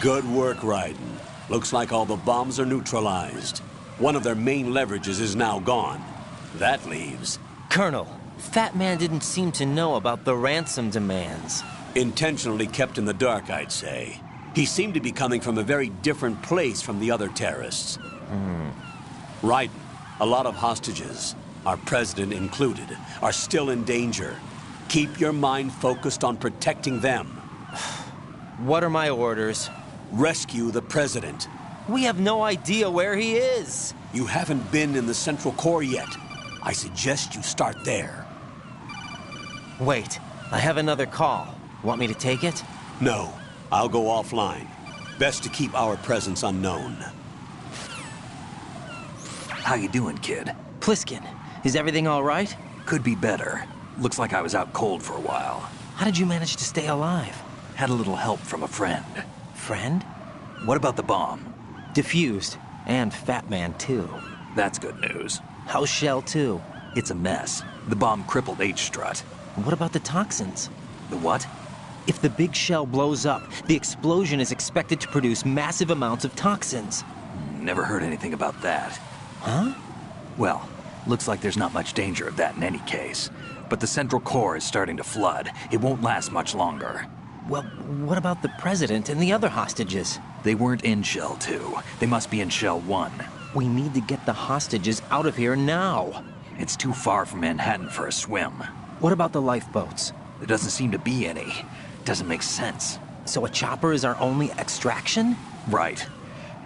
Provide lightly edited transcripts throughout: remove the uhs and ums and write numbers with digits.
Good work, Raiden. Looks like all the bombs are neutralized. One of their main leverages is now gone. That leaves... Colonel, Fat Man didn't seem to know about the ransom demands. Intentionally kept in the dark, I'd say. He seemed to be coming from a very different place from the other terrorists. Raiden, a lot of hostages, our president included, are still in danger. Keep your mind focused on protecting them. What are my orders? Rescue the president. We have no idea where he is. You haven't been in the Central Core yet. I suggest you start there. Wait, I have another call. Want me to take it? No, I'll go offline. Best to keep our presence unknown. How you doing, kid? Pliskin, is everything all right? Could be better. Looks like I was out cold for a while. How did you manage to stay alive? Had a little help from a friend. Friend? What about the bomb? Diffused. And Fat Man, too. That's good news. How's Shell, too? It's a mess. The bomb crippled H-Strut. What about the toxins? The what? If the big shell blows up, the explosion is expected to produce massive amounts of toxins. Never heard anything about that. Huh? Well, looks like there's not much danger of that in any case. But the Central Core is starting to flood. It won't last much longer. Well, what about the president and the other hostages? They weren't in Shell 2. They must be in Shell 1. We need to get the hostages out of here now. It's too far from Manhattan for a swim. What about the lifeboats? There doesn't seem to be any. Doesn't make sense. So a chopper is our only extraction? Right.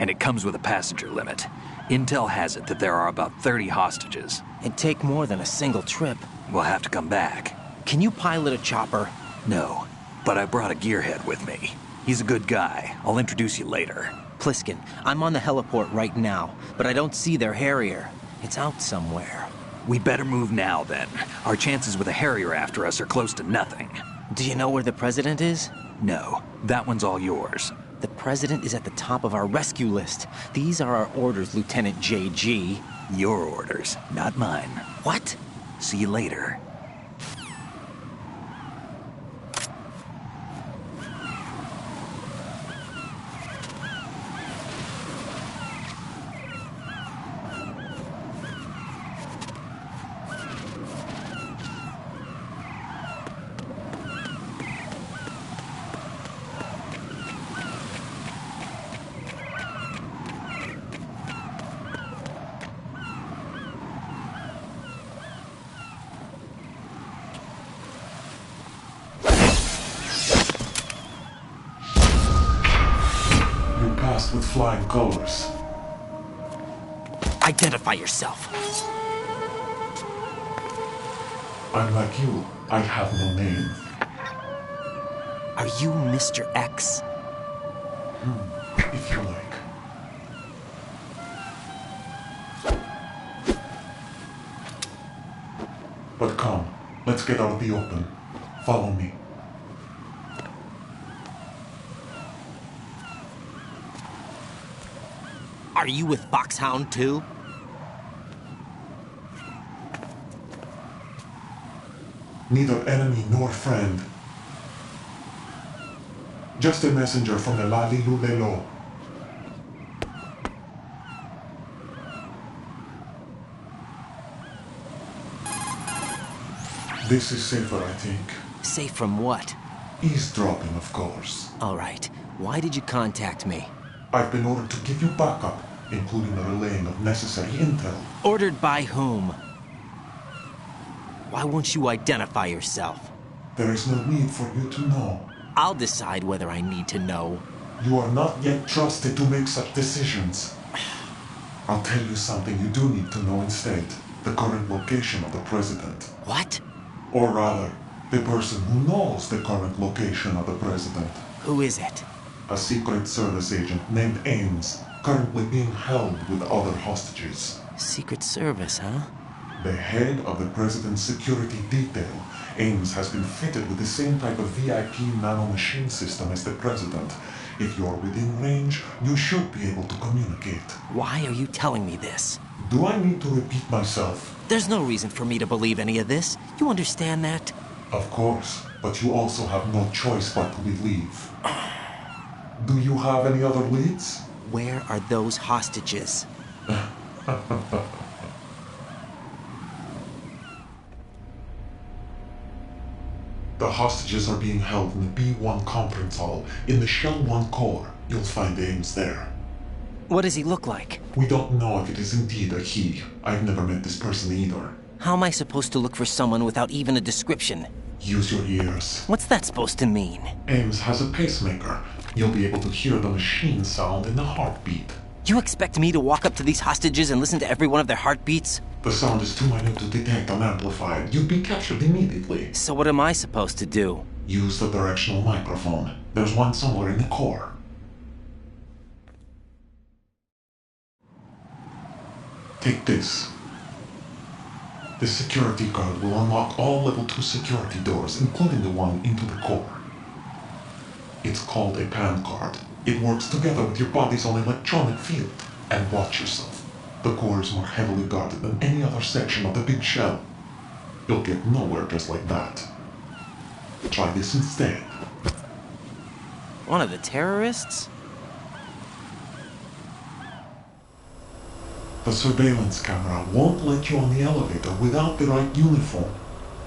And it comes with a passenger limit. Intel has it that there are about 30 hostages. It'd take more than a single trip. We'll have to come back. Can you pilot a chopper? No, but I brought a gearhead with me. He's a good guy. I'll introduce you later. Pliskin, I'm on the heliport right now, but I don't see their Harrier. It's out somewhere. We'd better move now, then. Our chances with a Harrier after us are close to nothing. Do you know where the president is? No, that one's all yours. The president is at the top of our rescue list. These are our orders, Lieutenant JG. Your orders, not mine. What? See you later. With flying colors. Identify yourself. Unlike you, I have no name. Are you Mr. X? If you like. But come, let's get out of the open. Follow me. Are you with Foxhound too? Neither enemy nor friend. Just a messenger from Elali Lulelo. This is safer, I think. Safe from what? Eavesdropping, of course. All right. Why did you contact me? I've been ordered to give you backup, including the relaying of necessary intel. Ordered by whom? Why won't you identify yourself? There is no need for you to know. I'll decide whether I need to know. You are not yet trusted to make such decisions. I'll tell you something you do need to know instead. The current location of the president. What? Or rather, the person who knows the current location of the president. Who is it? A Secret Service agent named Ames, currently being held with other hostages. Secret Service, huh? The head of the president's security detail, Ames has been fitted with the same type of VIP nanomachine system as the president. If you're within range, you should be able to communicate. Why are you telling me this? Do I need to repeat myself? There's no reason for me to believe any of this. You understand that? Of course, but you also have no choice but to believe. Do you have any other leads? Where are those hostages? The hostages are being held in the B1 conference hall in the Shell 1 core. You'll find Ames there. What does he look like? We don't know if it is indeed a he. I've never met this person either. How am I supposed to look for someone without even a description? Use your ears. What's that supposed to mean? Ames has a pacemaker. You'll be able to hear the machine sound in the heartbeat. You expect me to walk up to these hostages and listen to every one of their heartbeats? The sound is too minute to detect unamplified. You'd be captured immediately. So what am I supposed to do? Use the directional microphone. There's one somewhere in the core. Take this. This security card will unlock all level 2 security doors, including the one into the core. It's called a PAN card. It works together with your body's own electronic field. And watch yourself. The core is more heavily guarded than any other section of the big shell. You'll get nowhere just like that. Try this instead. One of the terrorists? The surveillance camera won't let you on the elevator without the right uniform.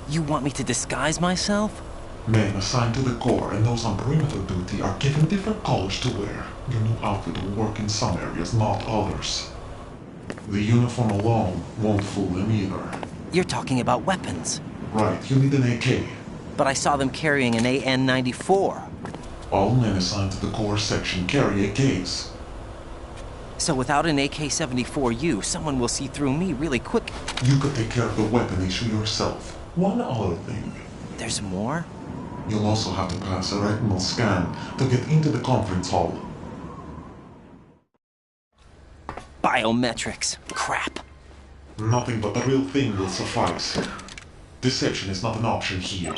You want me to disguise myself? Men assigned to the core and those on perimeter duty are given different colors to wear. Your new outfit will work in some areas, not others. The uniform alone won't fool them either. You're talking about weapons. Right, you need an AK. But I saw them carrying an AN-94. All men assigned to the core section carry AKs. So without an AK-74U, someone will see through me really quick. You could take care of the weapon issue yourself. One other thing. There's more? You'll also have to pass a retinal scan to get into the conference hall. Biometrics. Crap. Nothing but the real thing will suffice. Deception is not an option here.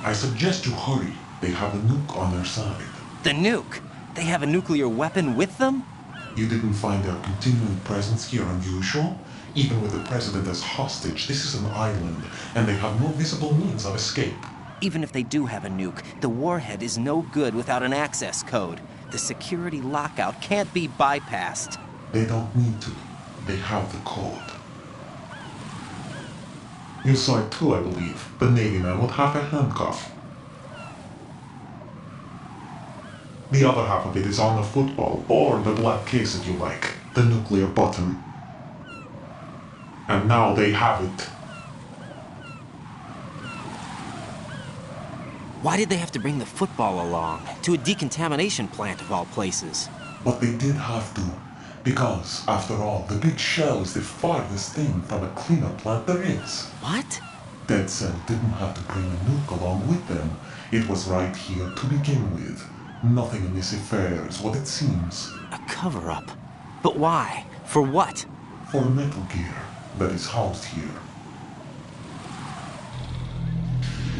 I suggest you hurry. They have a nuke on their side. The nuke? They have a nuclear weapon with them? You didn't find their continuing presence here unusual? Even with the president as hostage, this is an island, and they have no visible means of escape. Even if they do have a nuke, the warhead is no good without an access code. The security lockout can't be bypassed. They don't need to. They have the code. You saw it too, I believe. The Navy man with half a handcuff. The other half of it is on the football, or the black case if you like. The nuclear button. And now they have it. Why did they have to bring the football along? To a decontamination plant of all places. But they did have to. Because, after all, the big shell is the farthest thing from a cleanup plant there is. What? Dead Cell didn't have to bring a nuke along with them. It was right here to begin with. Nothing in this affair is what it seems. A cover-up? But why? For what? For Metal Gear that is housed here.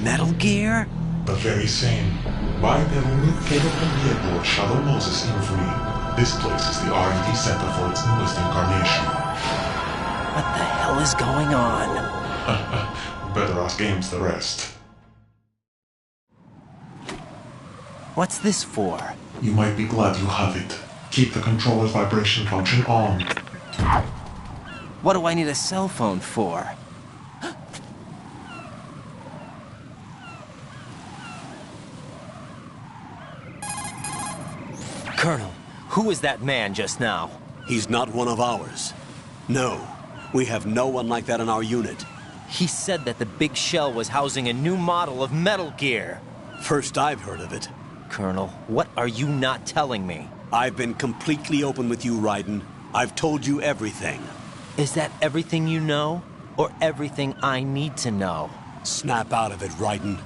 Metal Gear? The very same. Bipedal nuke-capable vehicle of Shadow Moses infamy. This place is the R&D center for its newest incarnation. What the hell is going on? Better ask Ames the rest. What's this for? You might be glad you have it. Keep the controller's vibration function on. What do I need a cell phone for? Colonel, who was that man just now? He's not one of ours. No, we have no one like that in our unit. He said that the big shell was housing a new model of Metal Gear. First I've heard of it. Colonel, what are you not telling me? I've been completely open with you, Raiden. I've told you everything. Is that everything you know? Or everything I need to know? Snap out of it, Raiden.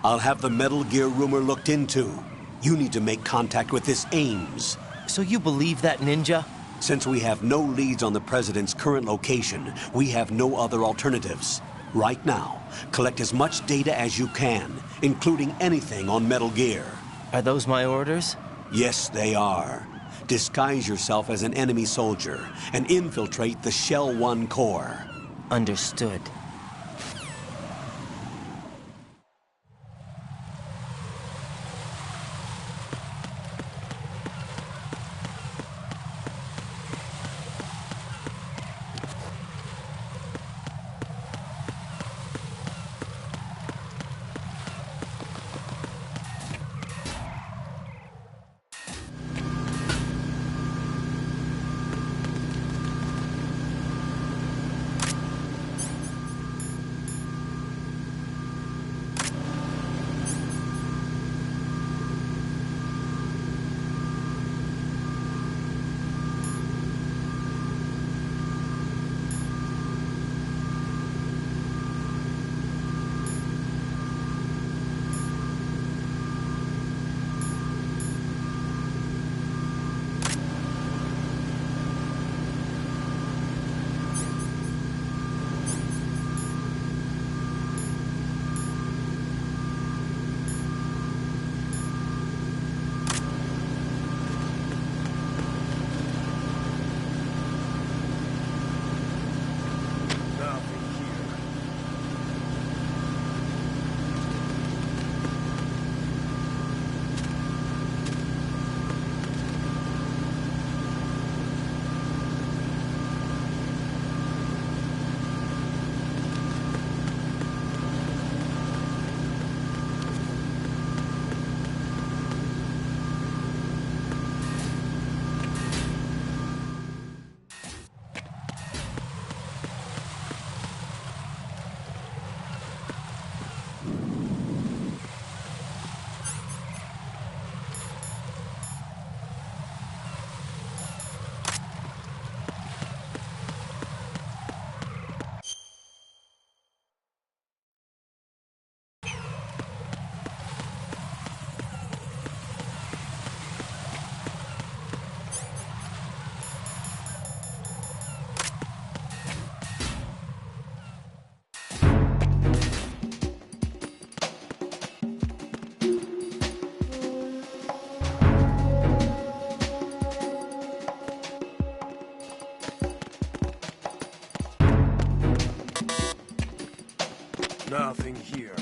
I'll have the Metal Gear rumor looked into. You need to make contact with this Ames. So you believe that ninja? Since we have no leads on the President's current location, we have no other alternatives. Right now, collect as much data as you can, including anything on Metal Gear. Are those my orders? Yes, they are. Disguise yourself as an enemy soldier and infiltrate the Shell 1 core. Understood. Nothing here.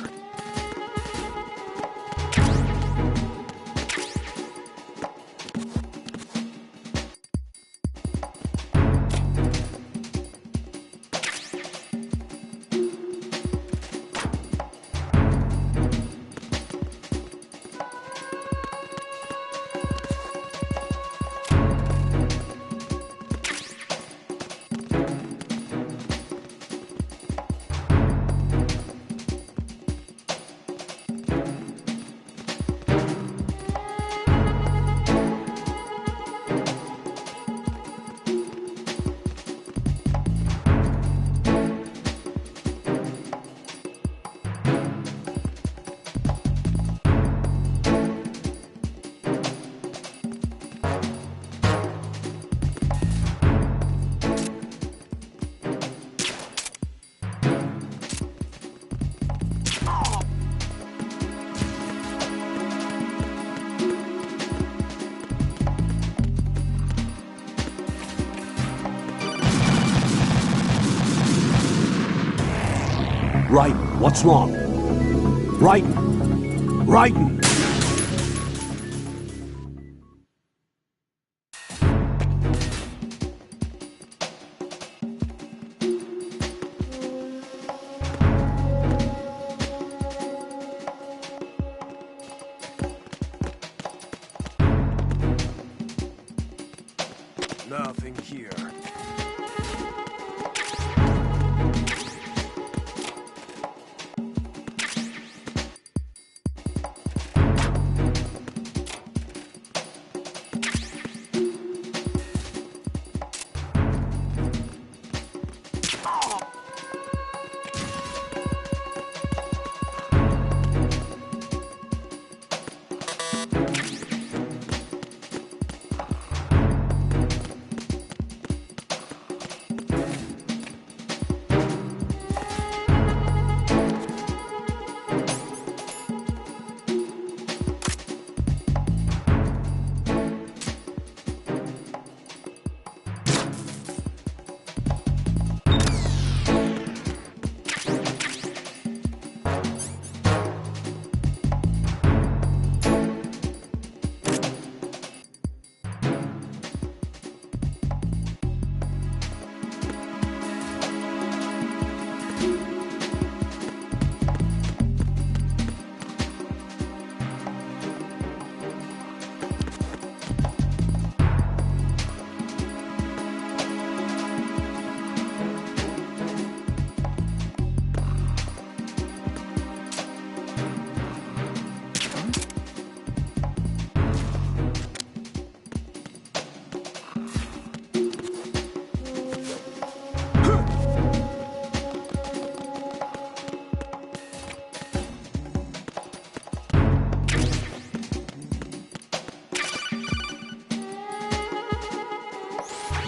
Raiden, what's wrong? Raiden! Raiden! Nothing here.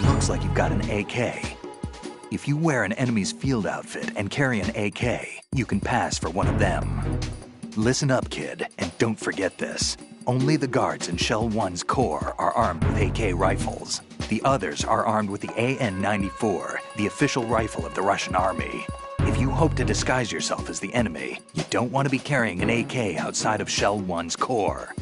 Looks like you've got an AK. If you wear an enemy's field outfit and carry an AK, you can pass for one of them. Listen up, kid, and don't forget this. Only the guards in Shell 1's core are armed with AK rifles. The others are armed with the AN-94, the official rifle of the Russian army. If you hope to disguise yourself as the enemy, you don't want to be carrying an AK outside of Shell 1's core.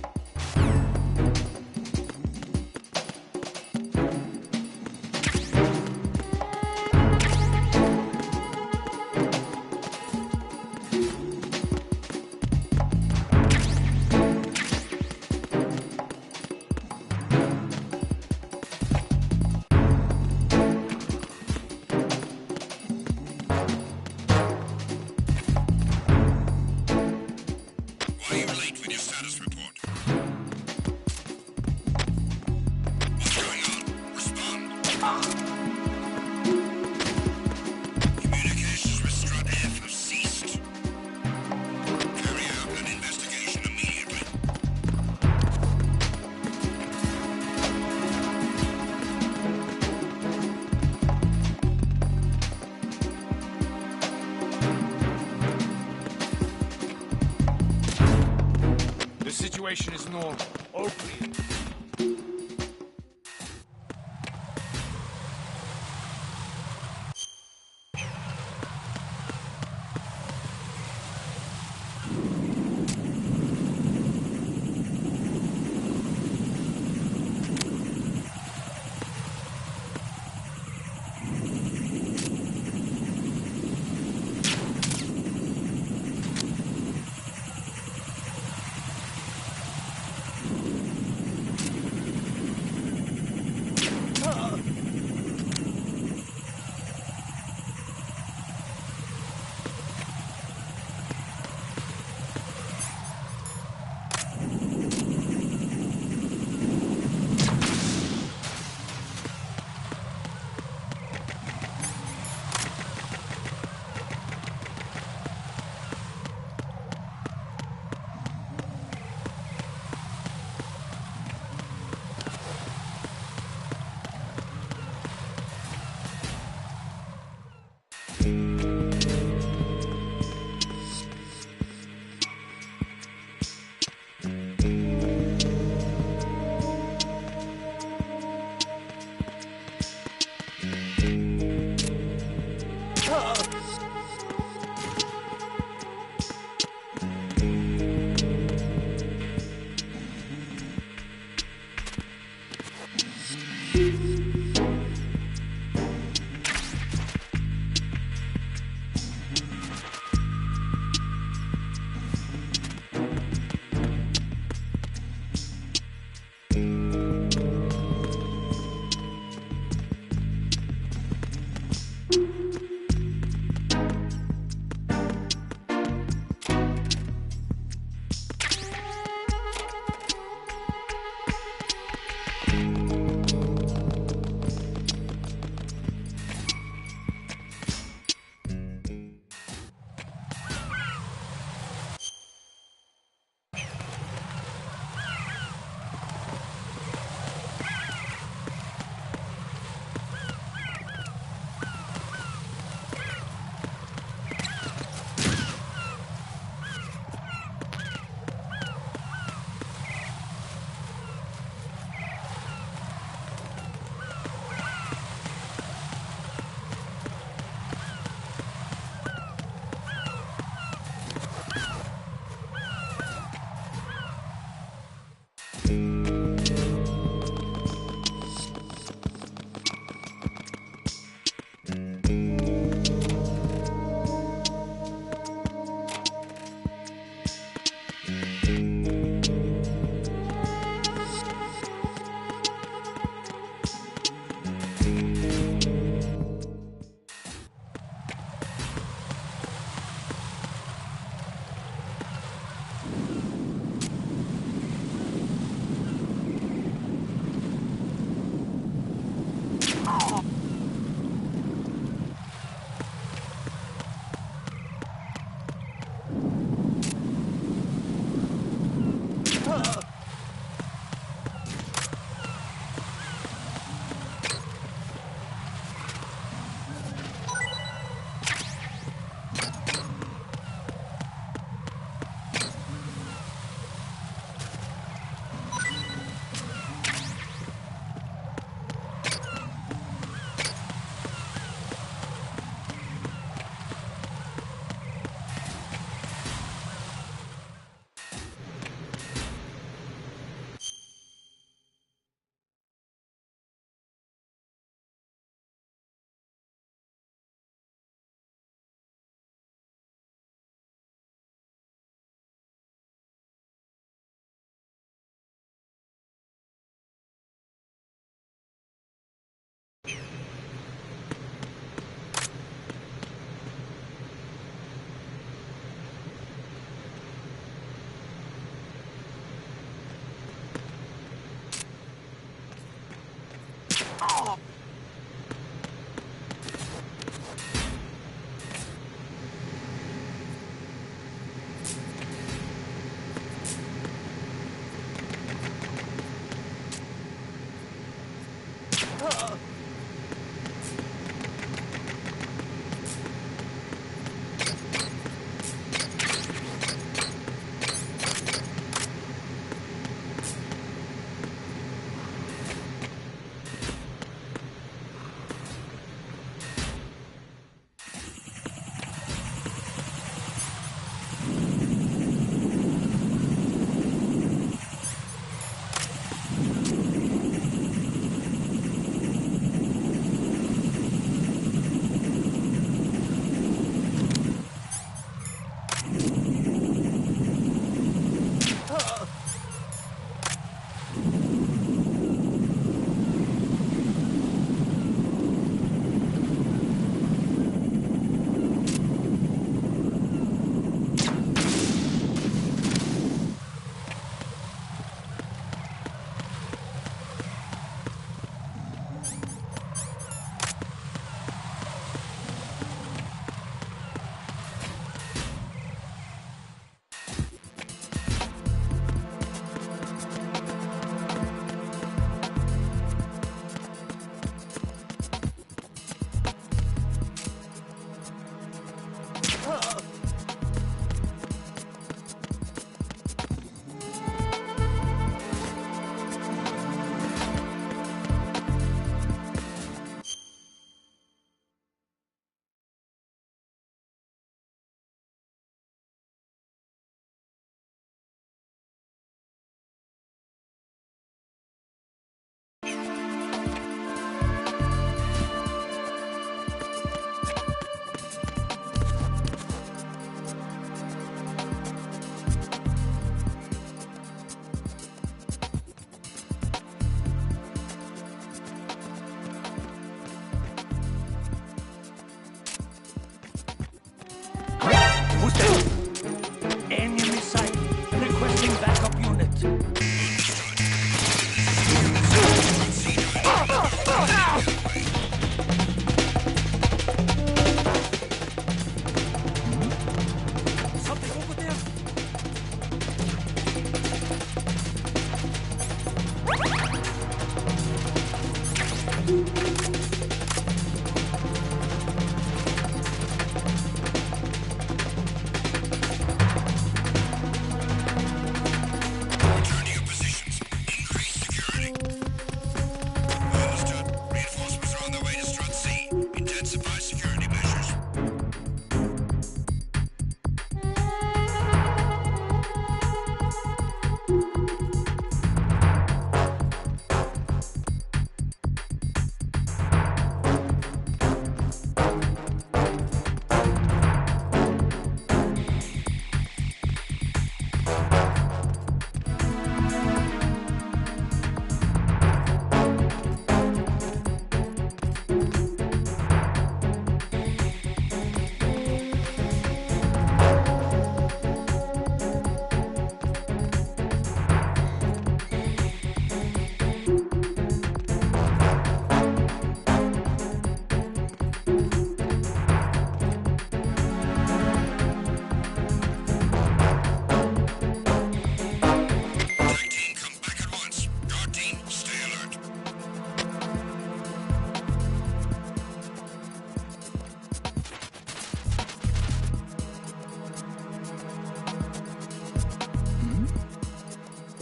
The situation is normal. All clear.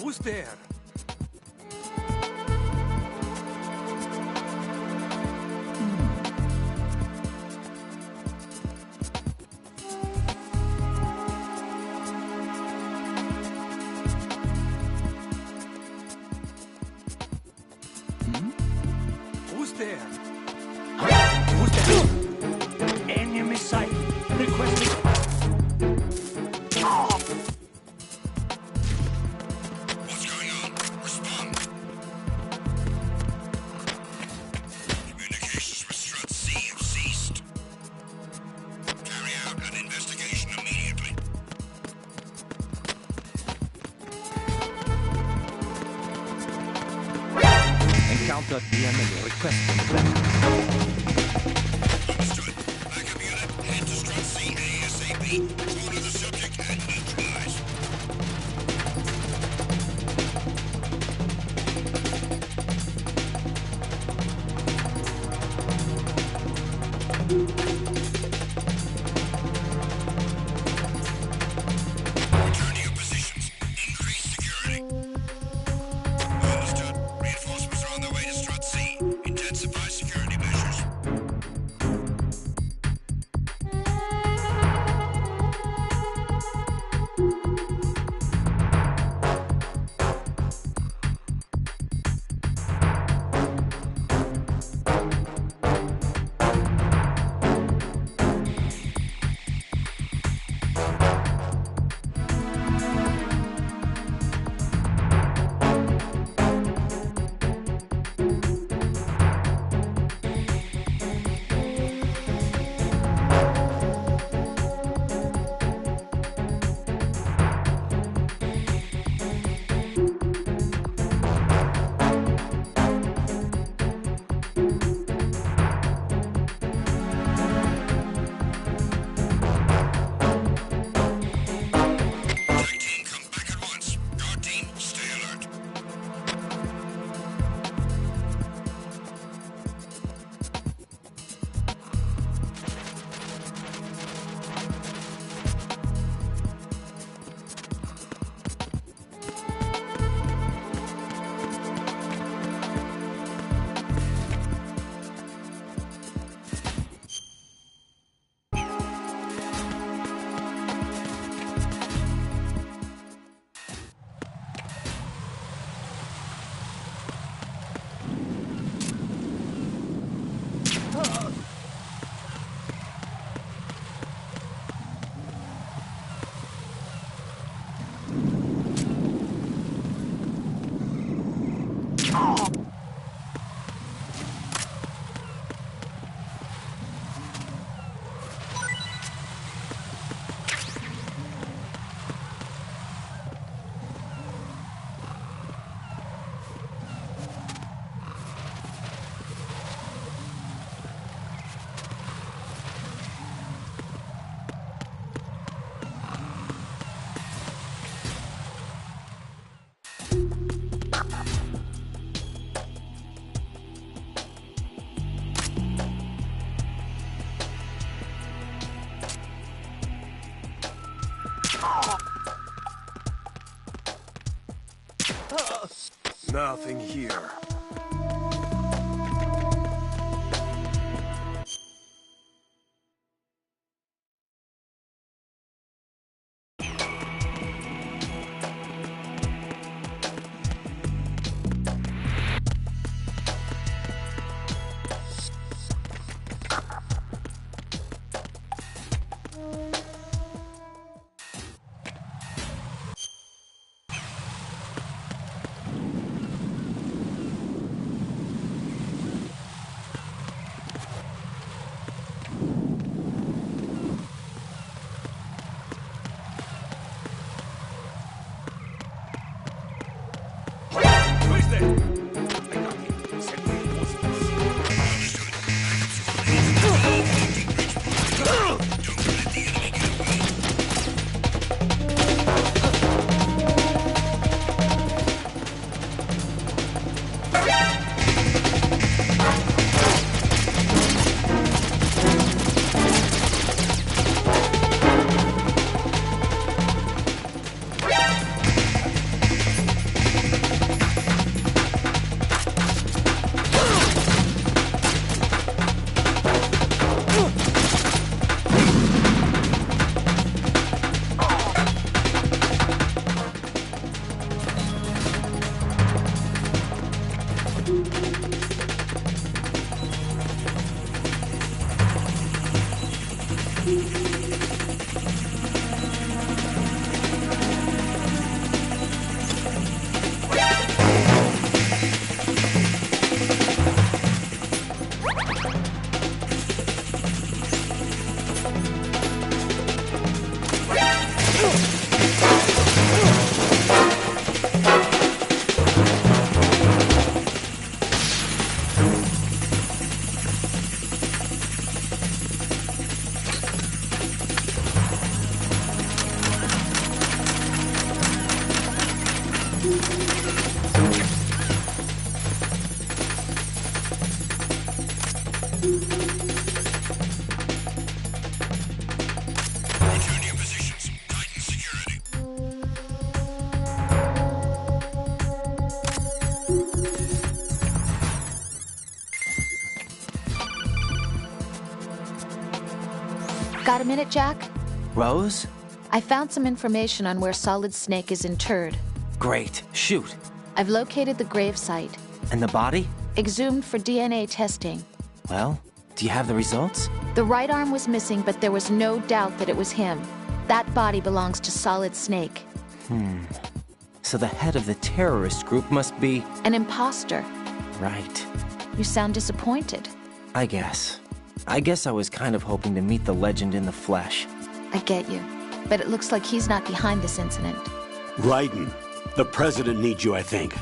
Who's there? Who's there? Who's there? Enemy sight. Requesting. What's going on? Respond. Communications with Strut C have ceased. Carry out an investigation immediately. Encounter the enemy requesting backup. Understood. Backup unit, head to Strut C ASAP. Corner the subject and neutralize. Return to your positions. Increase security. Understood. Reinforcements are on their way to Strut C. Intensify security measures. Tag team, come back at once. Guard team, stay alert. Nothing here. Got a minute, Jack? Rose? I found some information on where Solid Snake is interred. Great. Shoot. I've located the grave site. And the body? Exhumed for DNA testing. Well, do you have the results? The right arm was missing, but there was no doubt that it was him. That body belongs to Solid Snake. So the head of the terrorist group must be... An imposter. Right. You sound disappointed. I guess I was kind of hoping to meet the legend in the flesh. I get you. But it looks like he's not behind this incident. Raiden, the president needs you, I think.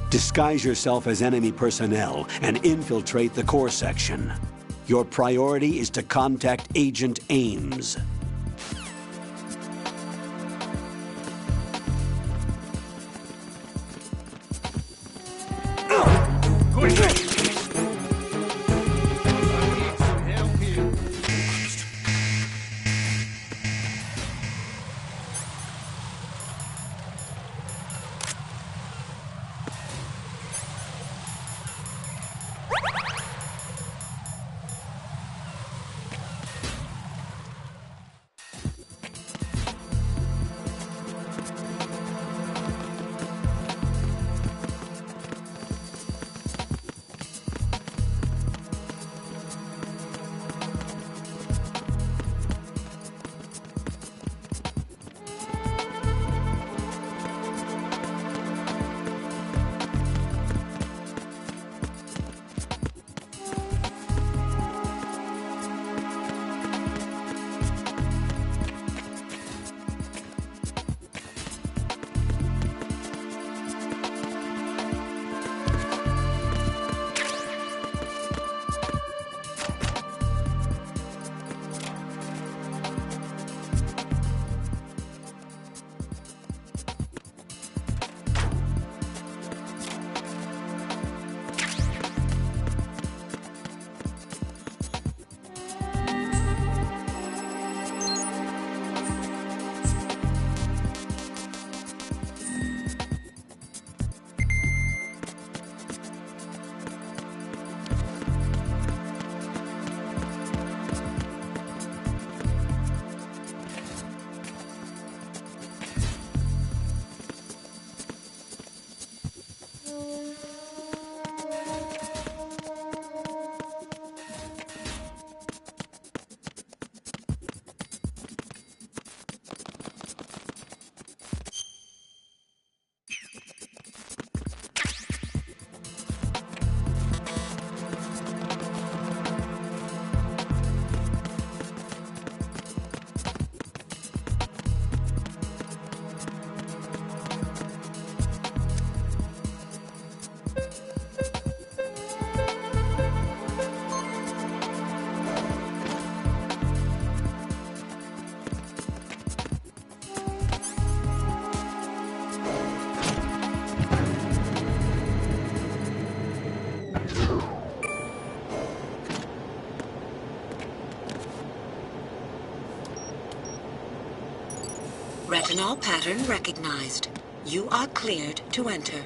Disguise yourself as enemy personnel and infiltrate the core section. Your priority is to contact Agent Ames. Retinol pattern recognized. You are cleared to enter.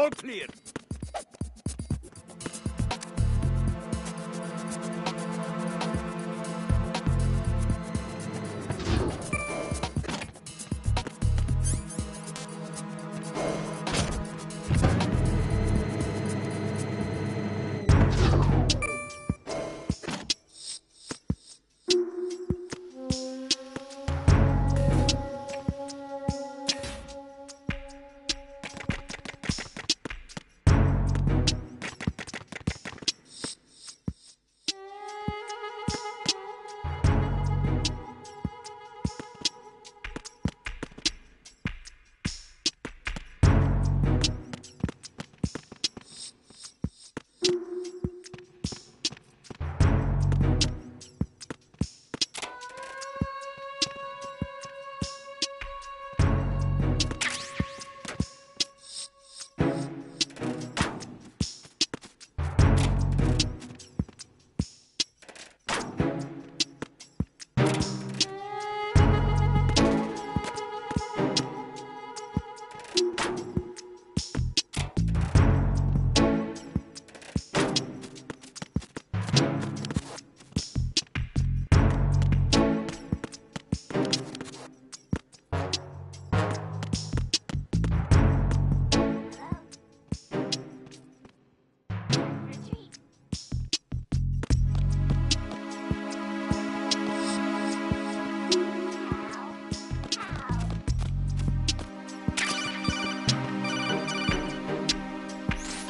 All clear.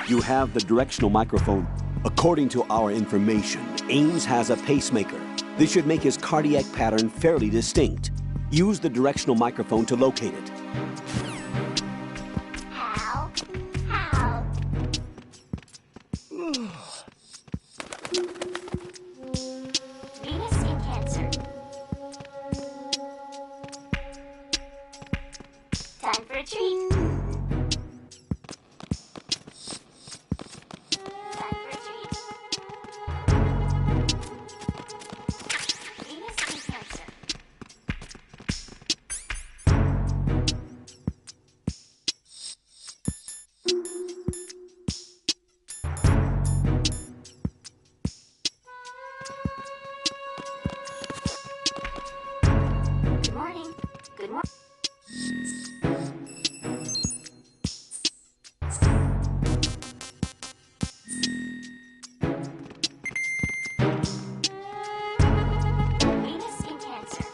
You have the directional microphone. According to our information, Ames has a pacemaker. This should make his cardiac pattern fairly distinct. Use the directional microphone to locate it. Venus in Cancer. Time for a treat. Time for a treat. Venus in Cancer. Good morning. Good morning. Venus in Cancer.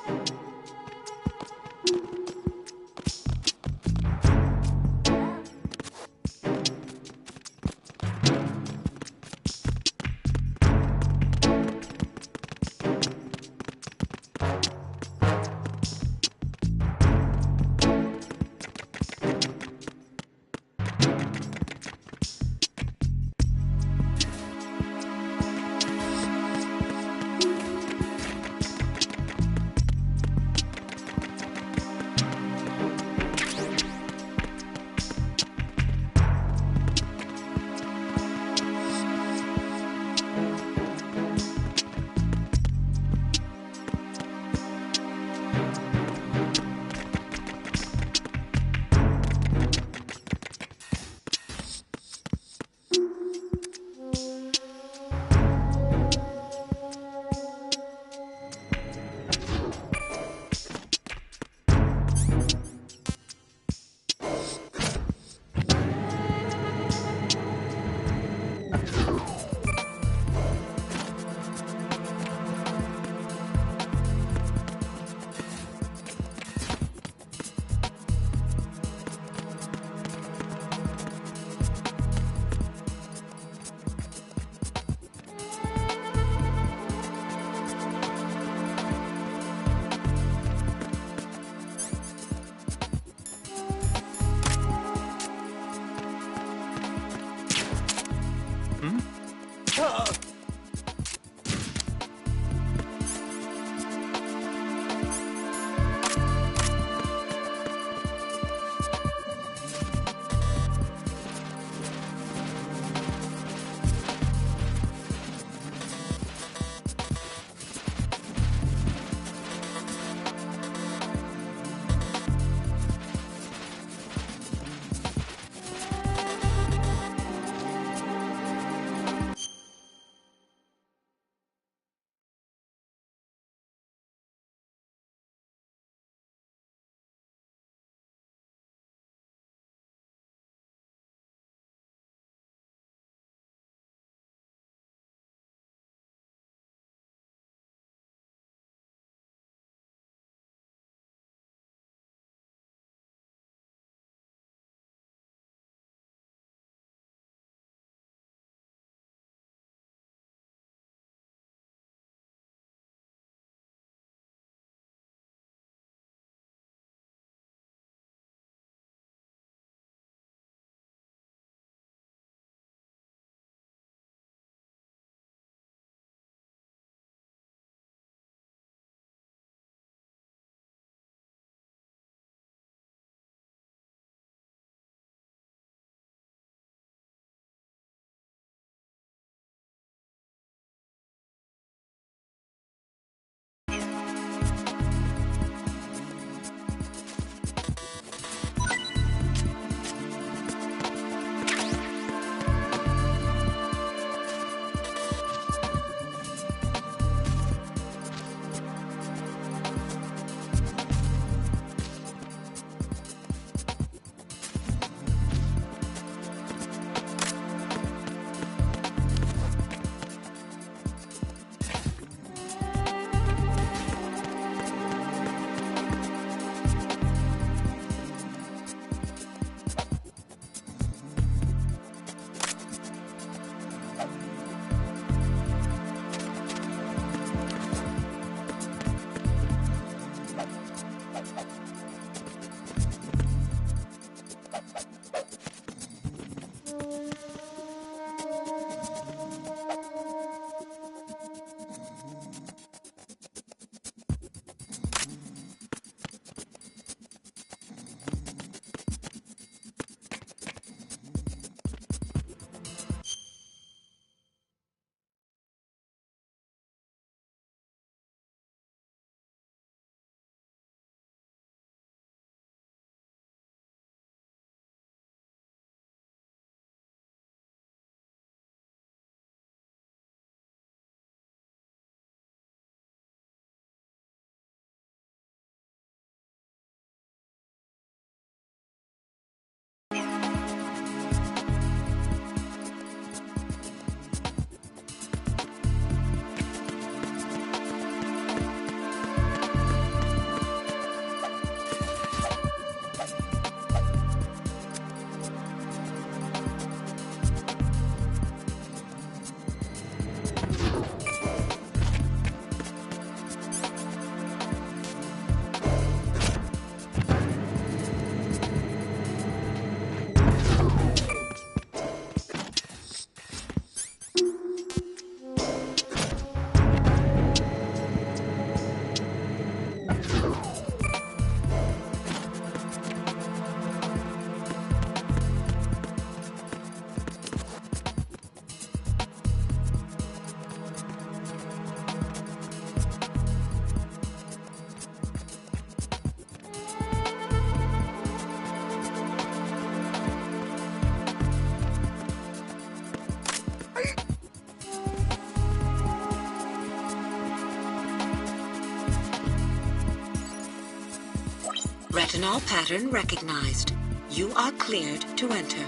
Retinol pattern recognized. You are cleared to enter.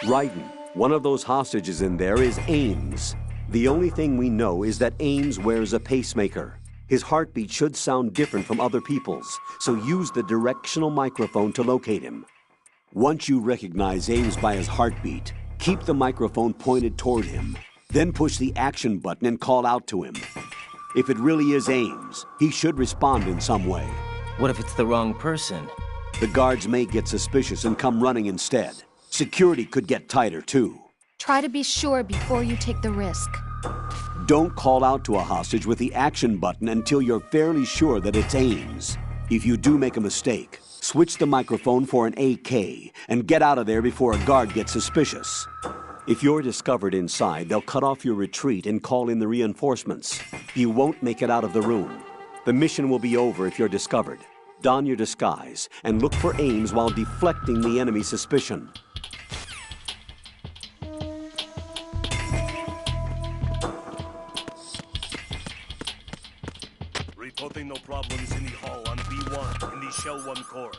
Raiden, one of those hostages in there is Ames. The only thing we know is that Ames wears a pacemaker. His heartbeat should sound different from other people's, so use the directional microphone to locate him. Once you recognize Ames by his heartbeat, keep the microphone pointed toward him. Then push the action button and call out to him. If it really is Ames, he should respond in some way. What if it's the wrong person? The guards may get suspicious and come running instead. Security could get tighter, too. Try to be sure before you take the risk. Don't call out to a hostage with the action button until you're fairly sure that it's Ames. If you do make a mistake, switch the microphone for an AK and get out of there before a guard gets suspicious. If you're discovered inside, they'll cut off your retreat and call in the reinforcements. You won't make it out of the room. The mission will be over if you're discovered. Don your disguise and look for Ames while deflecting the enemy's suspicion. Reporting no problems in the hall on B1 in the Shell 1 core.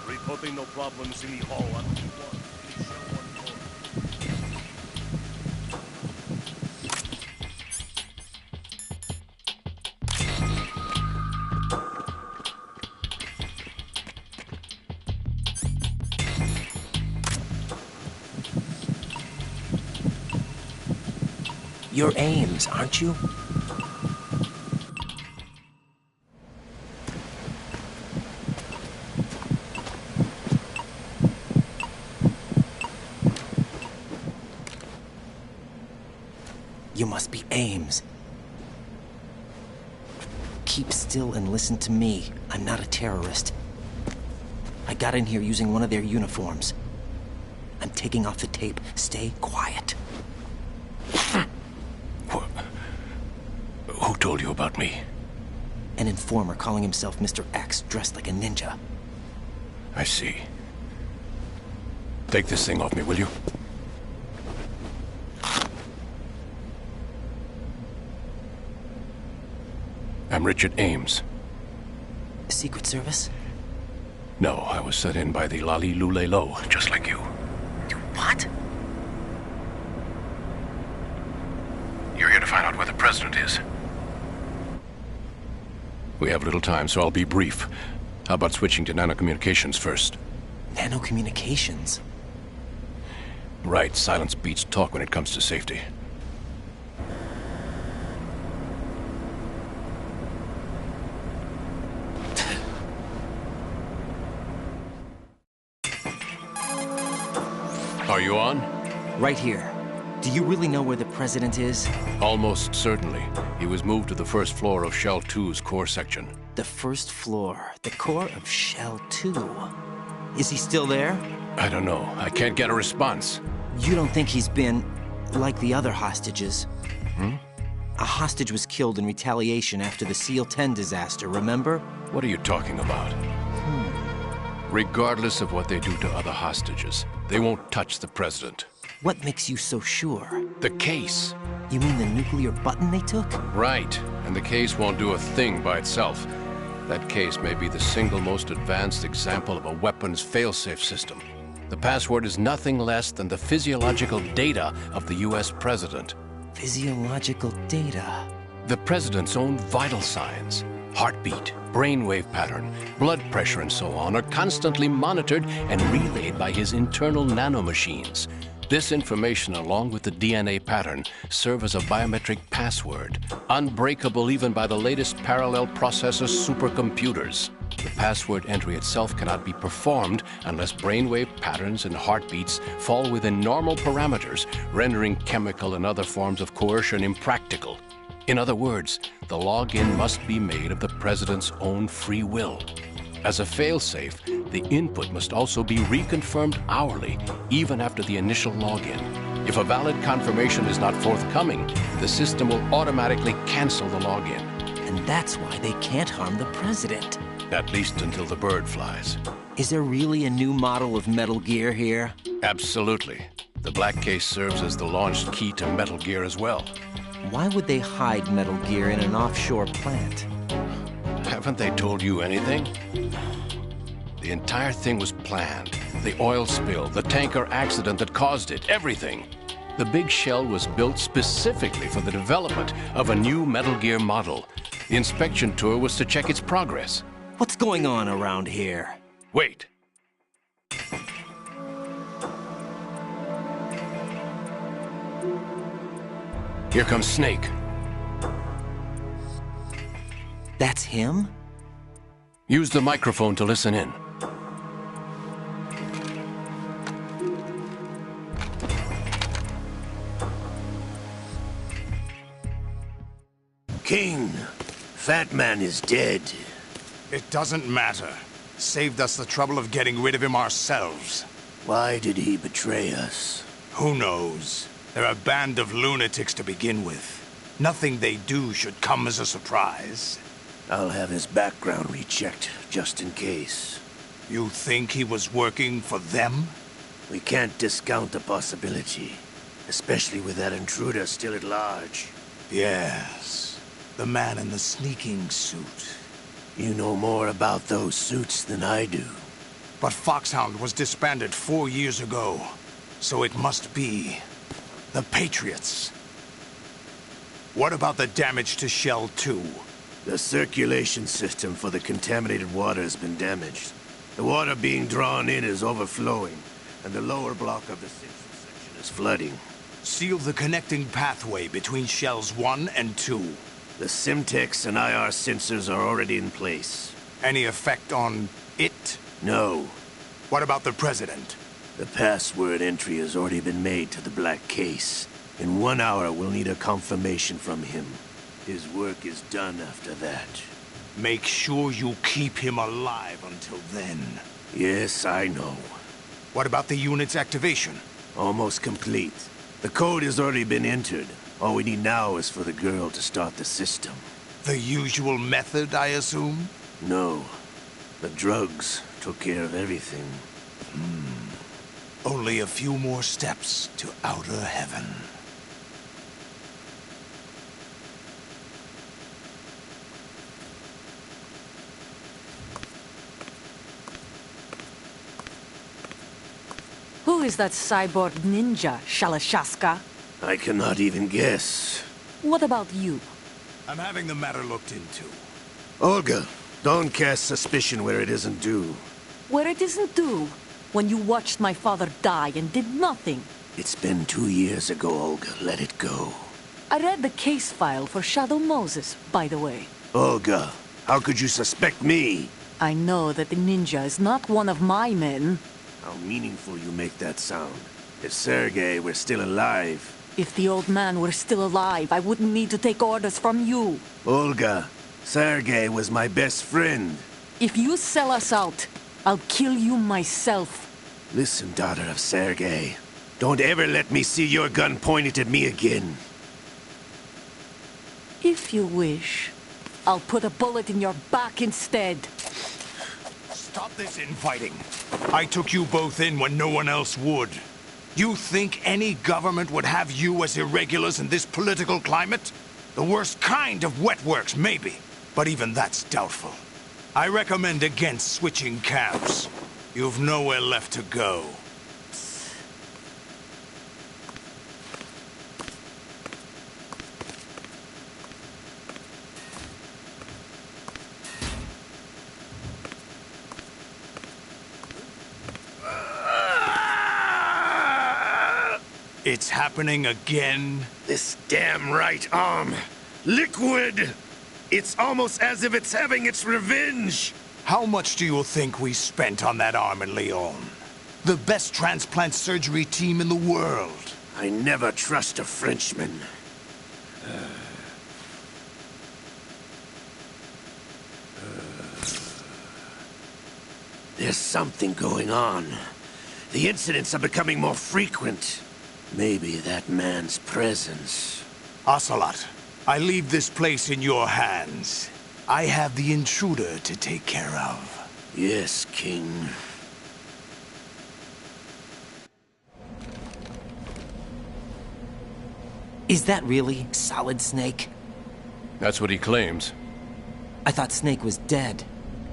Reporting no problems in the hall on B1 in the Shell 1 core. You're Ames, aren't you? You must be Ames. Keep still and listen to me. I'm not a terrorist. I got in here using one of their uniforms. I'm taking off the tape. Stay quiet. Who told you about me? An informer calling himself Mr. X, dressed like a ninja. I see. Take this thing off me, will you? I'm Richard Ames. Secret Service? No, I was set in by the Lali Lule Lo, just like you. You what? You're here to find out where the president is. We have little time, so I'll be brief. How about switching to nanocommunications first? Nanocommunications? Right, silence beats talk when it comes to safety. Are you on? Right here. Do you really know where the president is? Almost certainly. He was moved to the first floor of Shell 2's core section. The first floor. The core of Shell 2. Is he still there? I don't know. I can't get a response. You don't think he's been like the other hostages? Hmm? A hostage was killed in retaliation after the SEAL 10 disaster, remember? What are you talking about? Regardless of what they do to other hostages, they won't touch the president. What makes you so sure? The case. You mean the nuclear button they took? Right. And the case won't do a thing by itself. That case may be the single most advanced example of a weapons failsafe system. The password is nothing less than the physiological data of the US president. Physiological data? The president's own vital signs. Heartbeat, brainwave pattern, blood pressure, and so on are constantly monitored and relayed by his internal nanomachines. This information, along with the DNA pattern, serve as a biometric password, unbreakable even by the latest parallel processor supercomputers. The password entry itself cannot be performed unless brainwave patterns and heartbeats fall within normal parameters, rendering chemical and other forms of coercion impractical. In other words, the login must be made of the President's own free will. As a failsafe, the input must also be reconfirmed hourly, even after the initial login. If a valid confirmation is not forthcoming, the system will automatically cancel the login. And that's why they can't harm the President. At least until the bird flies. Is there really a new model of Metal Gear here? Absolutely. The black case serves as the launch key to Metal Gear as well. Why would they hide Metal Gear in an offshore plant? Haven't they told you anything? The entire thing was planned. The oil spill, the tanker accident that caused it, everything. The big shell was built specifically for the development of a new Metal Gear model. The inspection tour was to check its progress. What's going on around here? Wait. Here comes Snake. That's him? Use the microphone to listen in. King, Fat Man is dead. It doesn't matter. Saved us the trouble of getting rid of him ourselves. Why did he betray us? Who knows? They're a band of lunatics to begin with. Nothing they do should come as a surprise. I'll have his background rechecked, just in case. You think he was working for them? We can't discount the possibility, especially with that intruder still at large. Yes, the man in the sneaking suit. You know more about those suits than I do. But Foxhound was disbanded 4 years ago, so it must be the Patriots. What about the damage to Shell 2? The circulation system for the contaminated water has been damaged. The water being drawn in is overflowing, and the lower block of the central section is flooding. Seal the connecting pathway between Shells 1 and 2. The Simtex and IR sensors are already in place. Any effect on it? No. What about the President? The password entry has already been made to the black case. In 1 hour, we'll need a confirmation from him. His work is done after that. Make sure you keep him alive until then. Yes, I know. What about the unit's activation? Almost complete. The code has already been entered. All we need now is for the girl to start the system. The usual method, I assume? No. The drugs took care of everything. Only a few more steps to outer heaven. Who is that cyborg ninja, Shalashaska? I cannot even guess. What about you? I'm having the matter looked into. Olga, don't cast suspicion where it isn't due. Where it isn't due? When you watched my father die and did nothing. It's been 2 years ago, Olga. Let it go. I read the case file for Shadow Moses, by the way. Olga, how could you suspect me? I know that the ninja is not one of my men. How meaningful you make that sound. If Sergei were still alive... If the old man were still alive, I wouldn't need to take orders from you. Olga, Sergei was my best friend. If you sell us out, I'll kill you myself. Listen, daughter of Sergei. Don't ever let me see your gun pointed at me again. If you wish, I'll put a bullet in your back instead. Stop this infighting. I took you both in when no one else would. You think any government would have you as irregulars in this political climate? The worst kind of wet works, maybe. But even that's doubtful. I recommend against switching camps. You've nowhere left to go. It's happening again? This damn right arm. Liquid! It's almost as if it's having its revenge! How much do you think we spent on that arm in Lyon? The best transplant surgery team in the world. I never trust a Frenchman. There's something going on. The incidents are becoming more frequent. Maybe that man's presence. Ocelot, I leave this place in your hands. I have the intruder to take care of. Yes, King. Is that really Solid Snake? That's what he claims. I thought Snake was dead.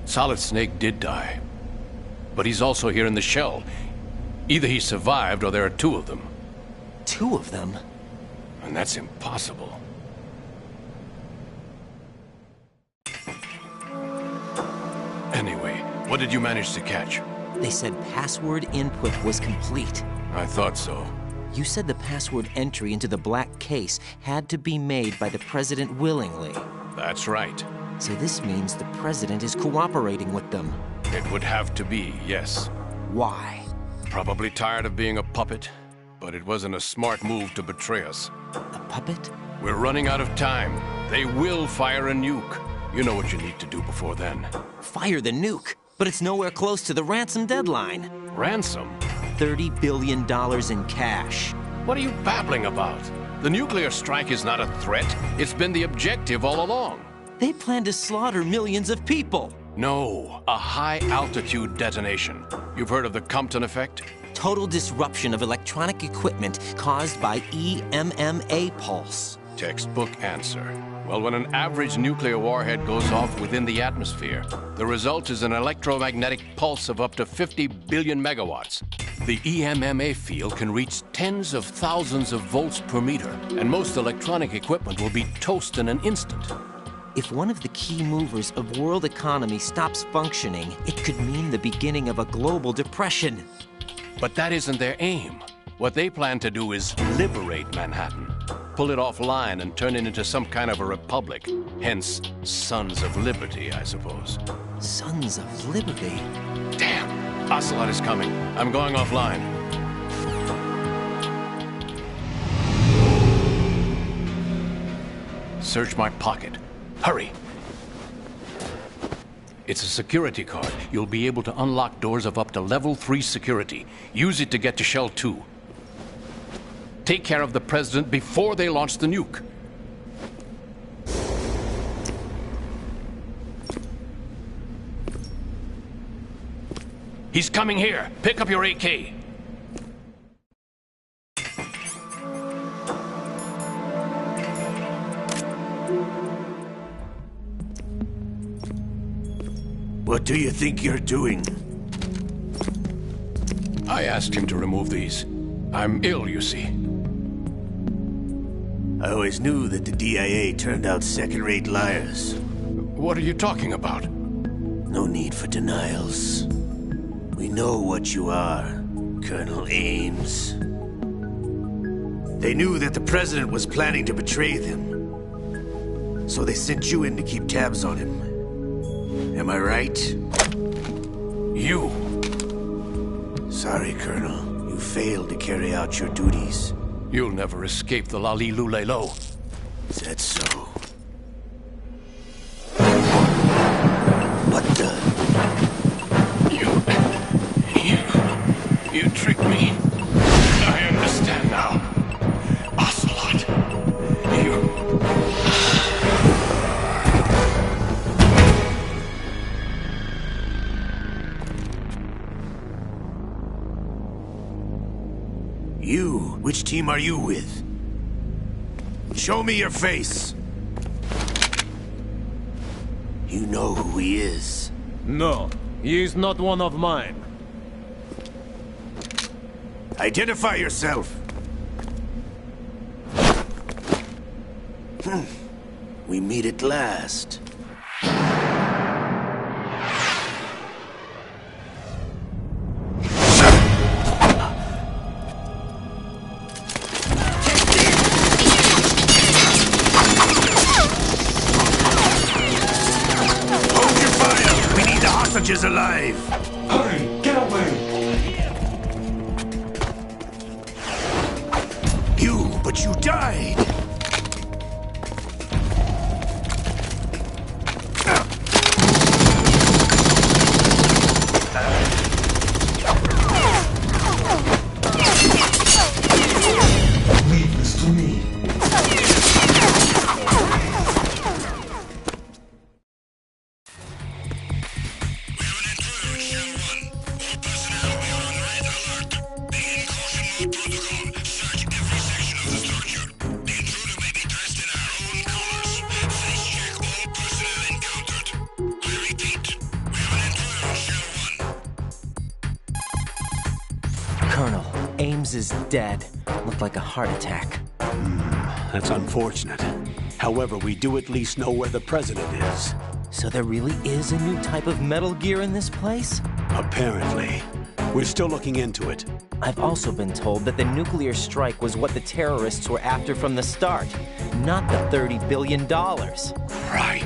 Solid Snake did die. But he's also here in the shell. Either he survived or there are two of them. Two of them? And that's impossible. Anyway, what did you manage to catch? They said password input was complete. I thought so. You said the password entry into the black case had to be made by the President willingly. That's right. So this means the President is cooperating with them. It would have to be, yes. Why? Probably tired of being a puppet, but it wasn't a smart move to betray us. A puppet? We're running out of time. They will fire a nuke. You know what you need to do before then. Fire the nuke? But it's nowhere close to the ransom deadline. Ransom? $30 billion in cash. What are you babbling about? The nuclear strike is not a threat. It's been the objective all along. They plan to slaughter millions of people. No, a high-altitude detonation. You've heard of the Compton effect? Total disruption of electronic equipment caused by EMMA pulse. Textbook answer. Well, when an average nuclear warhead goes off within the atmosphere, the result is an electromagnetic pulse of up to 50 billion megawatts. The EMMA field can reach tens of thousands of volts per meter, and most electronic equipment will be toast in an instant. If one of the key movers of world economy stops functioning, it could mean the beginning of a global depression. But that isn't their aim. What they plan to do is liberate Manhattan. Pull it offline and turn it into some kind of a republic. Hence, Sons of Liberty, I suppose. Sons of Liberty? Damn! Ocelot is coming. I'm going offline. Search my pocket. Hurry! It's a security card. You'll be able to unlock doors of up to level 3 security. Use it to get to Shell 2. Take care of the President before they launch the nuke. He's coming here. Pick up your AK. What do you think you're doing? I asked him to remove these. I'm ill, you see. I always knew that the DIA turned out second-rate liars. What are you talking about? No need for denials. We know what you are, Colonel Ames. They knew that the President was planning to betray them. So they sent you in to keep tabs on him. Am I right? You! Sorry, Colonel. You failed to carry out your duties. You'll never escape the Lali-Lu-Le-Lo. Is that so? What the? You tricked me. I understand now. Ocelot. You? Which team are you with? Show me your face. You know who he is. No, he is not one of mine. Identify yourself. We meet at last. hostages alive! Hurry! Get away! But you died! Leave this to me. Colonel, Ames is dead. Looked like a heart attack. That's unfortunate. However, we do at least know where the president is. So there really is a new type of Metal Gear in this place? Apparently. We're still looking into it. I've also been told that the nuclear strike was what the terrorists were after from the start, not the $30 billion. Right.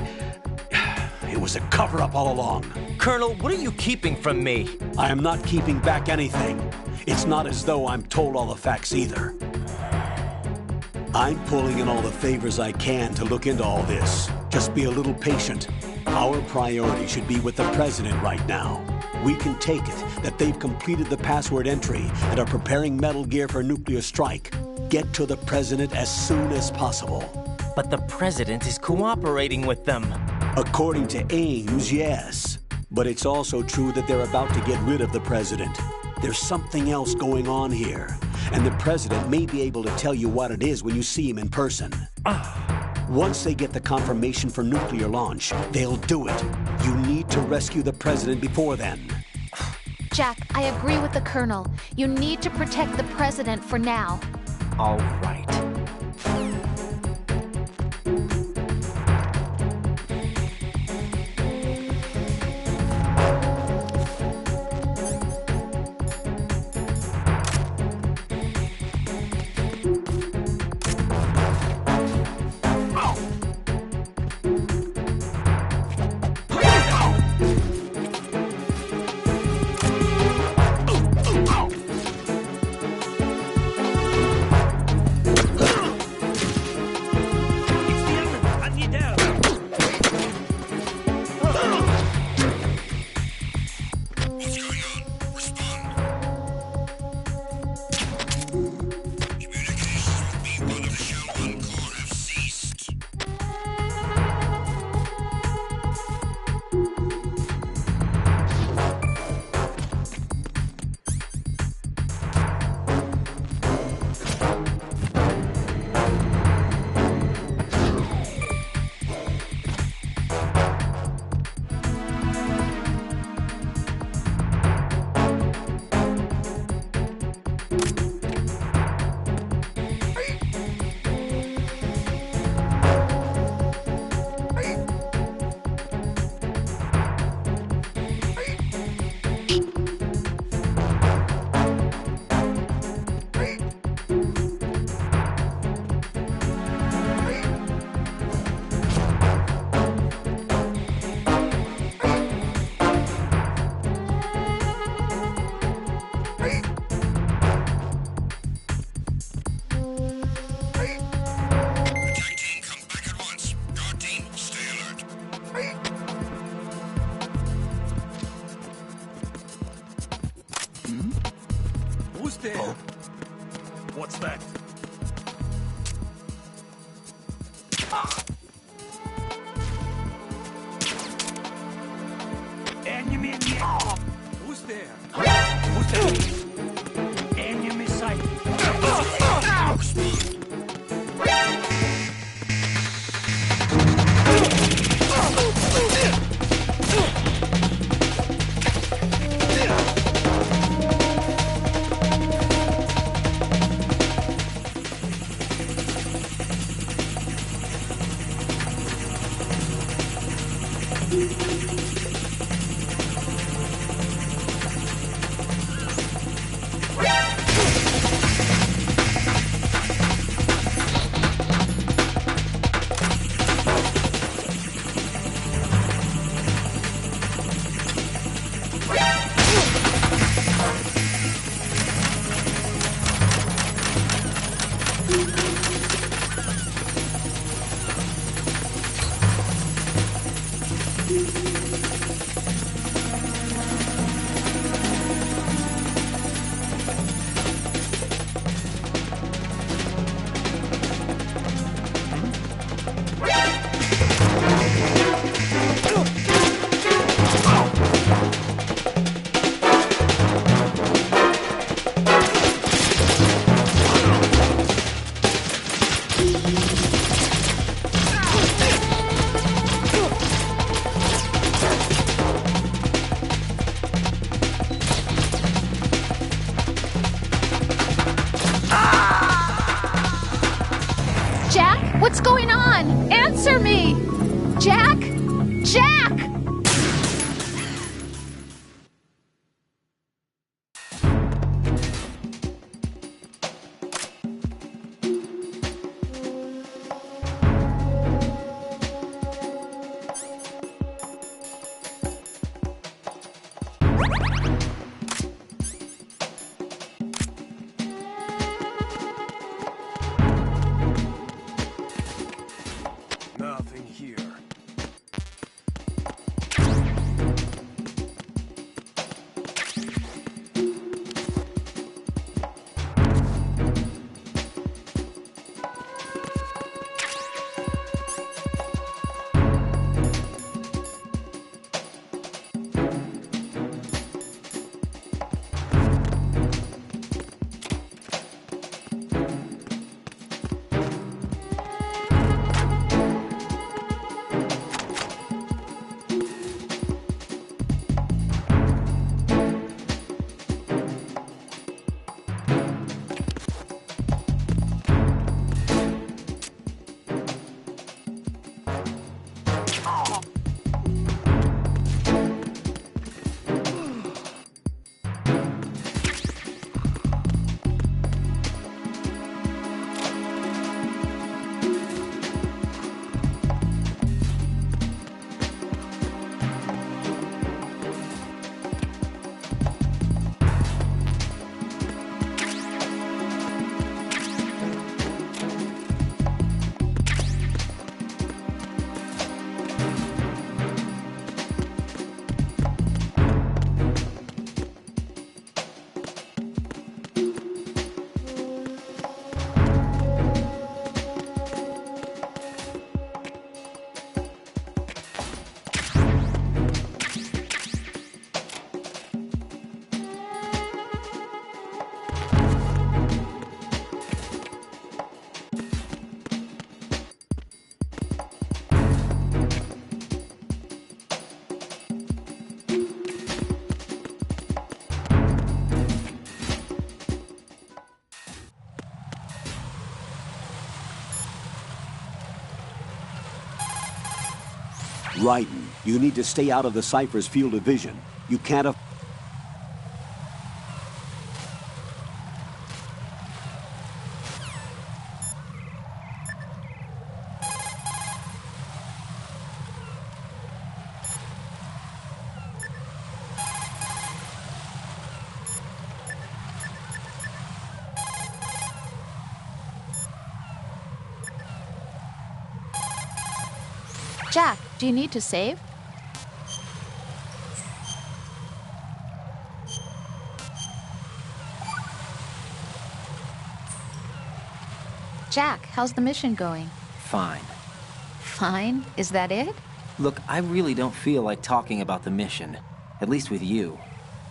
It was a cover-up all along. Colonel, what are you keeping from me? I am not keeping back anything. It's not as though I'm told all the facts either. I'm pulling in all the favors I can to look into all this. Just be a little patient. Our priority should be with the president right now. We can take it that they've completed the password entry and are preparing Metal Gear for nuclear strike. Get to the president as soon as possible. But the president is cooperating with them. According to Ames, yes. But it's also true that they're about to get rid of the president. There's something else going on here, and the president may be able to tell you what it is when you see him in person. Once they get the confirmation for nuclear launch, they'll do it. You need to rescue the president before then. Jack, I agree with the Colonel. You need to protect the president for now. All right. What's that? Enemy in the... Who's there? Who's there? Enemy sight. Jack, what's going on? Answer me! Jack? Jack! Nothing here. Raiden, you need to stay out of the Cypher's field of vision. You can't Jack, do you need to save? Jack, how's the mission going? Fine. Fine? Is that it? Look, I really don't feel like talking about the mission. At least with you.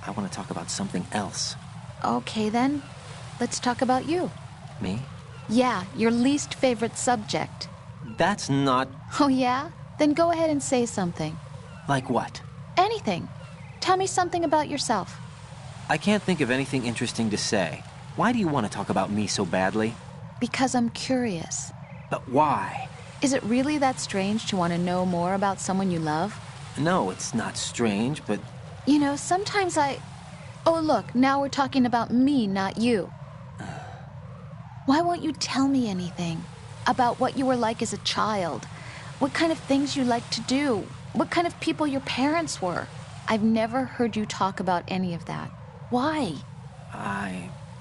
I want to talk about something else. Okay then, let's talk about you. Me? Yeah, your least favorite subject. That's not... Oh yeah? Then go ahead and say something. Like what? Anything. Tell me something about yourself. I can't think of anything interesting to say. Why do you want to talk about me so badly? Because I'm curious. But why? Is it really that strange to want to know more about someone you love? No, it's not strange, but... You know, sometimes Oh, look, now we're talking about me, not you. Why won't you tell me anything? About what you were like as a child? What kind of things you liked to do? What kind of people your parents were? I've never heard you talk about any of that. Why?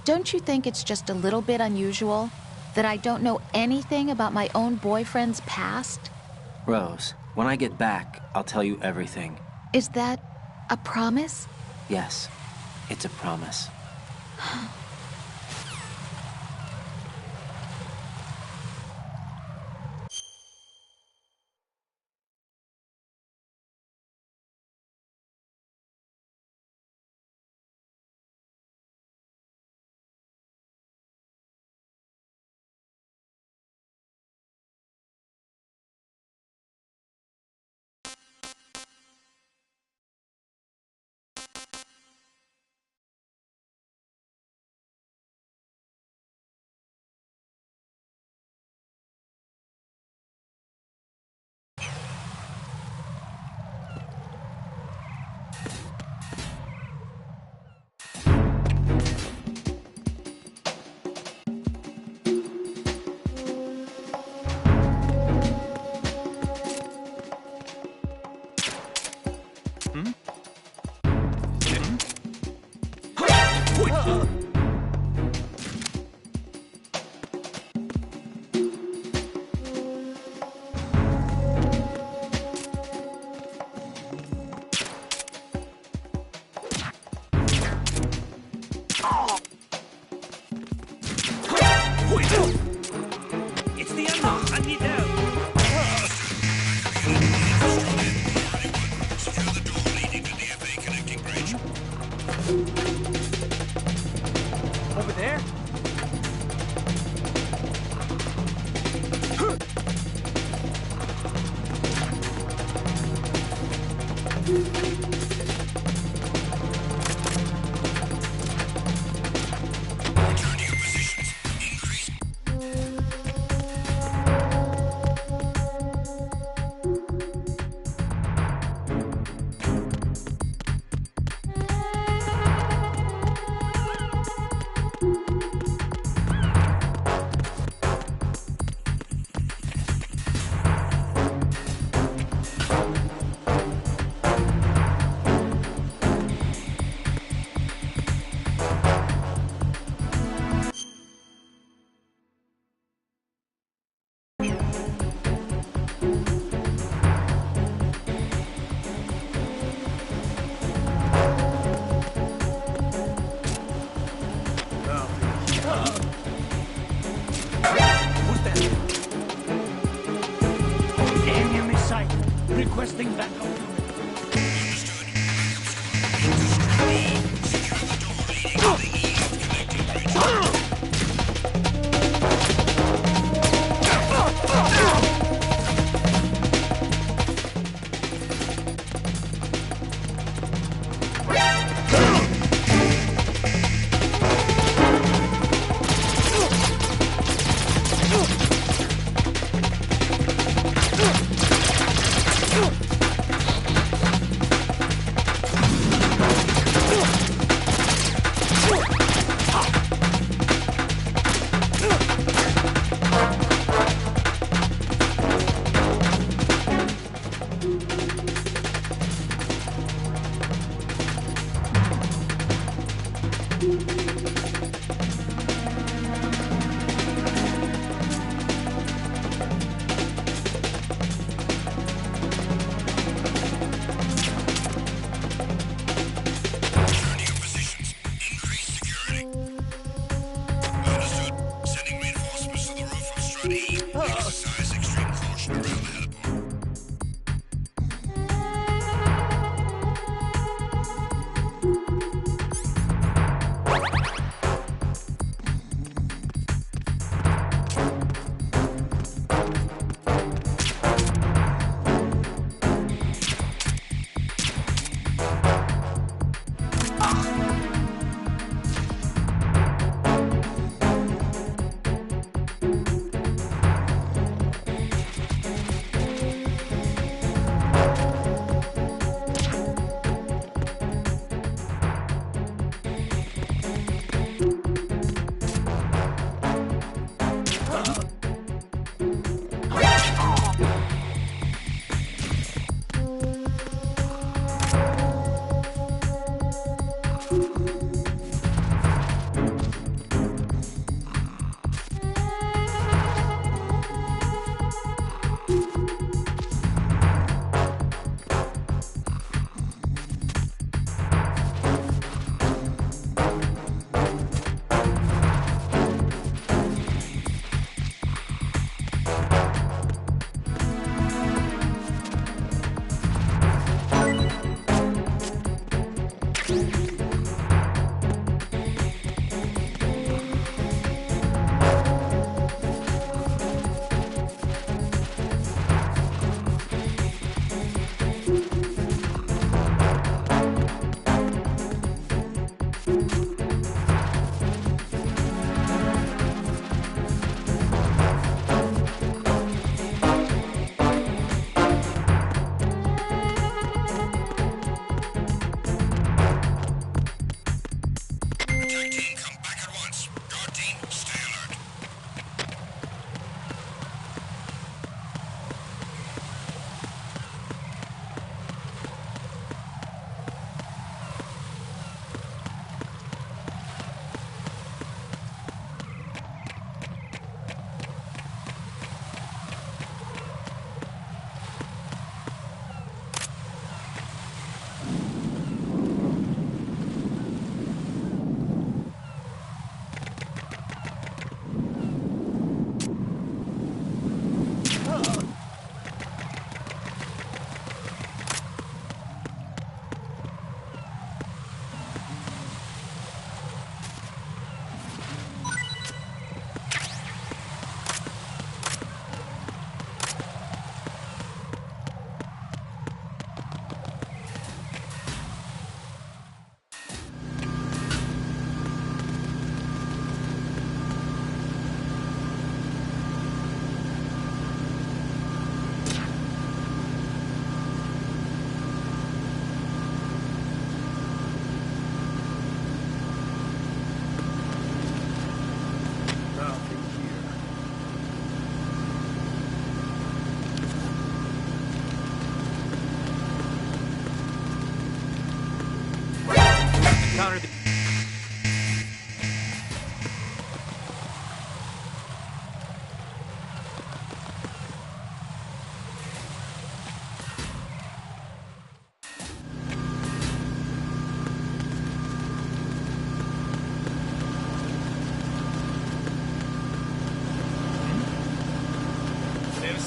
Don't you think it's just a little bit unusual that I don't know anything about my own boyfriend's past? Rose, When I get back, I'll tell you everything. Is that a promise? Yes, it's a promise. It's the unknown. I need help. Secure the door leading to DFA connecting bridge. Over there? Return to your positions. Increase. Enemy sight. Requesting backup.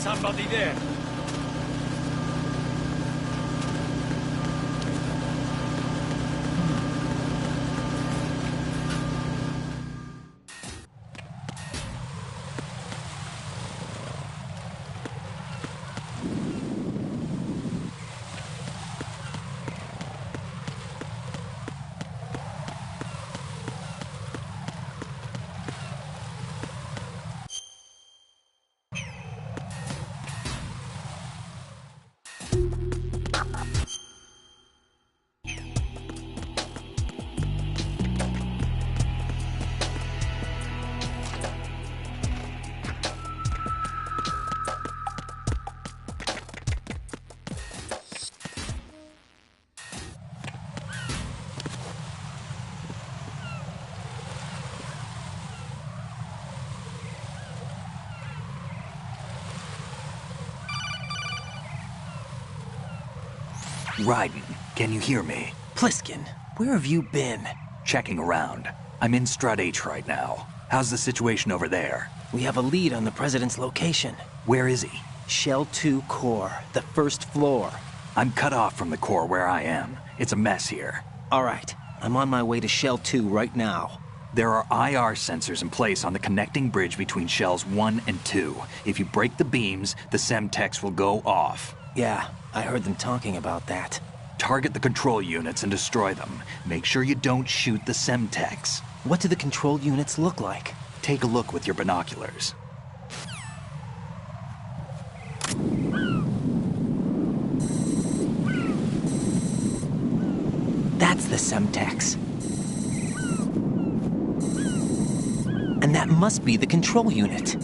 somebody there. Raiden, can you hear me? Pliskin, where have you been? Checking around. I'm in Strut H right now. How's the situation over there? We have a lead on the President's location. Where is he? Shell 2 core, the first floor. I'm cut off from the core where I am. It's a mess here. All right, I'm on my way to Shell 2 right now. There are IR sensors in place on the connecting bridge between Shells 1 and 2. If you break the beams, the Semtex will go off. Yeah, I heard them talking about that. Target the control units and destroy them. Make sure you don't shoot the Semtex. What do the control units look like? Take a look with your binoculars. That's the Semtex. And that must be the control unit.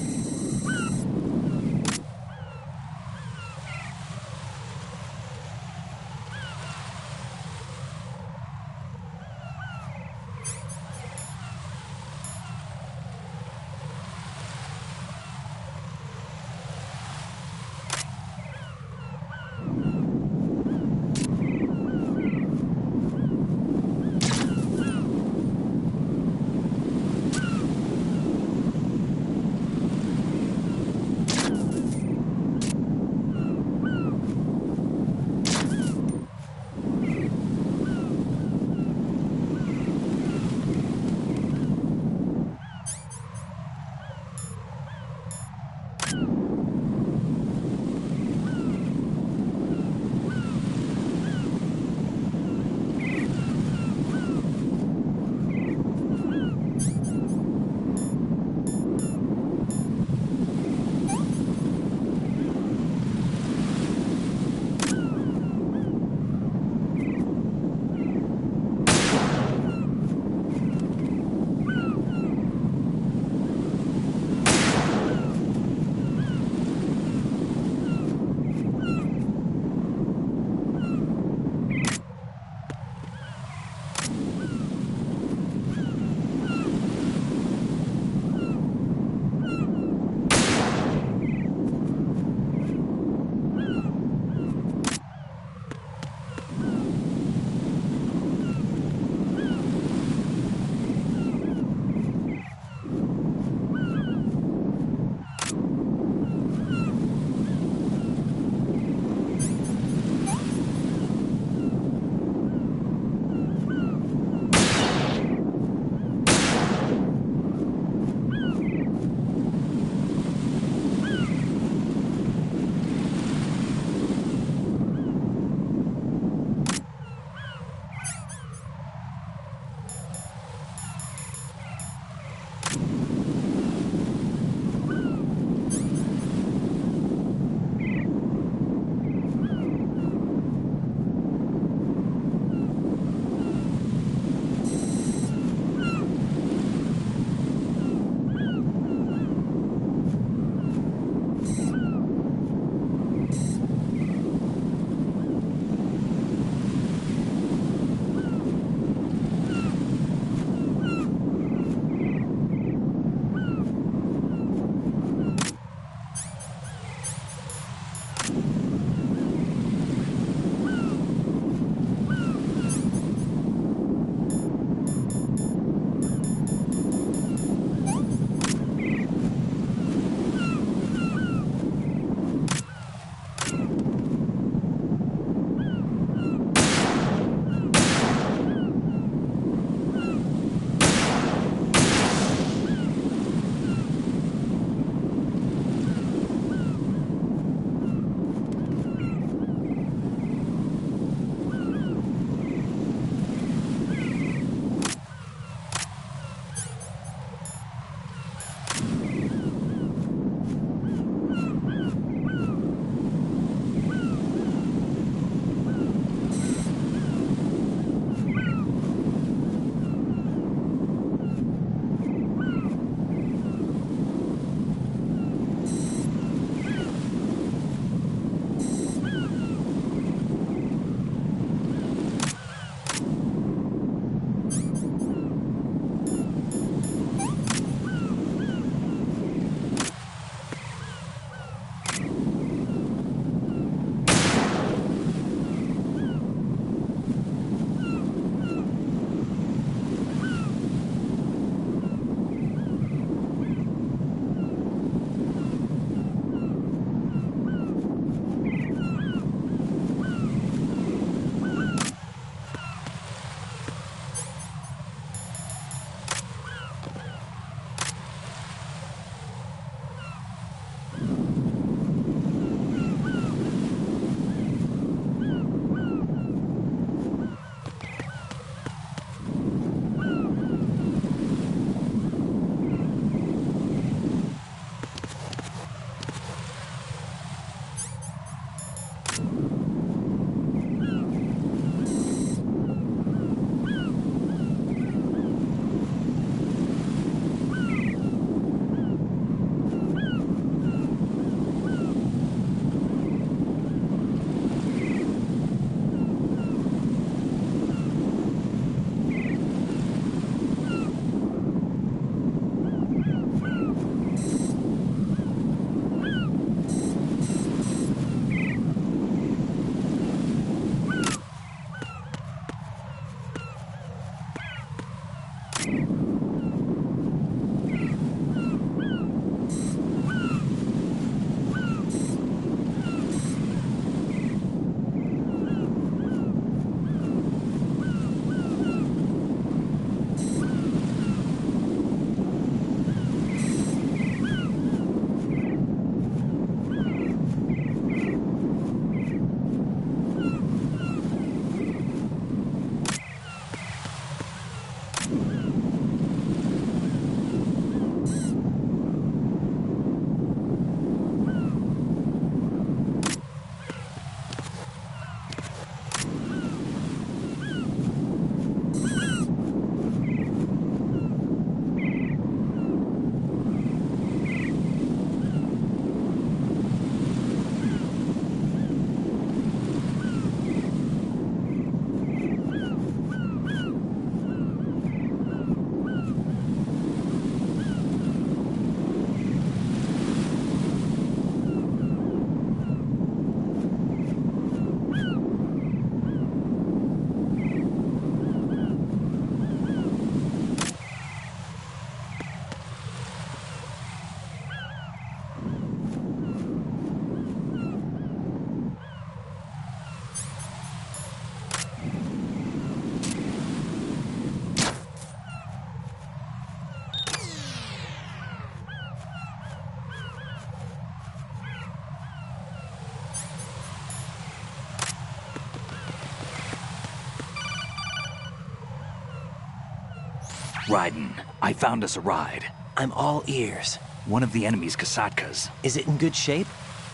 Raiden, I found us a ride. I'm all ears. One of the enemy's Kasatkas. Is it in good shape?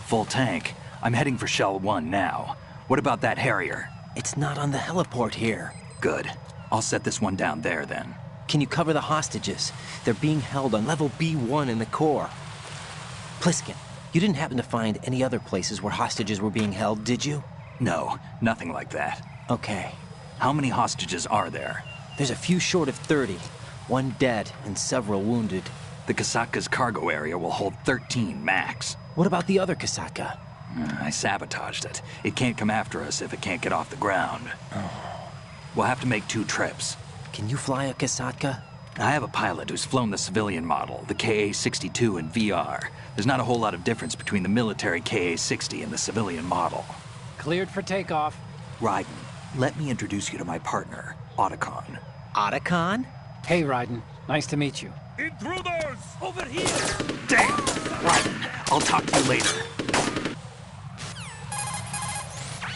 Full tank. I'm heading for Shell 1 now. What about that Harrier? It's not on the heliport here. Good. I'll set this one down there then. Can you cover the hostages? They're being held on level B1 in the core. Pliskin, you didn't happen to find any other places where hostages were being held, did you? No, nothing like that. Okay. How many hostages are there? There's a few short of 30. One dead and several wounded. The Kasatka's cargo area will hold 13 max. What about the other Kasatka? I sabotaged it. It can't come after us if it can't get off the ground. We'll have to make 2 trips. Can you fly a Kasatka? I have a pilot who's flown the civilian model, the KA-62 in VR. There's not a whole lot of difference between the military KA-60 and the civilian model. Cleared for takeoff. Raiden, let me introduce you to my partner, Otacon. Otacon? Hey, Raiden. Nice to meet you. Intruders! Over here! Damn! Raiden, I'll talk to you later.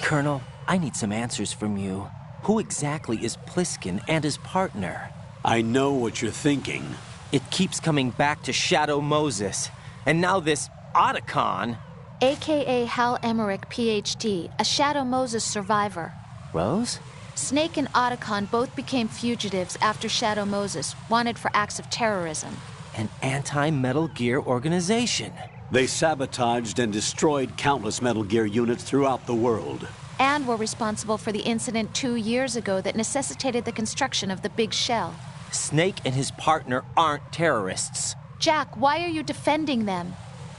Colonel, I need some answers from you. Who exactly is Pliskin and his partner? I know what you're thinking. It keeps coming back to Shadow Moses. And now this Otacon. AKA Hal Emmerich, PhD, a Shadow Moses survivor. Rose? Snake and Otacon both became fugitives after Shadow Moses, wanted for acts of terrorism. An anti-Metal Gear organization. They sabotaged and destroyed countless Metal Gear units throughout the world. And were responsible for the incident 2 years ago that necessitated the construction of the Big Shell. Snake and his partner aren't terrorists. Jack, why are you defending them?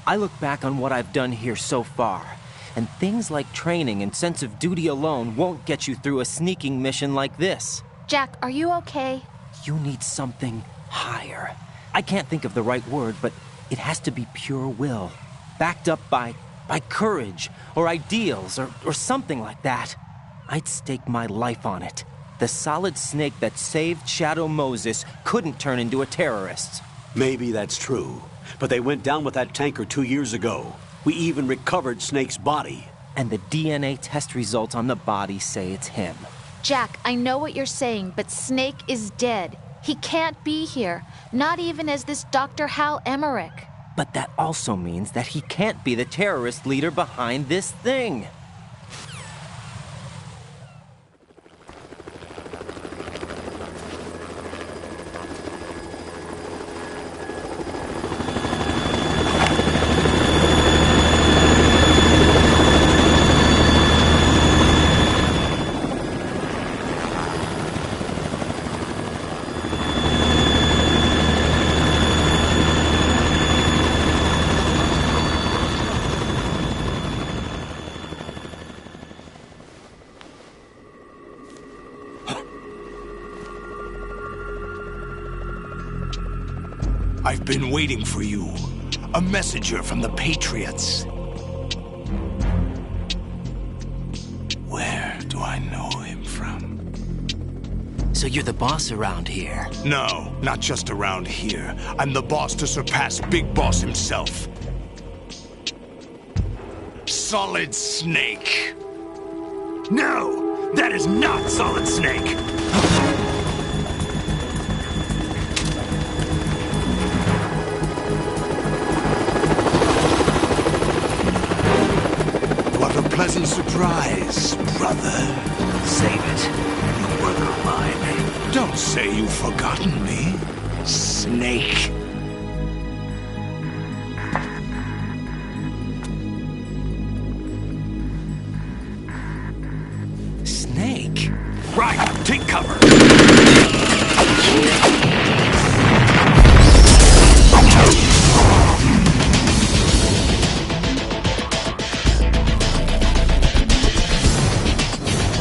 I look back on what I've done here so far, and things like training and sense of duty alone won't get you through a sneaking mission like this. Jack, are you okay? You need something higher. I can't think of the right word, but it has to be pure will, backed up by courage or ideals or something like that. I'd stake my life on it. The solid Snake that saved Shadow Moses couldn't turn into a terrorist. Maybe that's true, but they went down with that tanker 2 years ago. We even recovered Snake's body. And the DNA test results on the body say it's him. Jack, I know what you're saying, but Snake is dead. He can't be here, not even as this Dr. Hal Emmerich. But that also means that he can't be the terrorist leader behind this thing. I've been waiting for you. A messenger from the Patriots. Where do I know him from? So you're the boss around here? No, not just around here. I'm the boss to surpass Big Boss himself. Solid Snake. No! That is not Solid Snake! Pleasant surprise, brother. Save it. You work on mine. Don't say you've forgotten me, Snake. Snake? Right, take cover.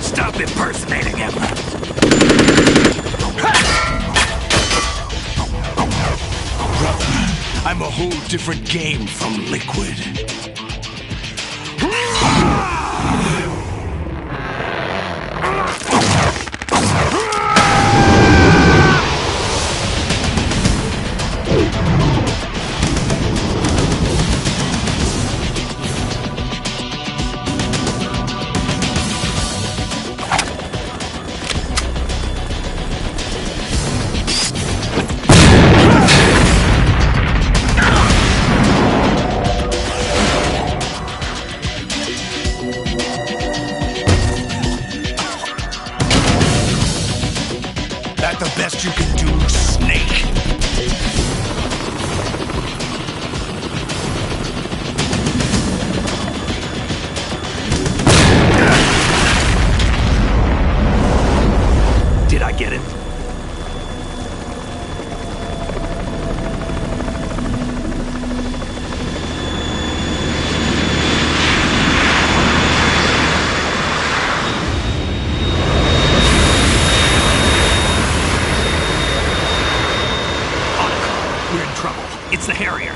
Stop impersonating him. Brother, I'm a whole different game from Liquid. that the best you can do, Snake? Did I get it? We're in trouble. It's the Harrier.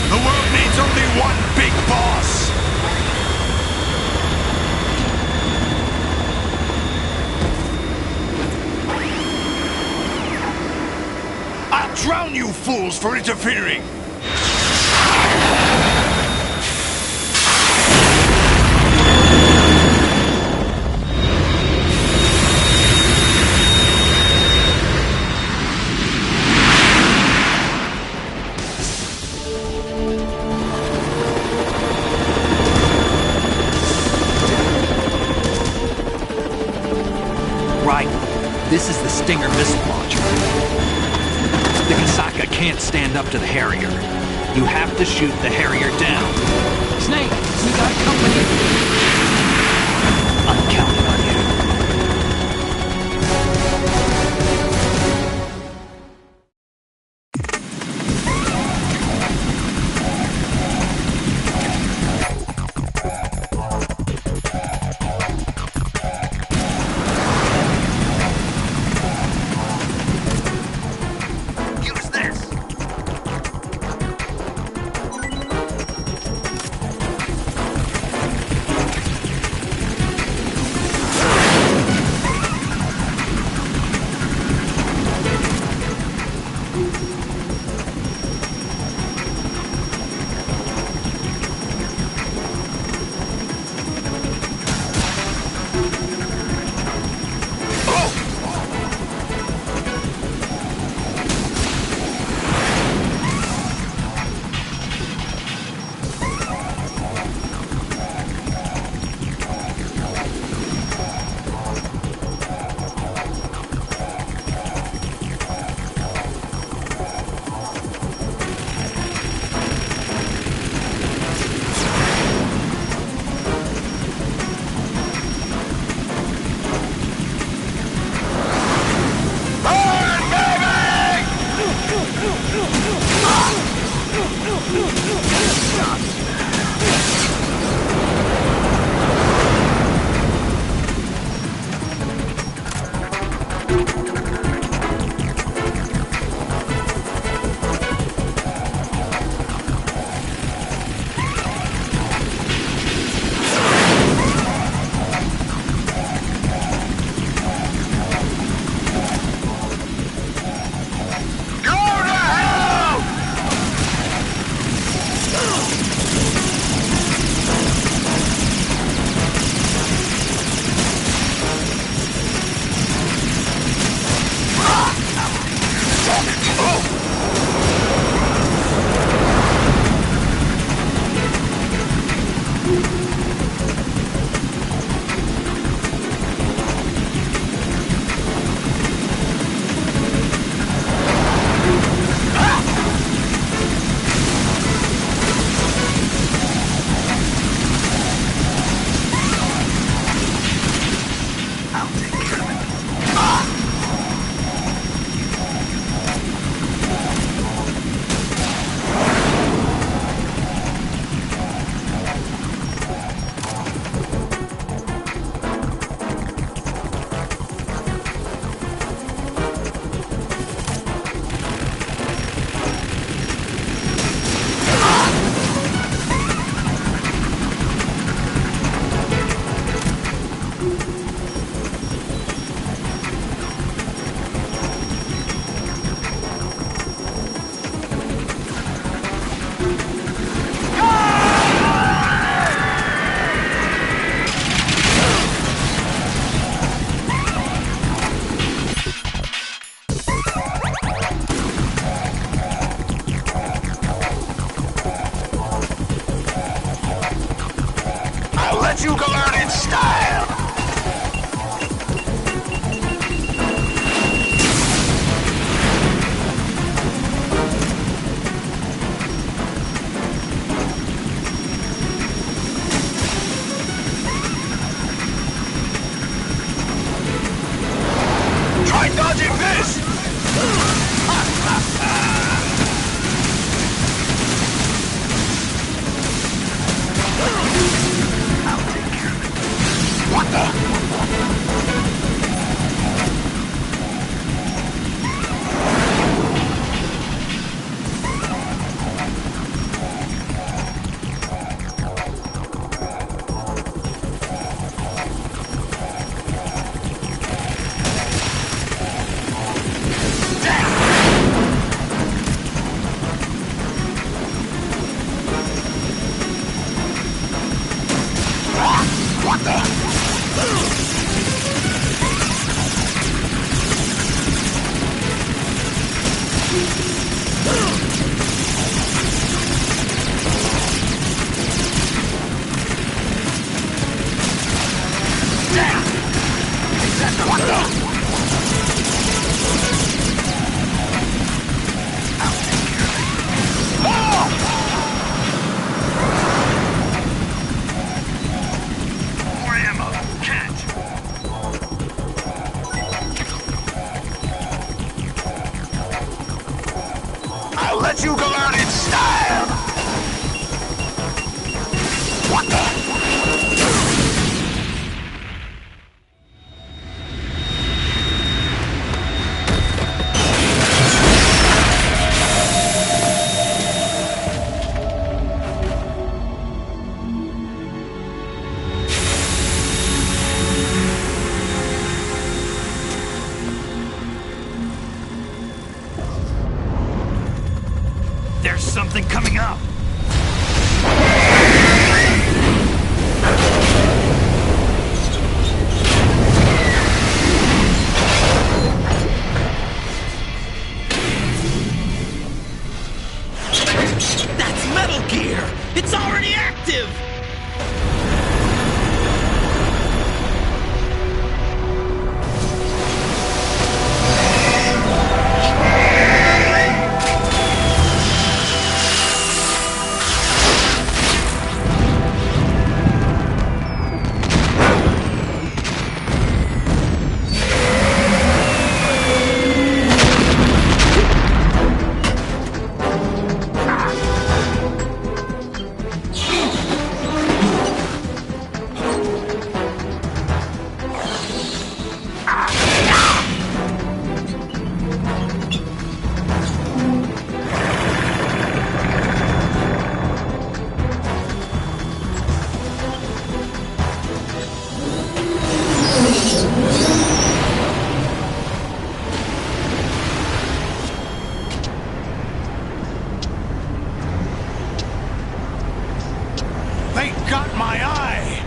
The world needs only one big boss! I'll drown you fools for interfering! Right. This is the Stinger missile launcher. The Kasaka can't stand up to the Harrier. You have to shoot the Harrier down. Snake, we got company. I'm counting on you. Use this. I'll let you go out in style! What the? There's something coming up! That's Metal Gear! It's already active! They got my eye!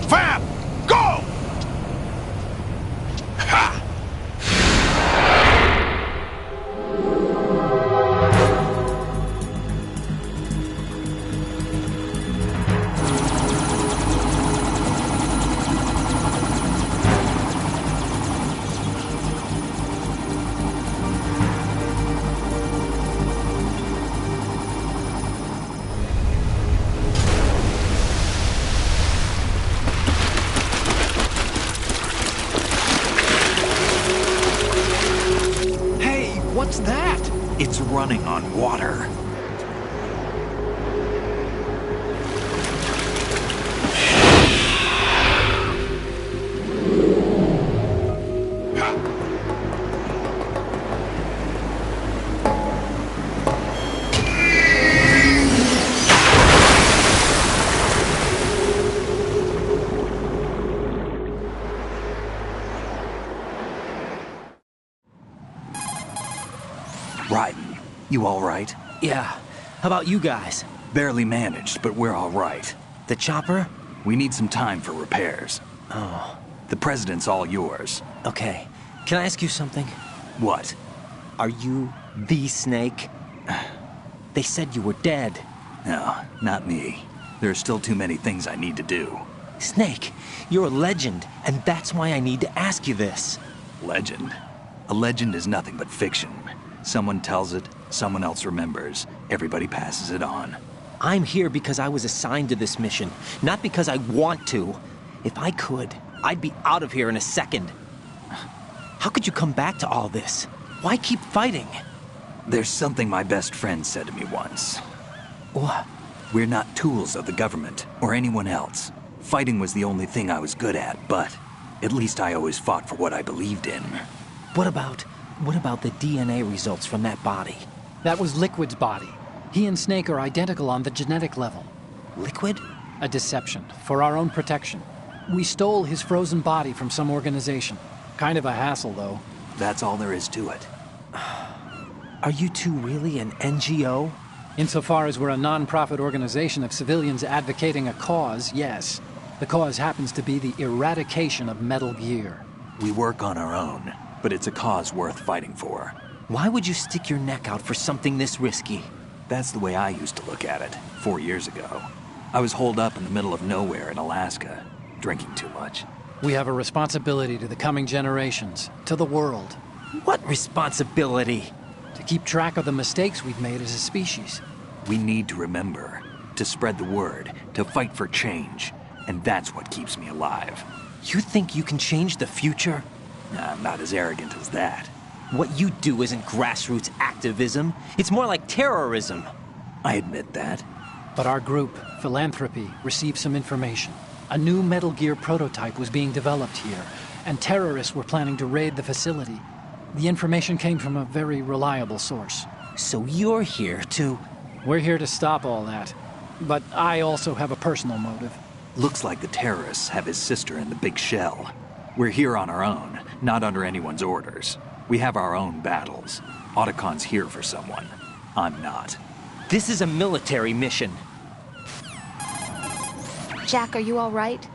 Fab! Go! Ha! What's that? It's running on water. Raiden, you all right? Yeah. How about you guys? Barely managed, but we're all right. The chopper? We need some time for repairs. Oh. The president's all yours. Okay. Can I ask you something? What? Are you the Snake? They said you were dead. No, not me. There are still too many things I need to do. Snake, you're a legend, and that's why I need to ask you this. Legend? A legend is nothing but fiction. Someone tells it, someone else remembers. Everybody passes it on. I'm here because I was assigned to this mission, not because I want to. If I could, I'd be out of here in a second. How could you come back to all this? Why keep fighting? There's something my best friend said to me once. What? We're not tools of the government or anyone else. Fighting was the only thing I was good at, but at least I always fought for what I believed in. What about the DNA results from that body? That was Liquid's body. He and Snake are identical on the genetic level. Liquid? A deception, for our own protection. We stole his frozen body from some organization. Kind of a hassle, though. That's all there is to it. Are you two really an NGO? Insofar as we're a non-profit organization of civilians advocating a cause, yes. The cause happens to be the eradication of Metal Gear. We work on our own, but it's a cause worth fighting for. Why would you stick your neck out for something this risky? That's the way I used to look at it, 4 years ago. I was holed up in the middle of nowhere in Alaska, drinking too much. We have a responsibility to the coming generations, to the world. What responsibility? To keep track of the mistakes we've made as a species. We need to remember, to spread the word, to fight for change. And that's what keeps me alive. You think you can change the future? I'm not as arrogant as that. What you do isn't grassroots activism. It's more like terrorism. I admit that. But our group, Philanthropy, received some information. A new Metal Gear prototype was being developed here, and terrorists were planning to raid the facility. The information came from a very reliable source. So you're here to... We're here to stop all that. But I also have a personal motive. Looks like the terrorists have his sister in the big shell. We're here on our own, not under anyone's orders. We have our own battles. Otacon's here for someone. I'm not. This is a military mission. Jack, are you all right?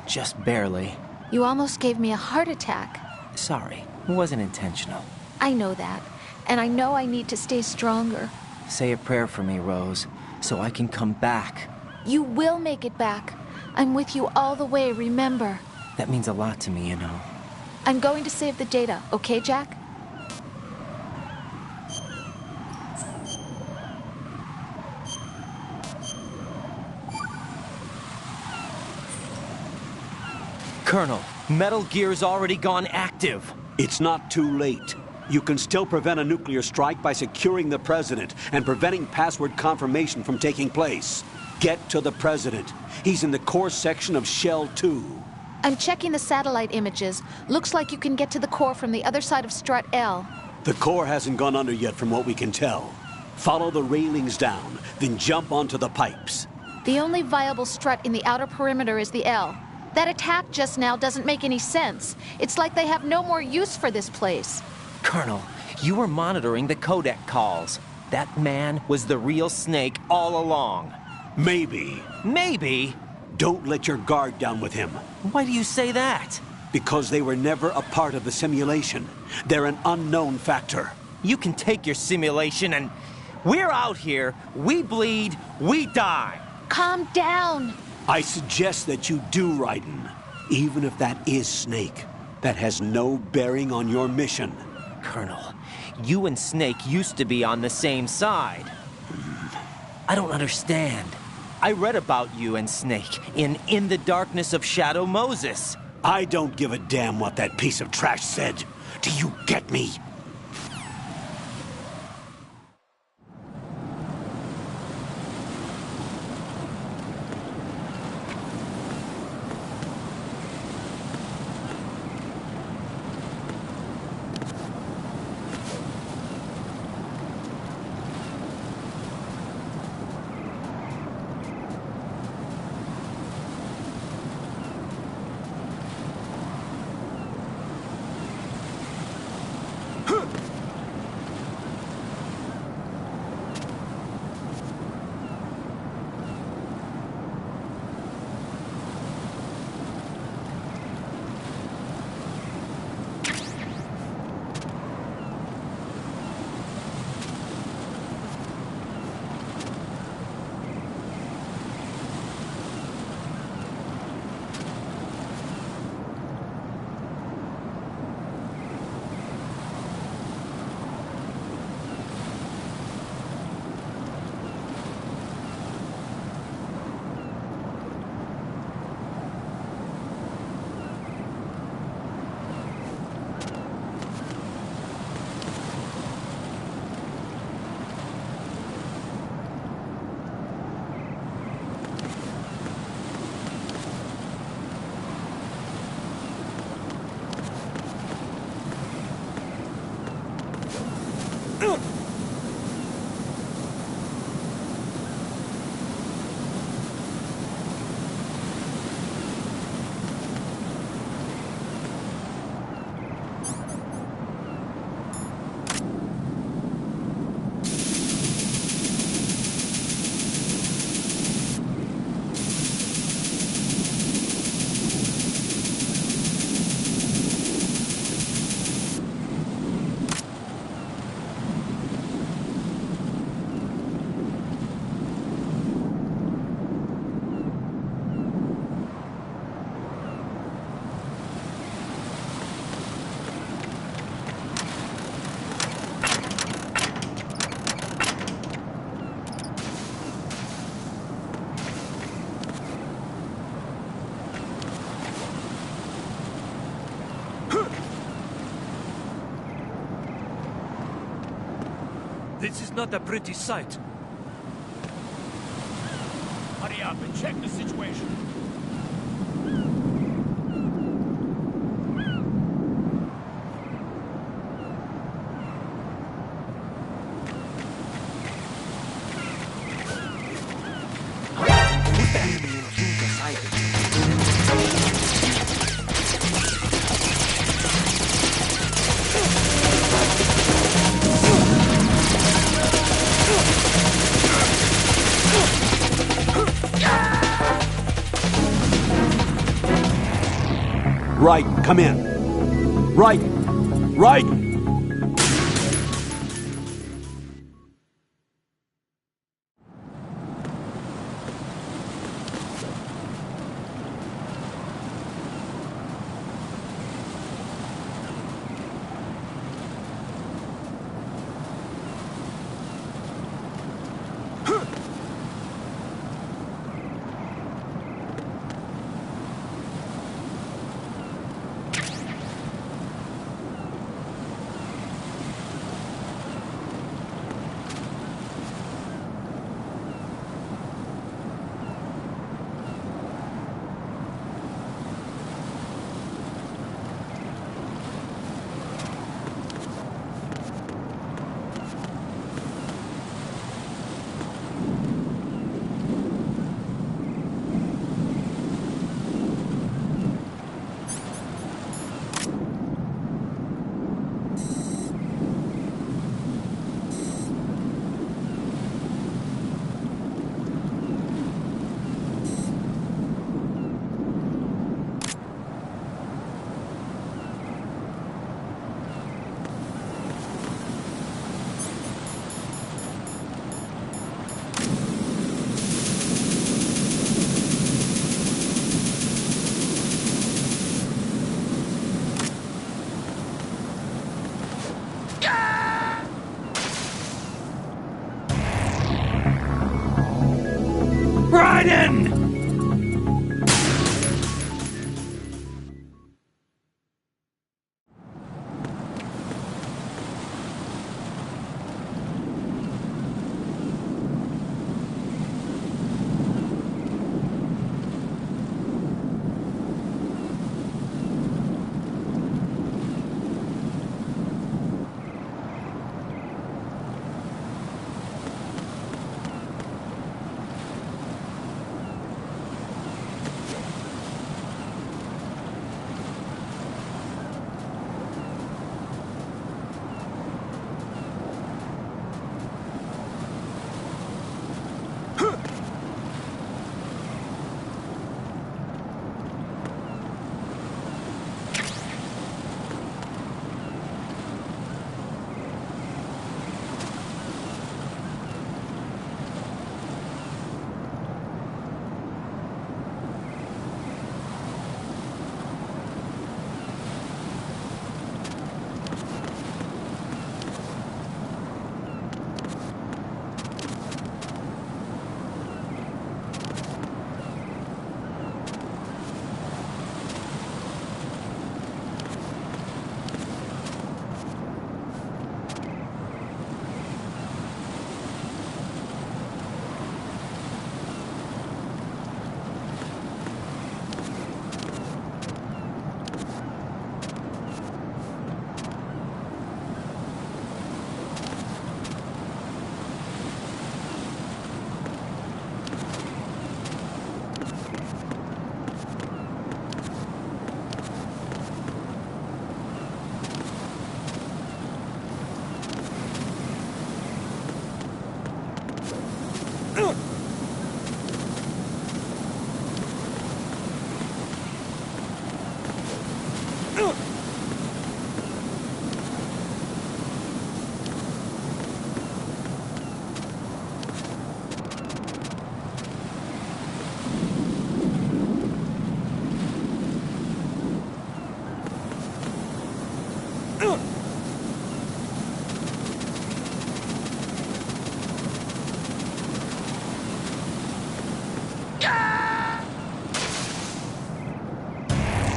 Just barely. You almost gave me a heart attack. Sorry, it wasn't intentional. I know that, and I know I need to stay stronger. Say a prayer for me, Rose, so I can come back. You will make it back. I'm with you all the way, remember? That means a lot to me, you know. I'm going to save the data, okay, Jack? Colonel, Metal Gear's already gone active. It's not too late. You can still prevent a nuclear strike by securing the President and preventing password confirmation from taking place. Get to the President. He's in the core section of Shell 2. I'm checking the satellite images. Looks like you can get to the core from the other side of Strut L. The core hasn't gone under yet from what we can tell. Follow the railings down, then jump onto the pipes. The only viable strut in the outer perimeter is the L. That attack just now doesn't make any sense. It's like they have no more use for this place. Colonel, you were monitoring the codec calls. That man was the real Snake all along. Maybe. Maybe? Don't let your guard down with him. Why do you say that? Because they were never a part of the simulation. They're an unknown factor. You can take your simulation and... We're out here, we bleed, we die. Calm down. I suggest that you do, Raiden. Even if that is Snake. That has no bearing on your mission. Colonel, you and Snake used to be on the same side. I don't understand. I read about you and Snake in the Darkness of Shadow Moses. I don't give a damn what that piece of trash said. Do you get me? This is not a pretty sight. Hurry up and check the situation. Raiden, come in. Raiden! Raiden!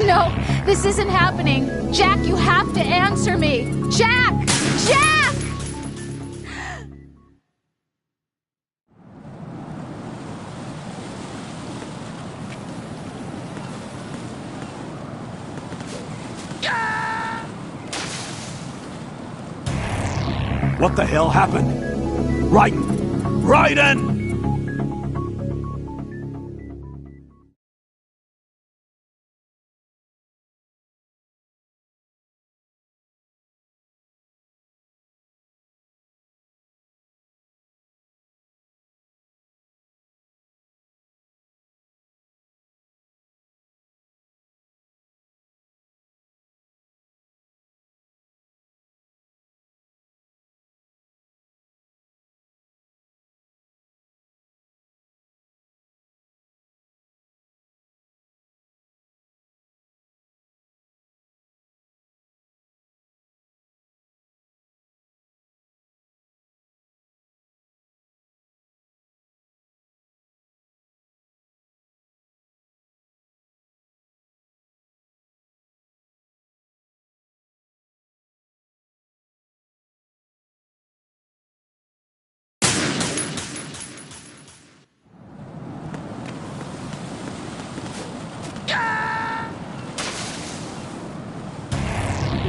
No, this isn't happening. Jack, you have to answer me. Jack! Jack! What the hell happened? Raiden! Raiden!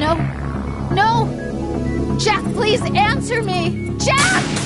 No. No! Jack, please answer me! Jack!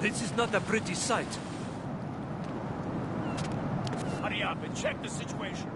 This is not a pretty sight. Hurry up and check the situation.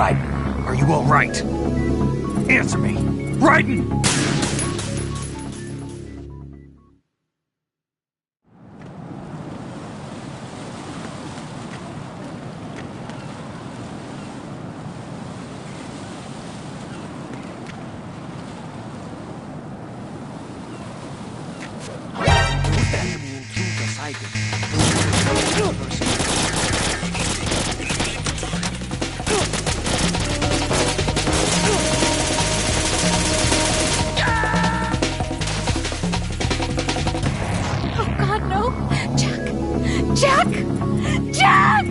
Raiden, are you all right? Answer me! Raiden! Oh God, no! Jack! Jack! Jack!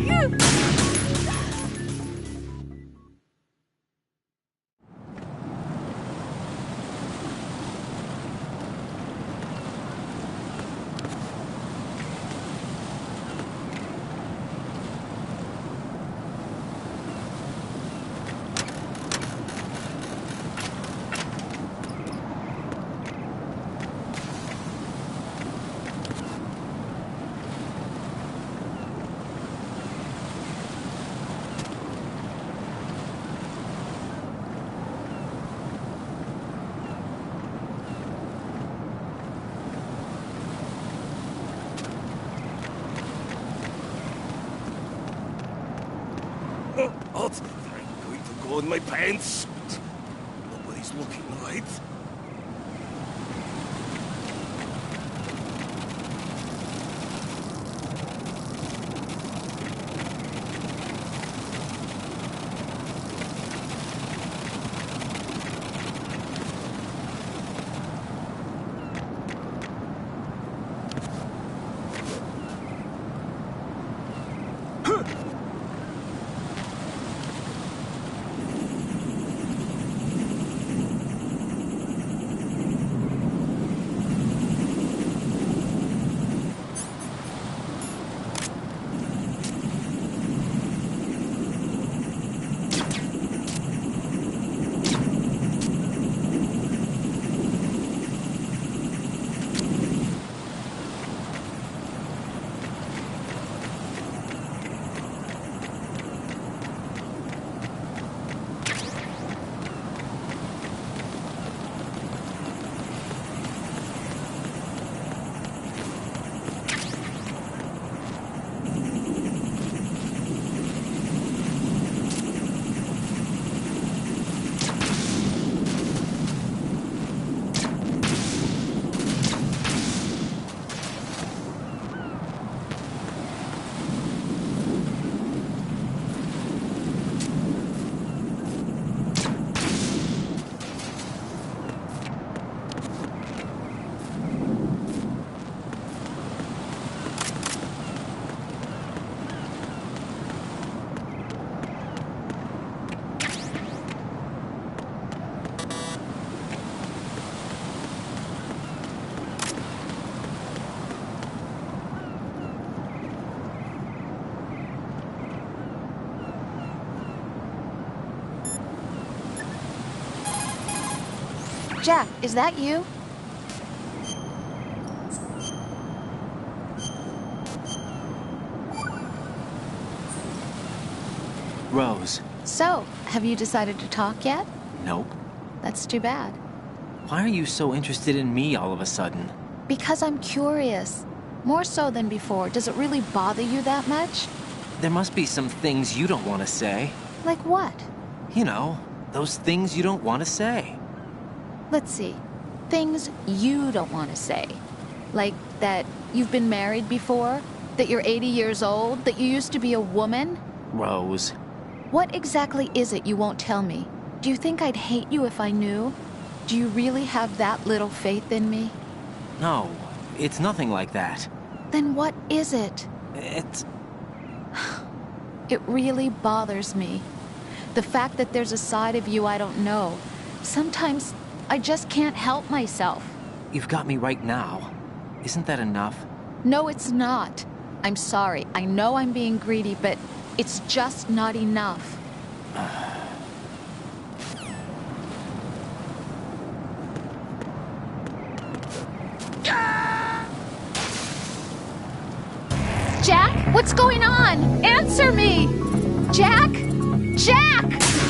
I'm going to go in my pants. Nobody's looking, right? Jack, is that you? Rose. So, have you decided to talk yet? Nope. That's too bad. Why are you so interested in me all of a sudden? Because I'm curious. More so than before. Does it really bother you that much? There must be some things you don't want to say. Like what? You know, those things you don't want to say. Let's see. Things you don't want to say. Like that you've been married before? That you're 80 years old? That you used to be a woman? Rose. What exactly is it you won't tell me? Do you think I'd hate you if I knew? Do you really have that little faith in me? No, it's nothing like that. Then what is it? It's... It really bothers me. The fact that there's a side of you I don't know. Sometimes I just can't help myself. You've got me right now. Isn't that enough? No, it's not. I'm sorry. I know I'm being greedy, but it's just not enough. Jack, what's going on? Answer me! Jack? Jack!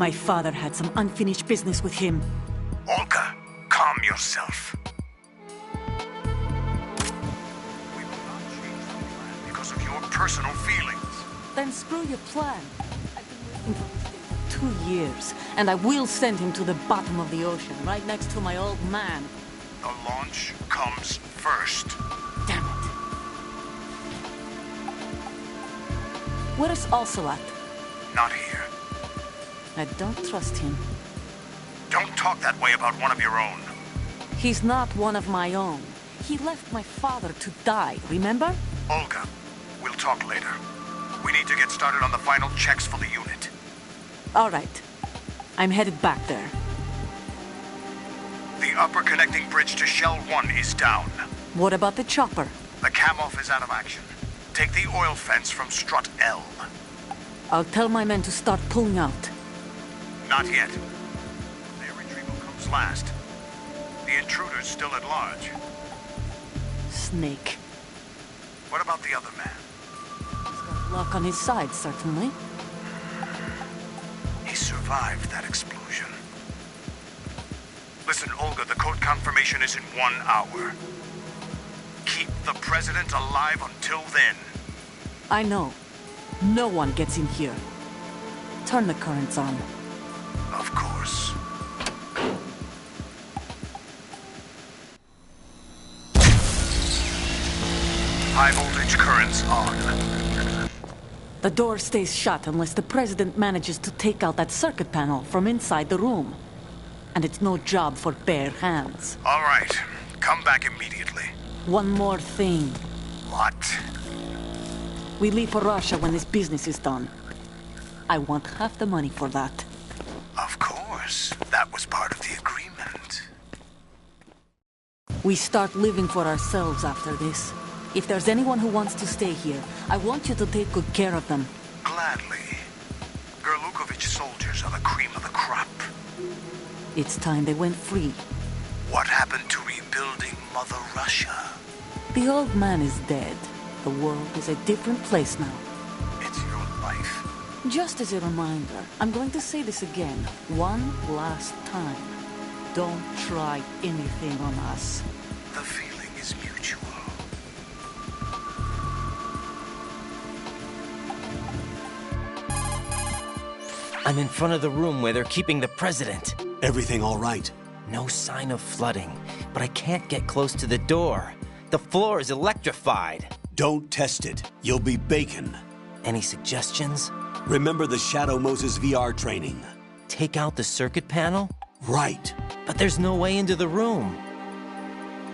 My father had some unfinished business with him. Olga, calm yourself. We will not change the plan because of your personal feelings. Then screw your plan. I've been waiting for this day for 2 years, and I will send him to the bottom of the ocean, right next to my old man. The launch comes first. Damn it. Where's Ocelot? Not here. I don't trust him. Don't talk that way about one of your own. He's not one of my own. He left my father to die, remember? Olga, we'll talk later. We need to get started on the final checks for the unit. All right. I'm headed back there. The upper connecting bridge to Shell 1 is down. What about the chopper? The cam-off is out of action. Take the oil fence from strut L. I'll tell my men to start pulling out. Not yet. Their retrieval comes last. The intruder's still at large. Snake. What about the other man? He's got luck on his side, certainly. He survived that explosion. Listen, Olga, the code confirmation is in 1 hour. Keep the president alive until then. I know. No one gets in here. Turn the currents on. Of course. High voltage currents on. The door stays shut unless the president manages to take out that circuit panel from inside the room. And it's no job for bare hands. All right. Come back immediately. One more thing. What? We leave for Russia when this business is done. I want half the money for that. Of course. That was part of the agreement. We start living for ourselves after this. If there's anyone who wants to stay here, I want you to take good care of them. Gladly. Gurlukovich soldiers are the cream of the crop. It's time they went free. What happened to rebuilding Mother Russia? The old man is dead. The world is a different place now. It's your life. Just as a reminder, I'm going to say this again, one last time. Don't try anything on us. The feeling is mutual. I'm in front of the room where they're keeping the president. Everything all right? No sign of flooding, but I can't get close to the door. The floor is electrified. Don't test it. You'll be bacon. Any suggestions? Remember the Shadow Moses VR training. Take out the circuit panel? Right. But there's no way into the room.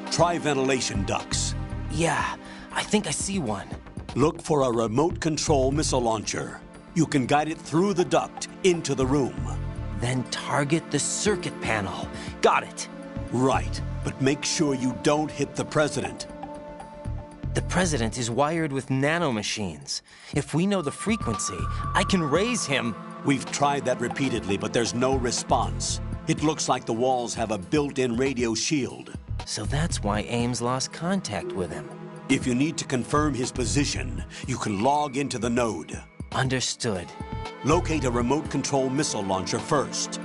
Try ventilation ducts. Yeah, I think I see one. Look for a remote control missile launcher. You can guide it through the duct into the room. Then target the circuit panel. Got it. Right, but make sure you don't hit the president. The president is wired with nanomachines. If we know the frequency, I can raise him. We've tried that repeatedly, but there's no response. It looks like the walls have a built-in radio shield. So that's why Ames lost contact with him. If you need to confirm his position, you can log into the node. Understood. Locate a remote control missile launcher first.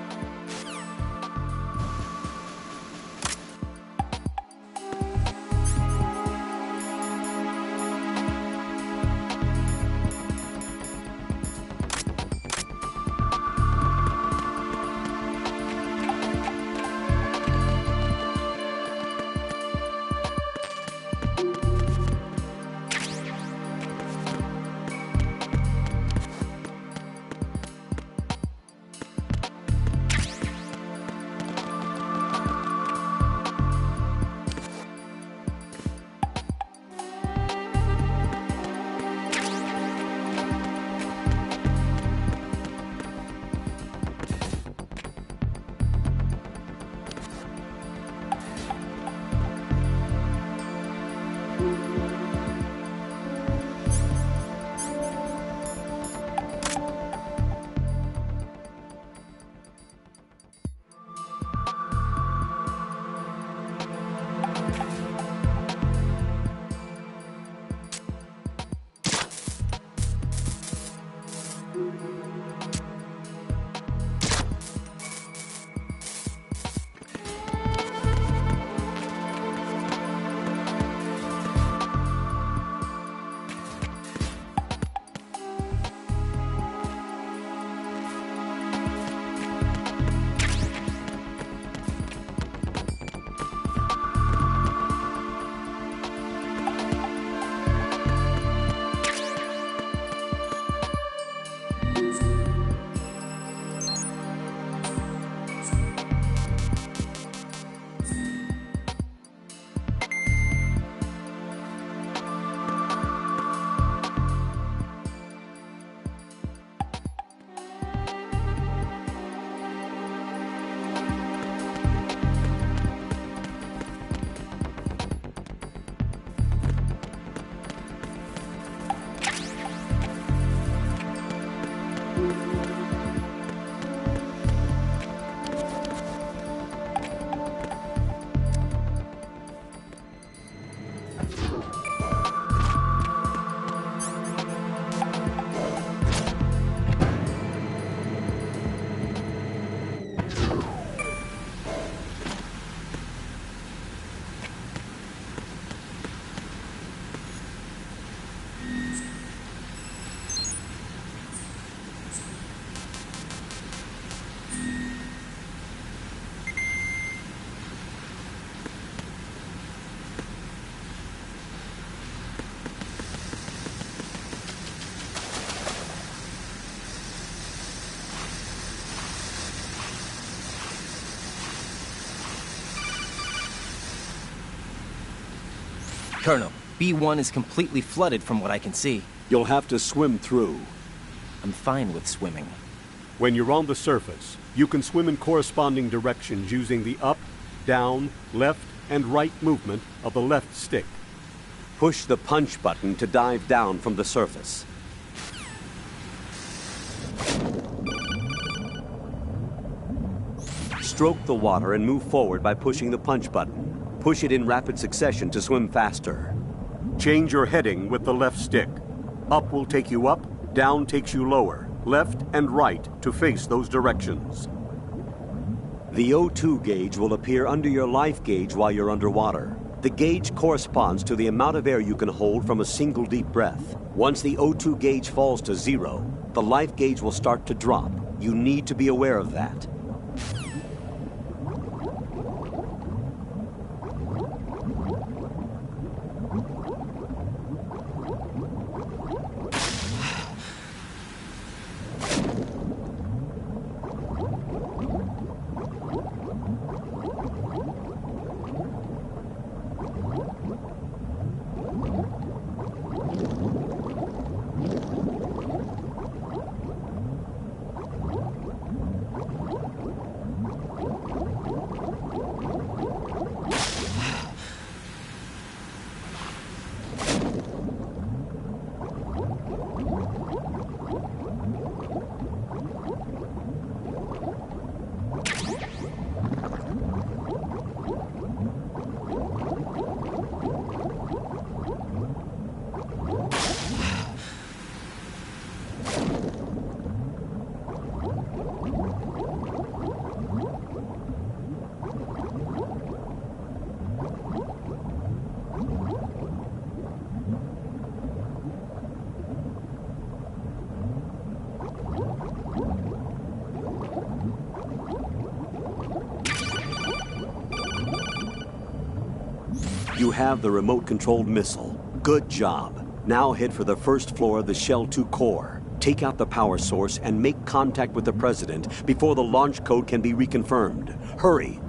Colonel, B1 is completely flooded from what I can see. You'll have to swim through. I'm fine with swimming. When you're on the surface, you can swim in corresponding directions using the up, down, left, and right movement of the left stick. Push the punch button to dive down from the surface. Stroke the water and move forward by pushing the punch button. Push it in rapid succession to swim faster. Change your heading with the left stick. Up will take you up, down takes you lower, left and right to face those directions. The O2 gauge will appear under your life gauge while you're underwater. The gauge corresponds to the amount of air you can hold from a single deep breath. Once the O2 gauge falls to 0, the life gauge will start to drop. You need to be aware of that. You have the remote-controlled missile. Good job. Now head for the first floor of the Shell 2 core. Take out the power source and make contact with the President before the launch code can be reconfirmed. Hurry!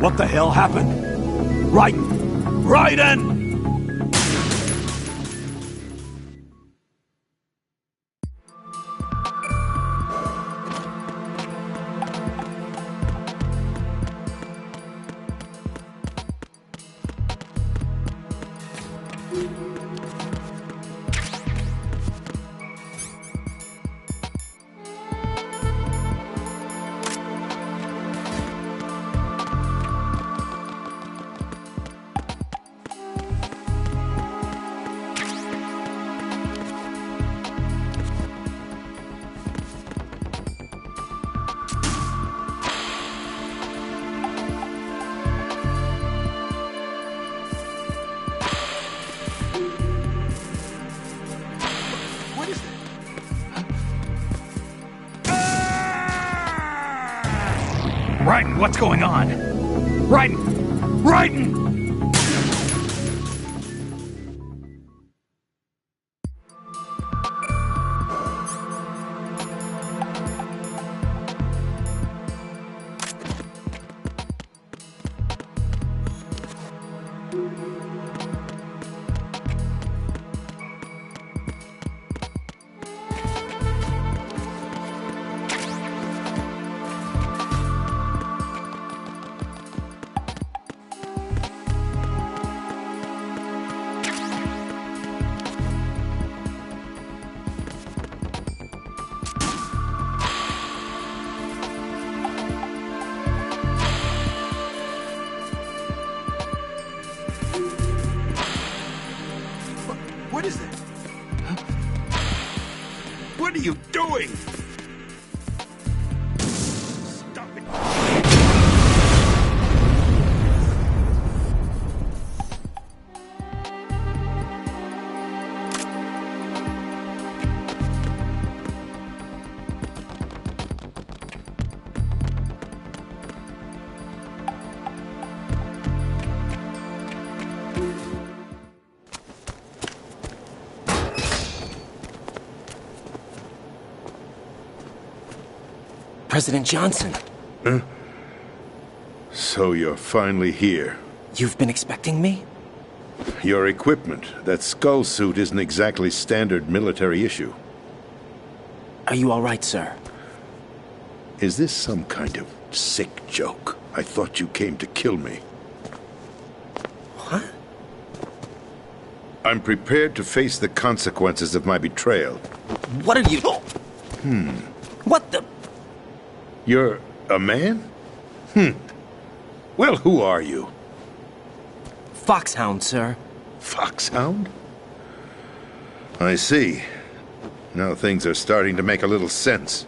What the hell happened? Raiden! Raiden! Raiden, what's going on? Raiden! Raiden! What is that? What are you doing? Stop it. President Johnson. Huh? So you're finally here. You've been expecting me? Your equipment, that skull suit, isn't exactly standard military issue. Are you all right, sir? Is this some kind of sick joke? I thought you came to kill me. What? I'm prepared to face the consequences of my betrayal. What are you... What the... You're a man? Well, who are you? Foxhound, sir. Foxhound? I see. Now things are starting to make a little sense.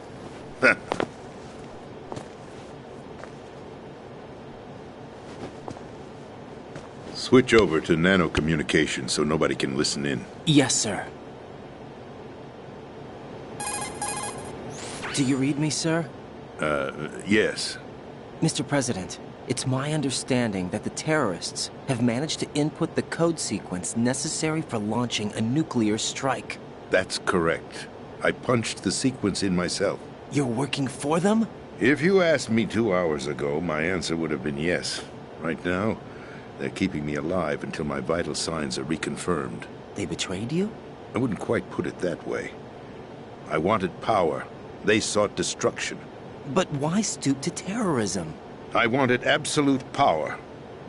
Switch over to nano-communication so nobody can listen in. Yes, sir. Do you read me, sir? Yes. Mr. President, it's my understanding that the terrorists have managed to input the code sequence necessary for launching a nuclear strike. That's correct. I punched the sequence in myself. You're working for them? If you asked me 2 hours ago, my answer would have been yes. Right now, they're keeping me alive until my vital signs are reconfirmed. They betrayed you? I wouldn't quite put it that way. I wanted power. They sought destruction. But why stoop to terrorism? I wanted absolute power.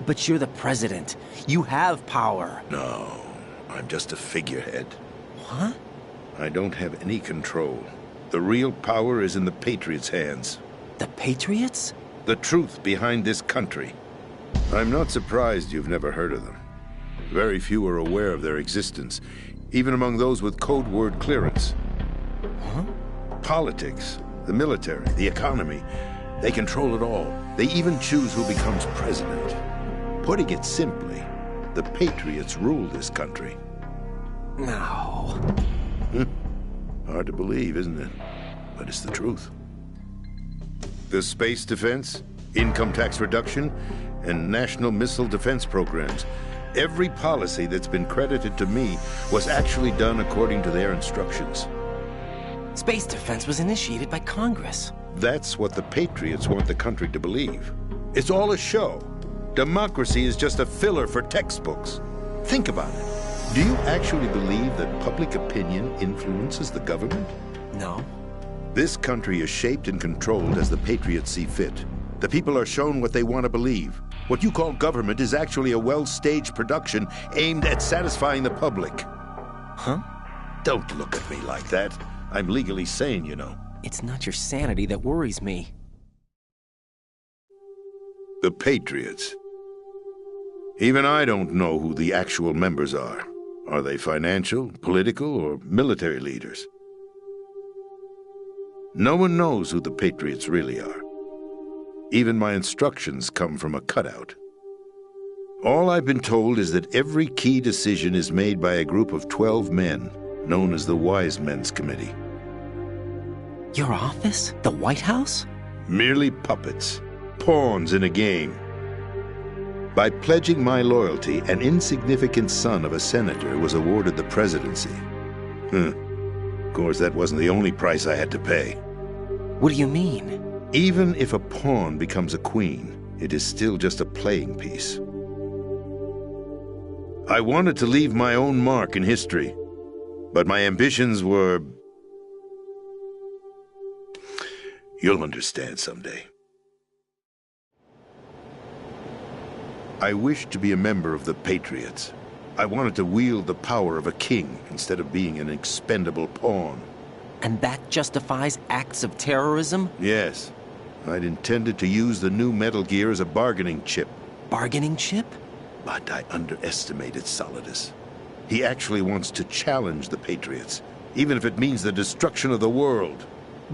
But you're the president. You have power. No, I'm just a figurehead. What? I don't have any control. The real power is in the Patriots' hands. The Patriots? The truth behind this country. I'm not surprised you've never heard of them. Very few are aware of their existence, even among those with code word clearance. Huh? Politics, the military, the economy, they control it all. They even choose who becomes president. Putting it simply, the Patriots rule this country. No. Hard to believe, isn't it? But it's the truth. The space defense, income tax reduction, and national missile defense programs. Every policy that's been credited to me was actually done according to their instructions. Space defense was initiated by Congress. That's what the Patriots want the country to believe. It's all a show. Democracy is just a filler for textbooks. Think about it. Do you actually believe that public opinion influences the government? No. This country is shaped and controlled as the patriots see fit. The people are shown what they want to believe. What you call government is actually a well-staged production aimed at satisfying the public. Huh? Don't look at me like that. I'm legally sane, you know. It's not your sanity that worries me. The Patriots. Even I don't know who the actual members are. Are they financial, political, or military leaders? No one knows who the Patriots really are. Even my instructions come from a cutout. All I've been told is that every key decision is made by a group of 12 men, known as the Wise Men's Committee. Your office? The White House? Merely puppets, pawns in a game. By pledging my loyalty, an insignificant son of a senator was awarded the presidency. Of course, that wasn't the only price I had to pay. What do you mean? Even if a pawn becomes a queen, it is still just a playing piece. I wanted to leave my own mark in history, but my ambitions were... You'll understand someday. I wished to be a member of the Patriots. I wanted to wield the power of a king instead of being an expendable pawn. And that justifies acts of terrorism? Yes. I'd intended to use the new Metal Gear as a bargaining chip. Bargaining chip? But I underestimated Solidus. He actually wants to challenge the Patriots, even if it means the destruction of the world.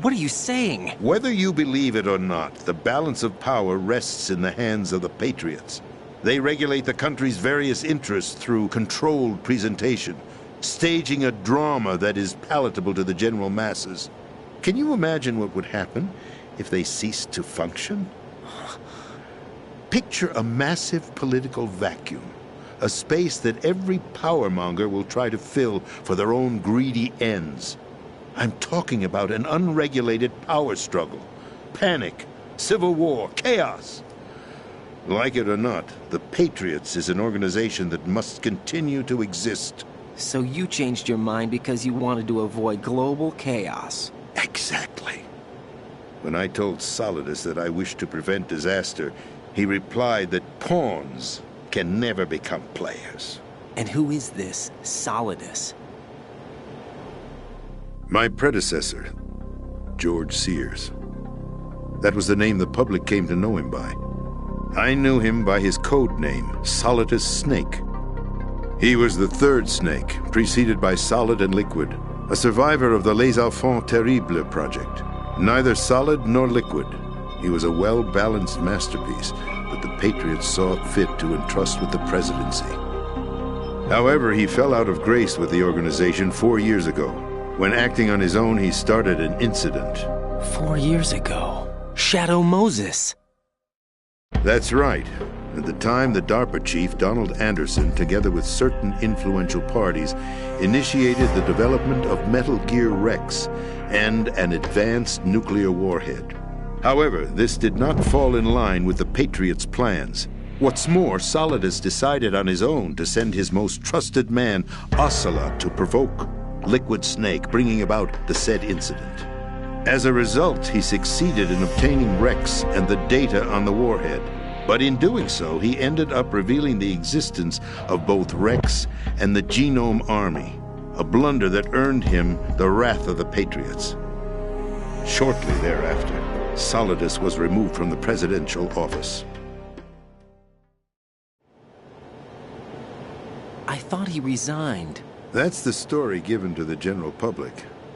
What are you saying? Whether you believe it or not, the balance of power rests in the hands of the Patriots. They regulate the country's various interests through controlled presentation, staging a drama that is palatable to the general masses. Can you imagine what would happen if they ceased to function? Picture a massive political vacuum, a space that every powermonger will try to fill for their own greedy ends. I'm talking about an unregulated power struggle, panic, civil war, chaos. Like it or not, the Patriots is an organization that must continue to exist. So you changed your mind because you wanted to avoid global chaos. Exactly. When I told Solidus that I wished to prevent disaster, he replied that pawns can never become players. And who is this Solidus? My predecessor, George Sears. That was the name the public came to know him by. I knew him by his code name, Solidus Snake. He was the third Snake, preceded by Solid and Liquid, a survivor of the Les Enfants Terribles project. Neither solid nor liquid, he was a well-balanced masterpiece that the Patriots saw fit to entrust with the presidency. However, he fell out of grace with the organization 4 years ago. When acting on his own, he started an incident. 4 years ago? Shadow Moses! That's right. At the time, the DARPA chief, Donald Anderson, together with certain influential parties, initiated the development of Metal Gear Rex and an advanced nuclear warhead. However, this did not fall in line with the Patriots' plans. What's more, Solidus decided on his own to send his most trusted man, Ocelot, to provoke Liquid Snake, bringing about the said incident. As a result, he succeeded in obtaining Rex and the data on the warhead. But in doing so, he ended up revealing the existence of both Rex and the Genome Army, a blunder that earned him the wrath of the Patriots. Shortly thereafter, Solidus was removed from the presidential office. I thought he resigned. That's the story given to the general public.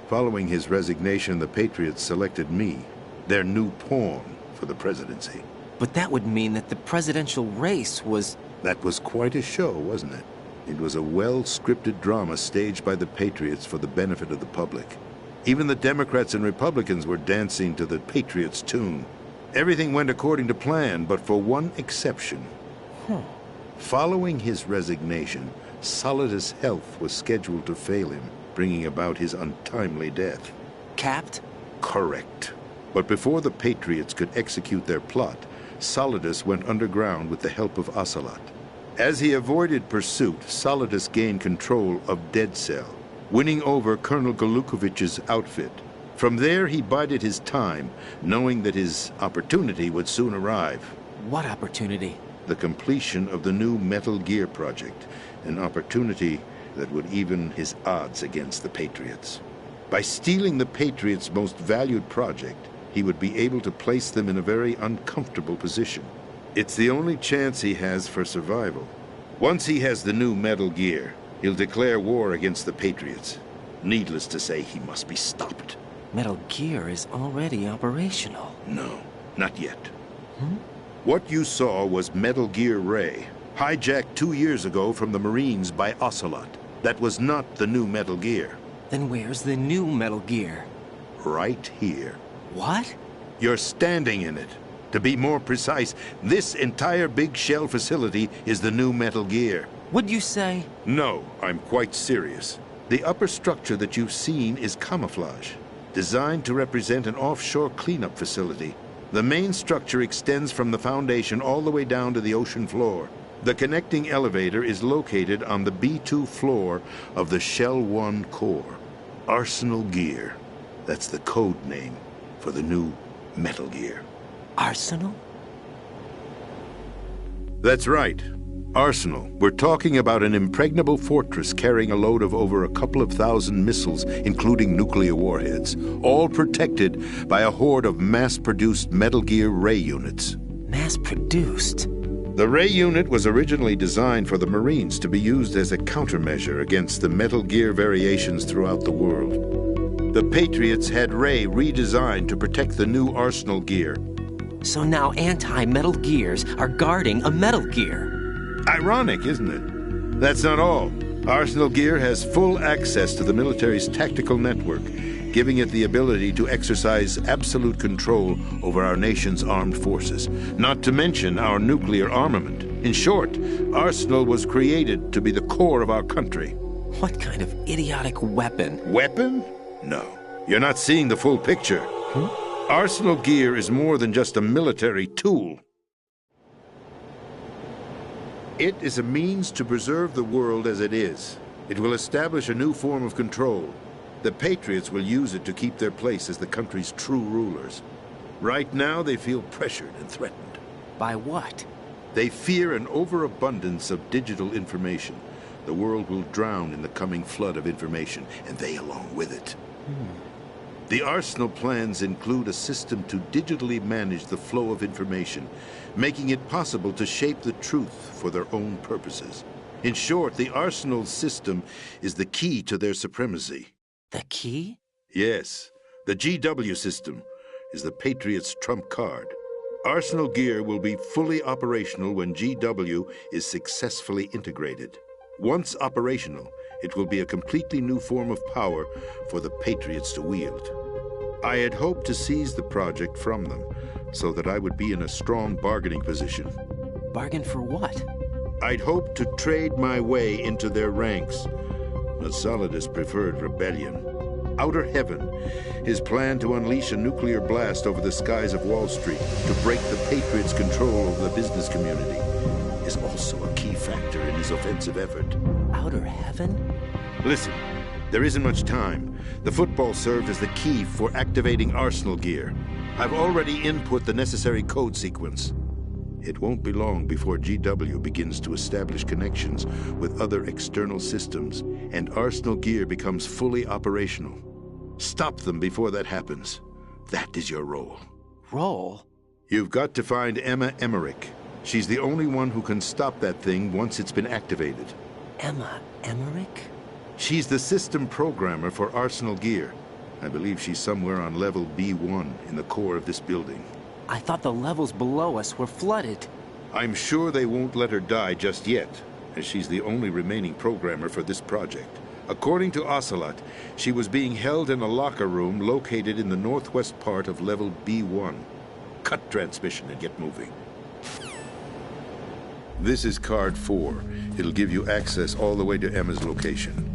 Following his resignation, the Patriots selected me, their new pawn, for the presidency. But that would mean that the presidential race was... That was quite a show, wasn't it? It was a well-scripted drama staged by the Patriots for the benefit of the public. Even the Democrats and Republicans were dancing to the Patriots' tune. Everything went according to plan, but for one exception. Following his resignation, Solidus' health was scheduled to fail him, bringing about his untimely death. Capped? Correct. But before the Patriots could execute their plot, Solidus went underground with the help of Ocelot. As he avoided pursuit, Solidus gained control of Dead Cell, winning over Colonel Golukovich's outfit. From there, he bided his time, knowing that his opportunity would soon arrive. What opportunity? The completion of the new Metal Gear project, an opportunity that would even his odds against the Patriots. By stealing the Patriots' most valued project, he would be able to place them in a very uncomfortable position. It's the only chance he has for survival. Once he has the new Metal Gear, he'll declare war against the Patriots. Needless to say, he must be stopped. Metal Gear is already operational. No, not yet. What you saw was Metal Gear Ray, hijacked 2 years ago from the Marines by Ocelot. That was not the new Metal Gear. Then where's the new Metal Gear? Right here. What? You're standing in it. To be more precise, this entire big shell facility is the new Metal Gear. What'd you say? No, I'm quite serious. The upper structure that you've seen is camouflage, designed to represent an offshore cleanup facility. The main structure extends from the foundation all the way down to the ocean floor. The connecting elevator is located on the B2 floor of the Shell 1 core. Arsenal Gear. That's the code name for the new Metal Gear. Arsenal? That's right. Arsenal. We're talking about an impregnable fortress carrying a load of over a couple of thousand missiles, including nuclear warheads, all protected by a horde of mass-produced Metal Gear Ray units. Mass-produced? The Ray unit was originally designed for the Marines to be used as a countermeasure against the Metal Gear variations throughout the world. The Patriots had Ray redesigned to protect the new Arsenal Gear. So now anti-Metal Gears are guarding a Metal Gear. Ironic, isn't it? That's not all. Arsenal Gear has full access to the military's tactical network, giving it the ability to exercise absolute control over our nation's armed forces, not to mention our nuclear armament. In short, Arsenal was created to be the core of our country. What kind of idiotic weapon? Weapon? No. You're not seeing the full picture. Arsenal Gear is more than just a military tool. It is a means to preserve the world as it is. It will establish a new form of control. The Patriots will use it to keep their place as the country's true rulers. Right now, they feel pressured and threatened. By what? They fear an overabundance of digital information. The world will drown in the coming flood of information, and they along with it. The Arsenal plans include a system to digitally manage the flow of information, making it possible to shape the truth for their own purposes. In short, the Arsenal system is the key to their supremacy. The key? Yes. The GW system is the Patriots' trump card. Arsenal Gear will be fully operational when GW is successfully integrated. Once operational, it will be a completely new form of power for the Patriots to wield. I had hoped to seize the project from them, so that I would be in a strong bargaining position. Bargain for what? I'd hoped to trade my way into their ranks, but Solidus preferred rebellion. Outer Heaven, his plan to unleash a nuclear blast over the skies of Wall Street to break the Patriots' control over the business community, is also a key factor in his offensive effort. Outer Heaven? Listen, there isn't much time. The football served as the key for activating Arsenal Gear. I've already input the necessary code sequence. It won't be long before GW begins to establish connections with other external systems, and Arsenal Gear becomes fully operational. Stop them before that happens. That is your role. Role? You've got to find Emma Emmerich. She's the only one who can stop that thing once it's been activated. Emma Emmerich? She's the system programmer for Arsenal Gear. I believe she's somewhere on level B1 in the core of this building. I thought the levels below us were flooded. I'm sure they won't let her die just yet, as she's the only remaining programmer for this project. According to Ocelot, she was being held in a locker room located in the northwest part of level B1. Cut transmission and get moving. This is card 4. It'll give you access all the way to Emma's location.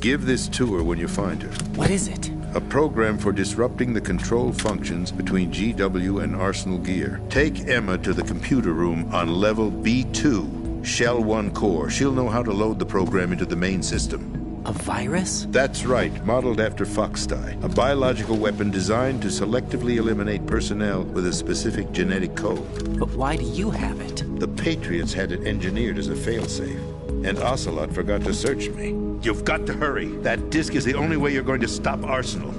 Give this to her when you find her. What is it? A program for disrupting the control functions between GW and Arsenal Gear. Take Emma to the computer room on level B2, Shell 1 core. She'll know how to load the program into the main system. A virus? That's right, modeled after Foxdie. A biological weapon designed to selectively eliminate personnel with a specific genetic code. But why do you have it? The Patriots had it engineered as a failsafe. And Ocelot forgot to search me. You've got to hurry. That disk is the only way you're going to stop Arsenal.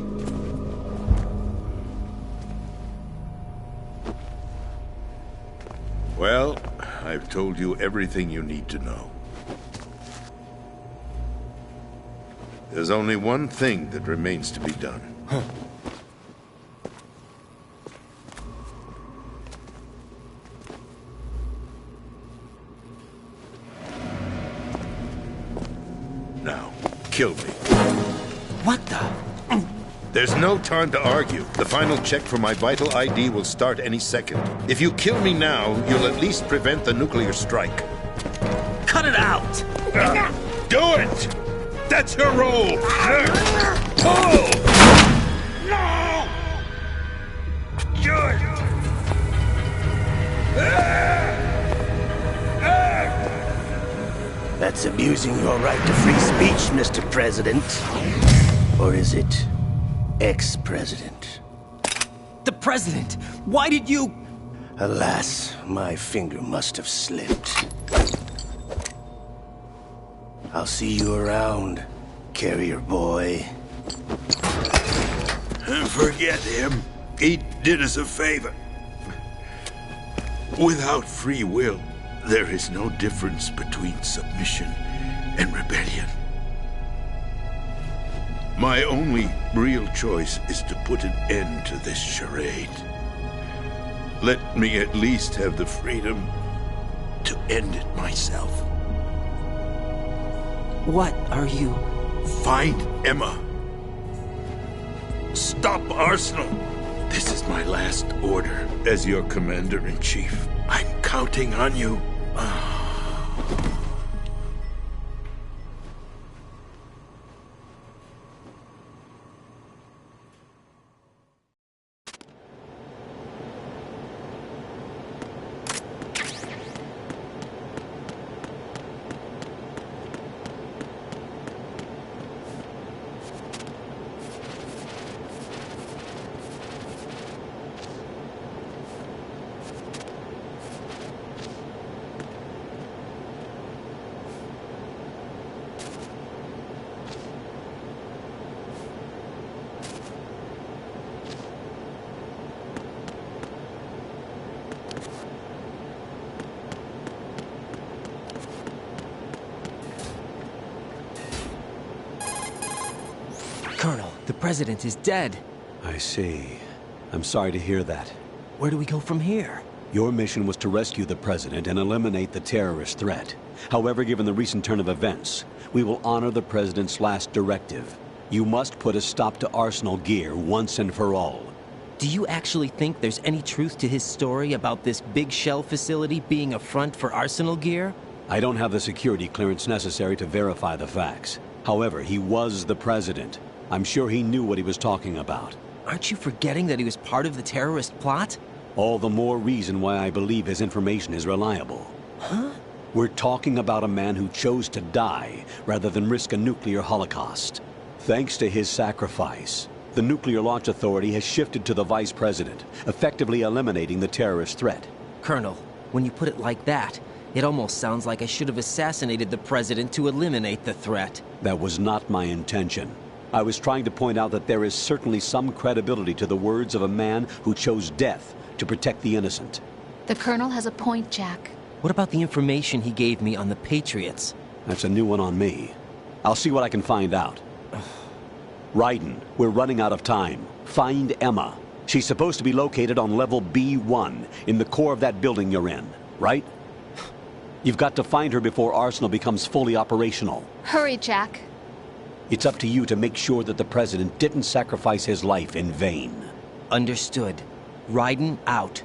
Well, I've told you everything you need to know. There's only one thing that remains to be done. Now, kill me. What the? There's no time to argue. The final check for my vital ID will start any second. If you kill me now, you'll at least prevent the nuclear strike. Cut it out! Do it! That's your role! Pull! No! Do it! That's abusing your right to free speech, Mr. President. Or is it ex-president? The President! Why did you... Alas, my finger must have slipped. I'll see you around, carrier boy. Forget him. He did us a favor. Without free will, there is no difference between submission and rebellion. My only real choice is to put an end to this charade. Let me at least have the freedom to end it myself. What are you... Find Emma. Stop Arsenal. This is my last order as your commander-in-chief. I'm counting on you. Colonel, the President is dead. I see. I'm sorry to hear that. Where do we go from here? Your mission was to rescue the President and eliminate the terrorist threat. However, given the recent turn of events, we will honor the President's last directive. You must put a stop to Arsenal Gear once and for all. Do you actually think there's any truth to his story about this big shell facility being a front for Arsenal Gear? I don't have the security clearance necessary to verify the facts. However, he was the President. I'm sure he knew what he was talking about. Aren't you forgetting that he was part of the terrorist plot? All the more reason why I believe his information is reliable. Huh? We're talking about a man who chose to die rather than risk a nuclear holocaust. Thanks to his sacrifice, the Nuclear Launch Authority has shifted to the Vice President, effectively eliminating the terrorist threat. Colonel, when you put it like that, it almost sounds like I should have assassinated the President to eliminate the threat. That was not my intention. I was trying to point out that there is certainly some credibility to the words of a man who chose death to protect the innocent. The Colonel has a point, Jack. What about the information he gave me on the Patriots? That's a new one on me. I'll see what I can find out. Raiden, we're running out of time. Find Emma. She's supposed to be located on level B1, in the core of that building you're in, right? You've got to find her before Arsenal becomes fully operational. Hurry, Jack. It's up to you to make sure that the President didn't sacrifice his life in vain. Understood. Raiden out.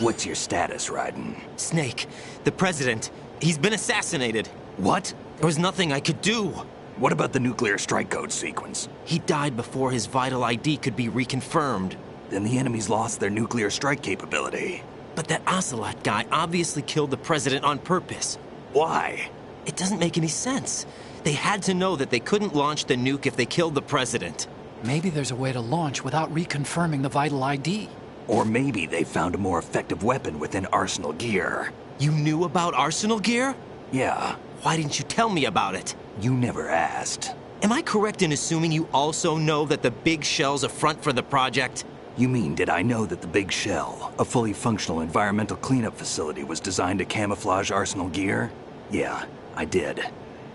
What's your status, Raiden? Snake, the President, he's been assassinated. What? There was nothing I could do. What about the nuclear strike code sequence? He died before his vital ID could be reconfirmed. Then the enemies lost their nuclear strike capability. But that Ocelot guy obviously killed the president on purpose. Why? It doesn't make any sense. They had to know that they couldn't launch the nuke if they killed the president. Maybe there's a way to launch without reconfirming the vital ID. Or maybe they found a more effective weapon within Arsenal Gear. You knew about Arsenal Gear? Yeah. Why didn't you tell me about it? You never asked. Am I correct in assuming you also know that the Big Shell's a front for the project? You mean, did I know that the Big Shell, a fully functional environmental cleanup facility, was designed to camouflage Arsenal Gear? Yeah, I did.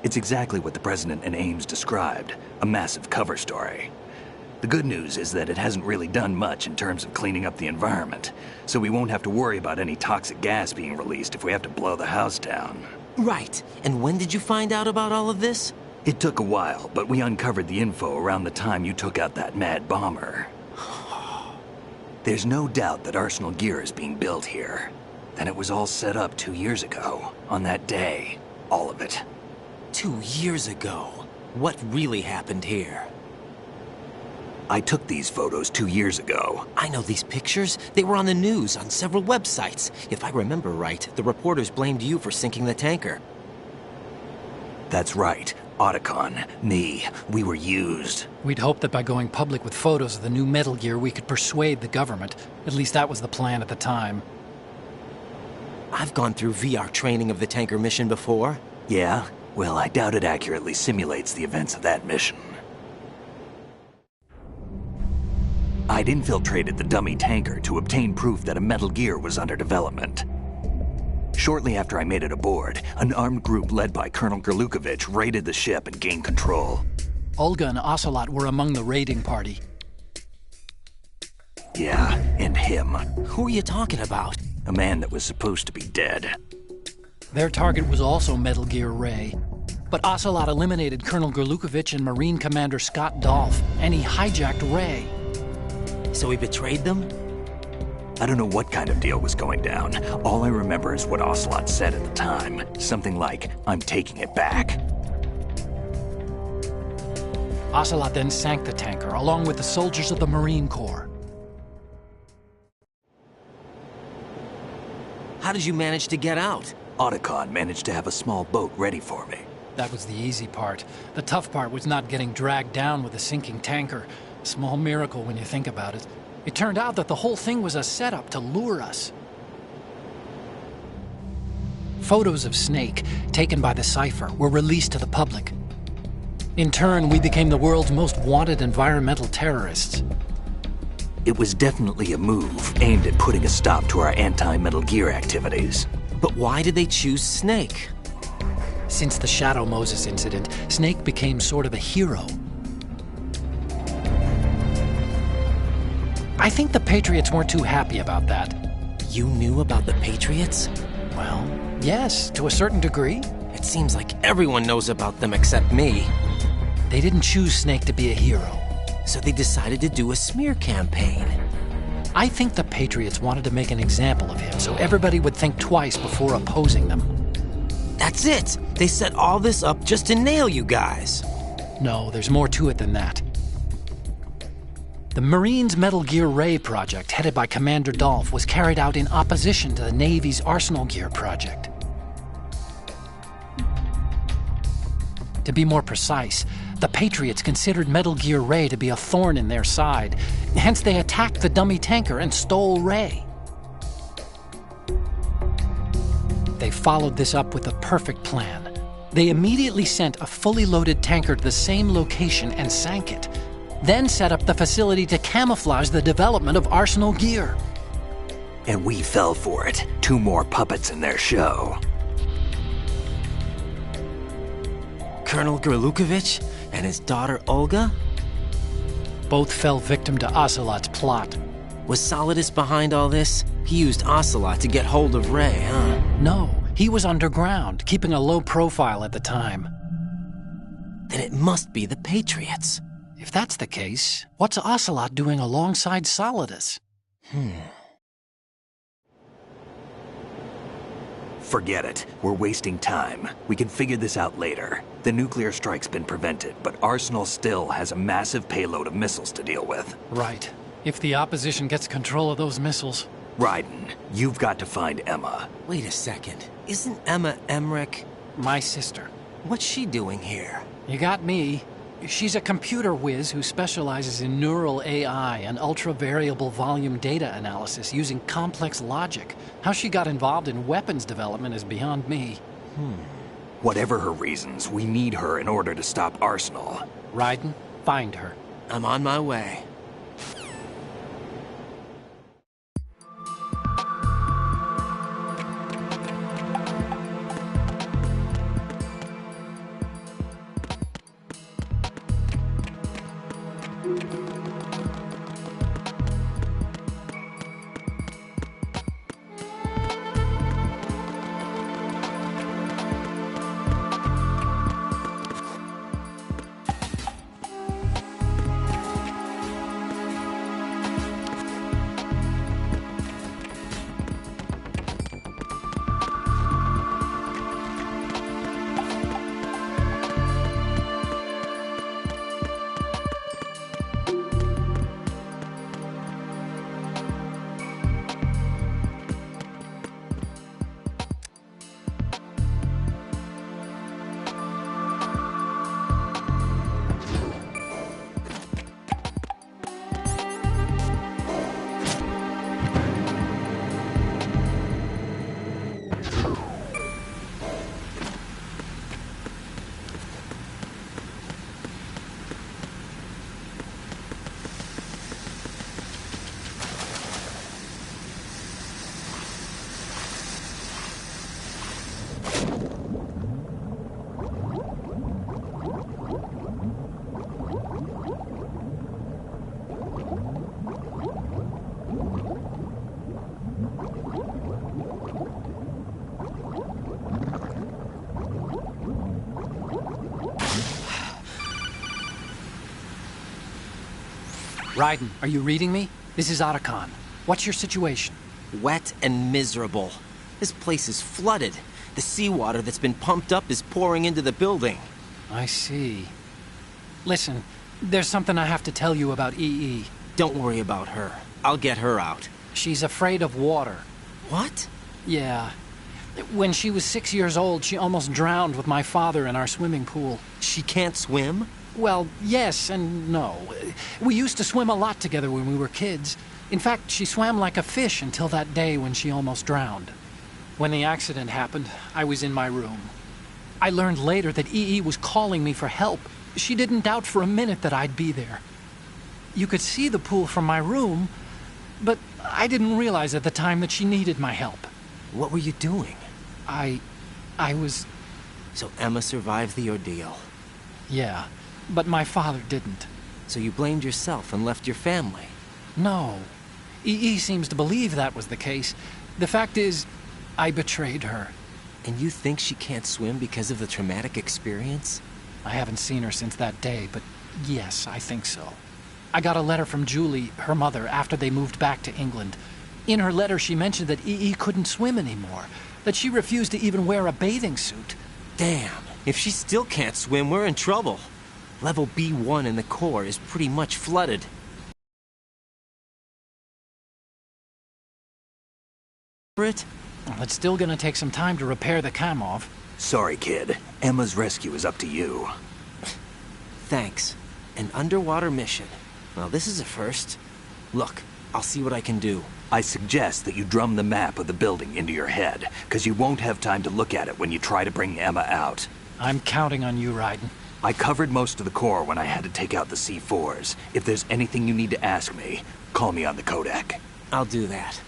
It's exactly what the President and Ames described, a massive cover story. The good news is that it hasn't really done much in terms of cleaning up the environment, so we won't have to worry about any toxic gas being released if we have to blow the house down. Right. And when did you find out about all of this? It took a while, but we uncovered the info around the time you took out that mad bomber. There's no doubt that Arsenal Gear is being built here. And it was all set up 2 years ago, on that day. All of it. 2 years ago? What really happened here? I took these photos 2 years ago. I know these pictures. They were on the news, on several websites. If I remember right, the reporters blamed you for sinking the tanker. That's right. Otacon, me, we were used. We'd hoped that by going public with photos of the new Metal Gear, we could persuade the government. At least that was the plan at the time. I've gone through VR training of the tanker mission before. Yeah? Well, I doubt it accurately simulates the events of that mission. I'd infiltrated the dummy tanker to obtain proof that a Metal Gear was under development. Shortly after I made it aboard, an armed group led by Colonel Gerlukovich raided the ship and gained control. Olga and Ocelot were among the raiding party. Yeah, and him. Who are you talking about? A man that was supposed to be dead. Their target was also Metal Gear Ray. But Ocelot eliminated Colonel Gerlukovich and Marine Commander Scott Dolph, and he hijacked Ray. So he betrayed them? I don't know what kind of deal was going down. All I remember is what Ocelot said at the time. Something like, "I'm taking it back." Ocelot then sank the tanker, along with the soldiers of the Marine Corps. How did you manage to get out? Otacon managed to have a small boat ready for me. That was the easy part. The tough part was not getting dragged down with a sinking tanker. A small miracle when you think about it. It turned out that the whole thing was a setup to lure us. Photos of Snake, taken by the Cypher, were released to the public. In turn, we became the world's most wanted environmental terrorists. It was definitely a move aimed at putting a stop to our anti-Metal Gear activities. But why did they choose Snake? Since the Shadow Moses incident, Snake became sort of a hero. I think the Patriots weren't too happy about that. You knew about the Patriots? Well, yes, to a certain degree. It seems like everyone knows about them except me. They didn't choose Snake to be a hero. So they decided to do a smear campaign. I think the Patriots wanted to make an example of him so everybody would think twice before opposing them. That's it! They set all this up just to nail you guys. No, there's more to it than that. The Marines' Metal Gear Ray project, headed by Commander Dolph, was carried out in opposition to the Navy's Arsenal Gear project. To be more precise, the Patriots considered Metal Gear Ray to be a thorn in their side. Hence, they attacked the dummy tanker and stole Ray. They followed this up with a perfect plan. They immediately sent a fully loaded tanker to the same location and sank it. Then set up the facility to camouflage the development of Arsenal Gear. And we fell for it. 2 more puppets in their show. Colonel Gerlukovich and his daughter Olga? Both fell victim to Ocelot's plot. Was Solidus behind all this? He used Ocelot to get hold of Ray, huh? No, he was underground, keeping a low profile at the time. Then it must be the Patriots. If that's the case, what's Ocelot doing alongside Solidus? Forget it. We're wasting time. We can figure this out later. The nuclear strike's been prevented, but Arsenal still has a massive payload of missiles to deal with. Right. If the opposition gets control of those missiles... Raiden, you've got to find Emma. Wait a second. Isn't Emma Emmerich... my sister? What's she doing here? You got me. She's a computer whiz who specializes in neural AI and ultra-variable volume data analysis using complex logic. How she got involved in weapons development is beyond me. Whatever her reasons, we need her in order to stop Arsenal. Raiden, find her. I'm on my way. Raiden, are you reading me? This is Otacon. What's your situation? Wet and miserable. This place is flooded. The seawater that's been pumped up is pouring into the building. I see. Listen, there's something I have to tell you about EE. Don't worry about her. I'll get her out. She's afraid of water. What? Yeah. When she was 6 years old, she almost drowned with my father in our swimming pool. She can't swim? Well, yes and no. We used to swim a lot together when we were kids. In fact, she swam like a fish until that day when she almost drowned. When the accident happened, I was in my room. I learned later that EE was calling me for help. She didn't doubt for a minute that I'd be there. You could see the pool from my room, but I didn't realize at the time that she needed my help. What were you doing? I was... So Emma survived the ordeal? Yeah, but my father didn't. So you blamed yourself and left your family? No. EE seems to believe that was the case. The fact is, I betrayed her. And you think she can't swim because of the traumatic experience? I haven't seen her since that day, but yes, I think so. I got a letter from Julie, her mother, after they moved back to England. In her letter, she mentioned that EE couldn't swim anymore, that she refused to even wear a bathing suit. Damn, if she still can't swim, we're in trouble. Level B1 in the core is pretty much flooded. It? Well, it's still gonna take some time to repair the Kamov. Sorry, kid. Emma's rescue is up to you. Thanks. An underwater mission. Well, this is a first. Look, I'll see what I can do. I suggest that you drum the map of the building into your head, because you won't have time to look at it when you try to bring Emma out. I'm counting on you, Raiden. I covered most of the core when I had to take out the C4s. If there's anything you need to ask me, call me on the codec. I'll do that.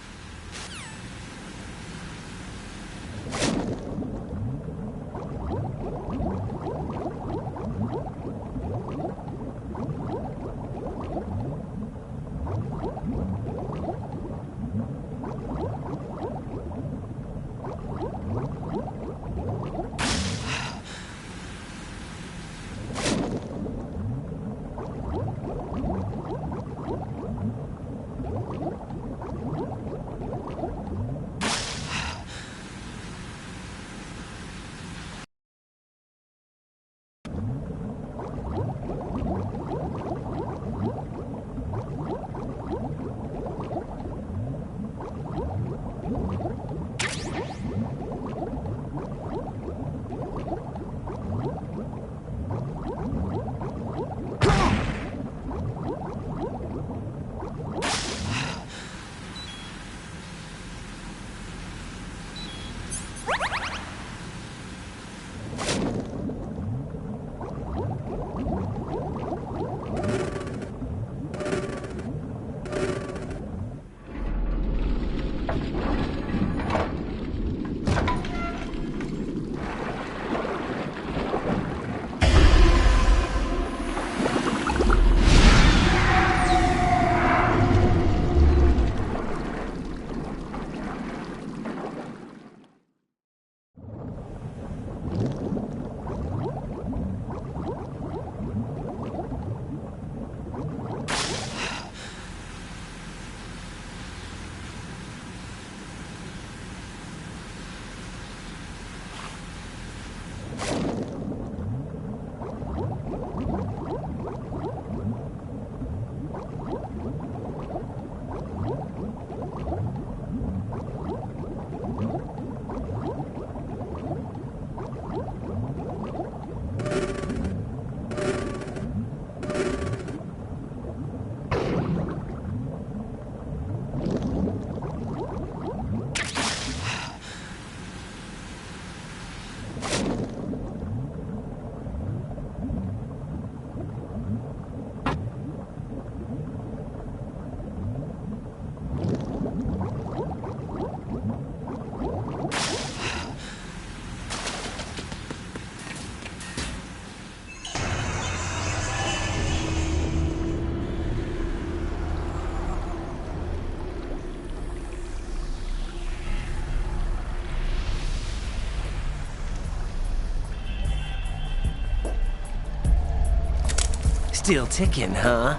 Still ticking, huh?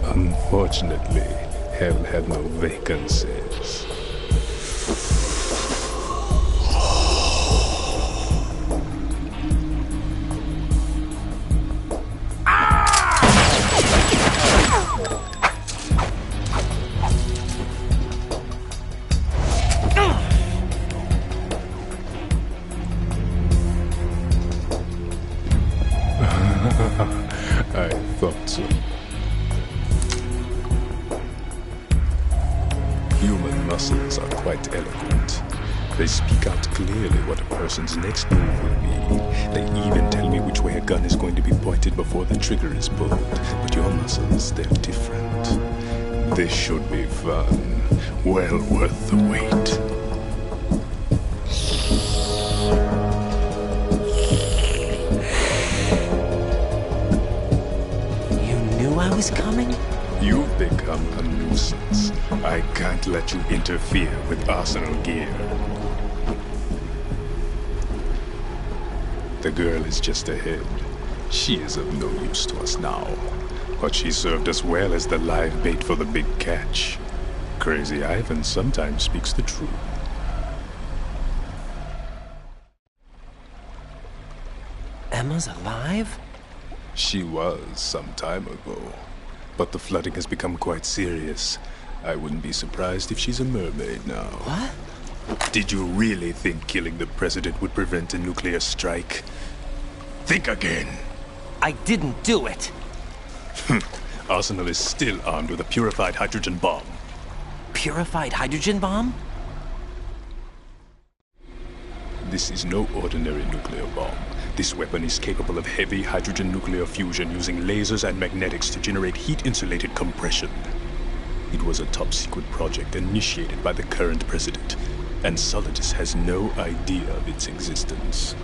Unfortunately, hell had no vacancies. I thought so. Human muscles are quite eloquent. They speak out clearly what a person's next move will be. They even tell me which way a gun is going to be pointed before the trigger is pulled. But your muscles, they're different. This should be fun. Well worth the wait. I was coming? You've become a nuisance. I can't let you interfere with Arsenal gear. The girl is just ahead. She is of no use to us now. But she served us well as the live bait for the big catch. Crazy Ivan sometimes speaks the truth. Emma's alive? She was some time ago. But the flooding has become quite serious. I wouldn't be surprised if she's a mermaid now. What? Did you really think killing the president would prevent a nuclear strike? Think again. I didn't do it. Arsenal is still armed with a purified hydrogen bomb. Purified hydrogen bomb? This is no ordinary nuclear bomb. This weapon is capable of heavy hydrogen nuclear fusion using lasers and magnetics to generate heat-insulated compression. It was a top-secret project initiated by the current president, and Solidus has no idea of its existence.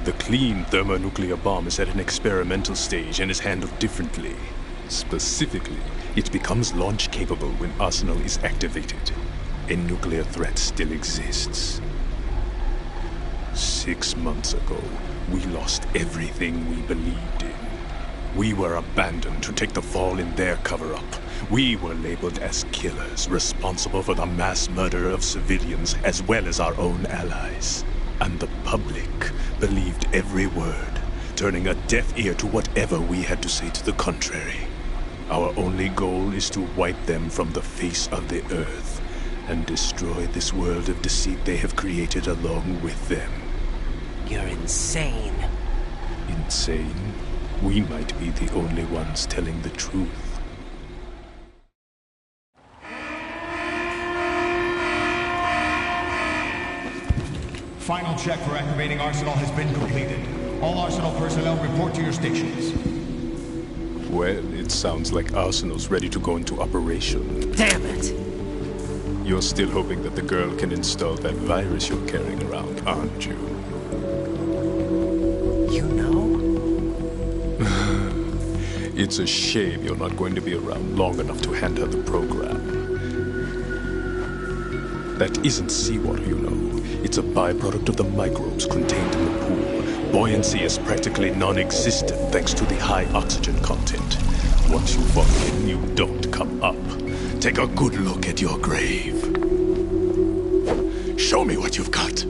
The clean thermonuclear bomb is at an experimental stage and is handled differently. Specifically, it becomes launch-capable when Arsenal is activated. A nuclear threat still exists. 6 months ago, we lost everything we believed in. We were abandoned to take the fall in their cover-up. We were labeled as killers, responsible for the mass murder of civilians as well as our own allies. And the public believed every word, turning a deaf ear to whatever we had to say to the contrary. Our only goal is to wipe them from the face of the earth and destroy this world of deceit they have created along with them. You're insane. Insane? We might be the only ones telling the truth. Final check for activating Arsenal has been completed. All Arsenal personnel report to your stations. Well, it sounds like Arsenal's ready to go into operation. Damn it! You're still hoping that the girl can install that virus you're carrying around, aren't you? You know? It's a shame you're not going to be around long enough to hand her the program. That isn't seawater, you know. It's a byproduct of the microbes contained in the pool. Buoyancy is practically non-existent thanks to the high oxygen content. Once you fall in, you don't come up. Take a good look at your grave. Show me what you've got.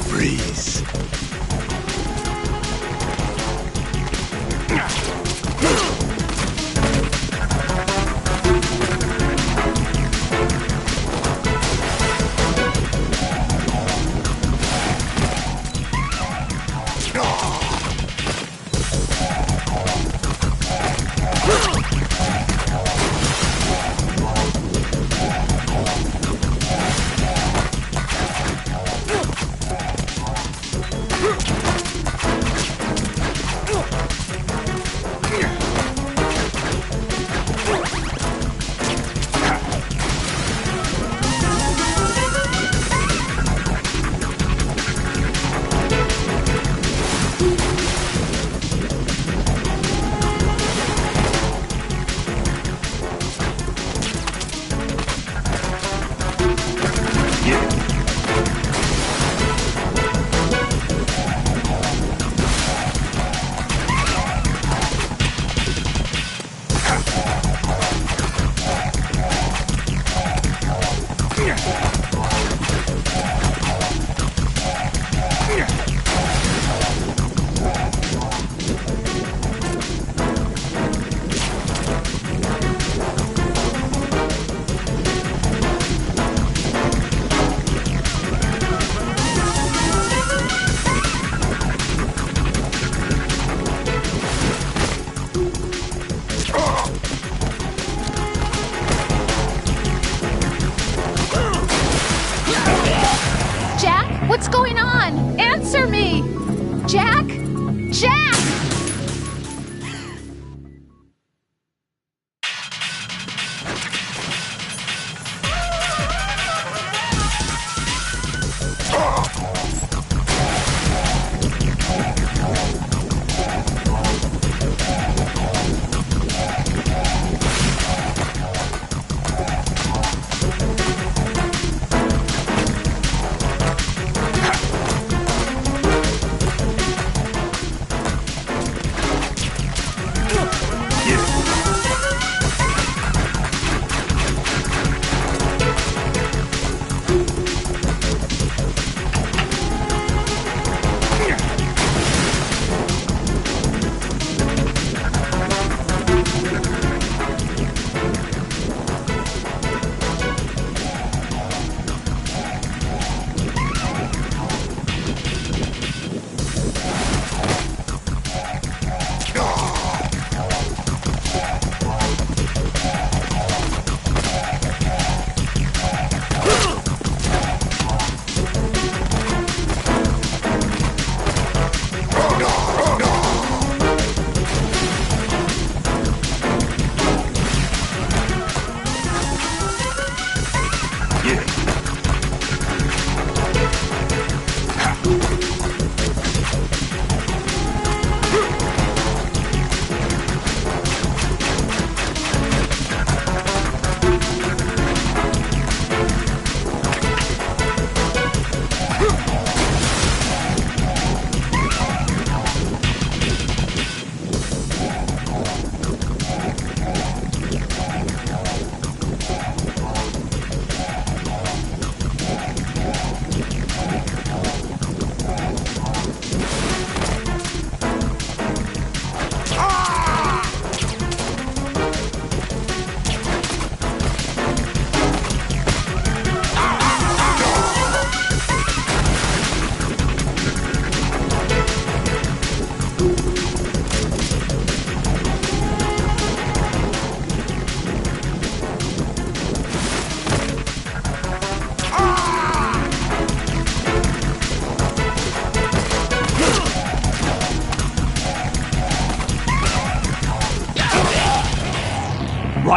Freeze. What's going on? Answer me! Jack? Jack!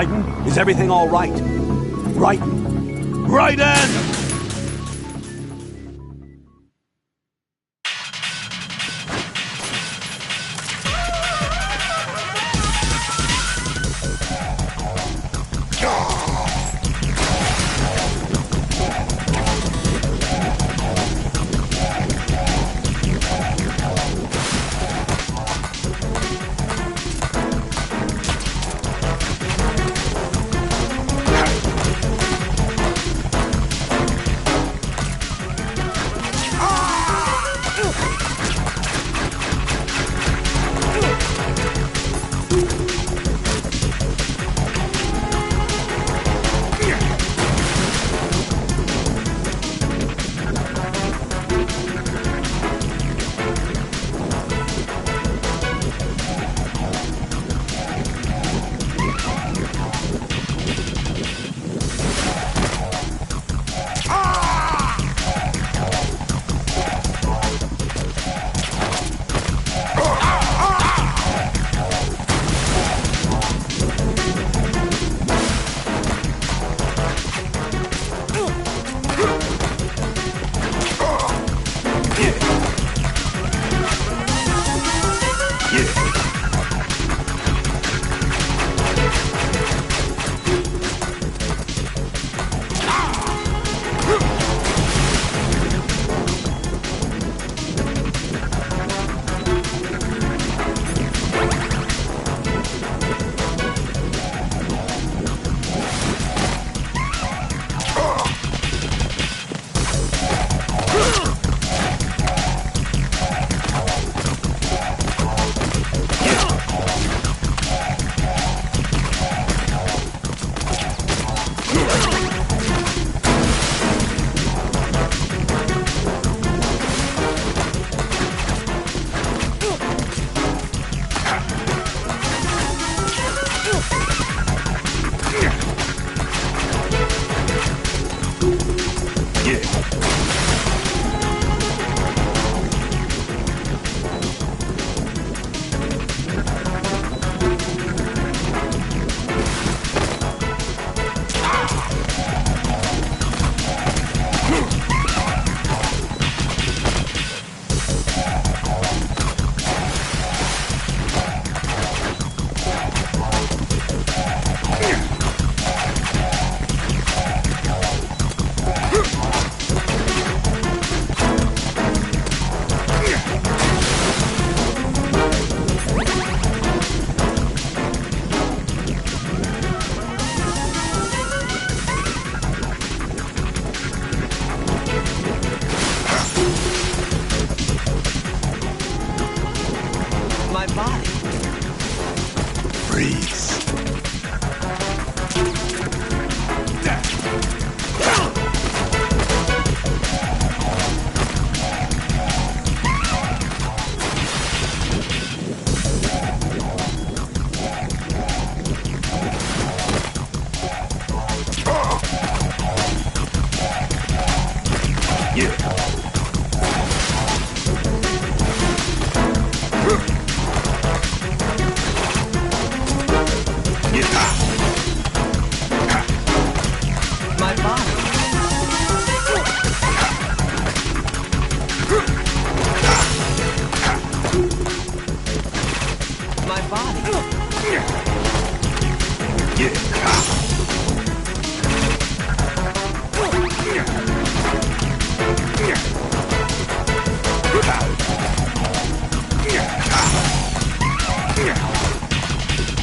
Raiden, is everything all right? Raiden! Raiden!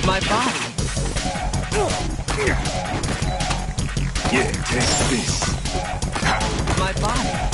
My body. Yeah, take this. My body.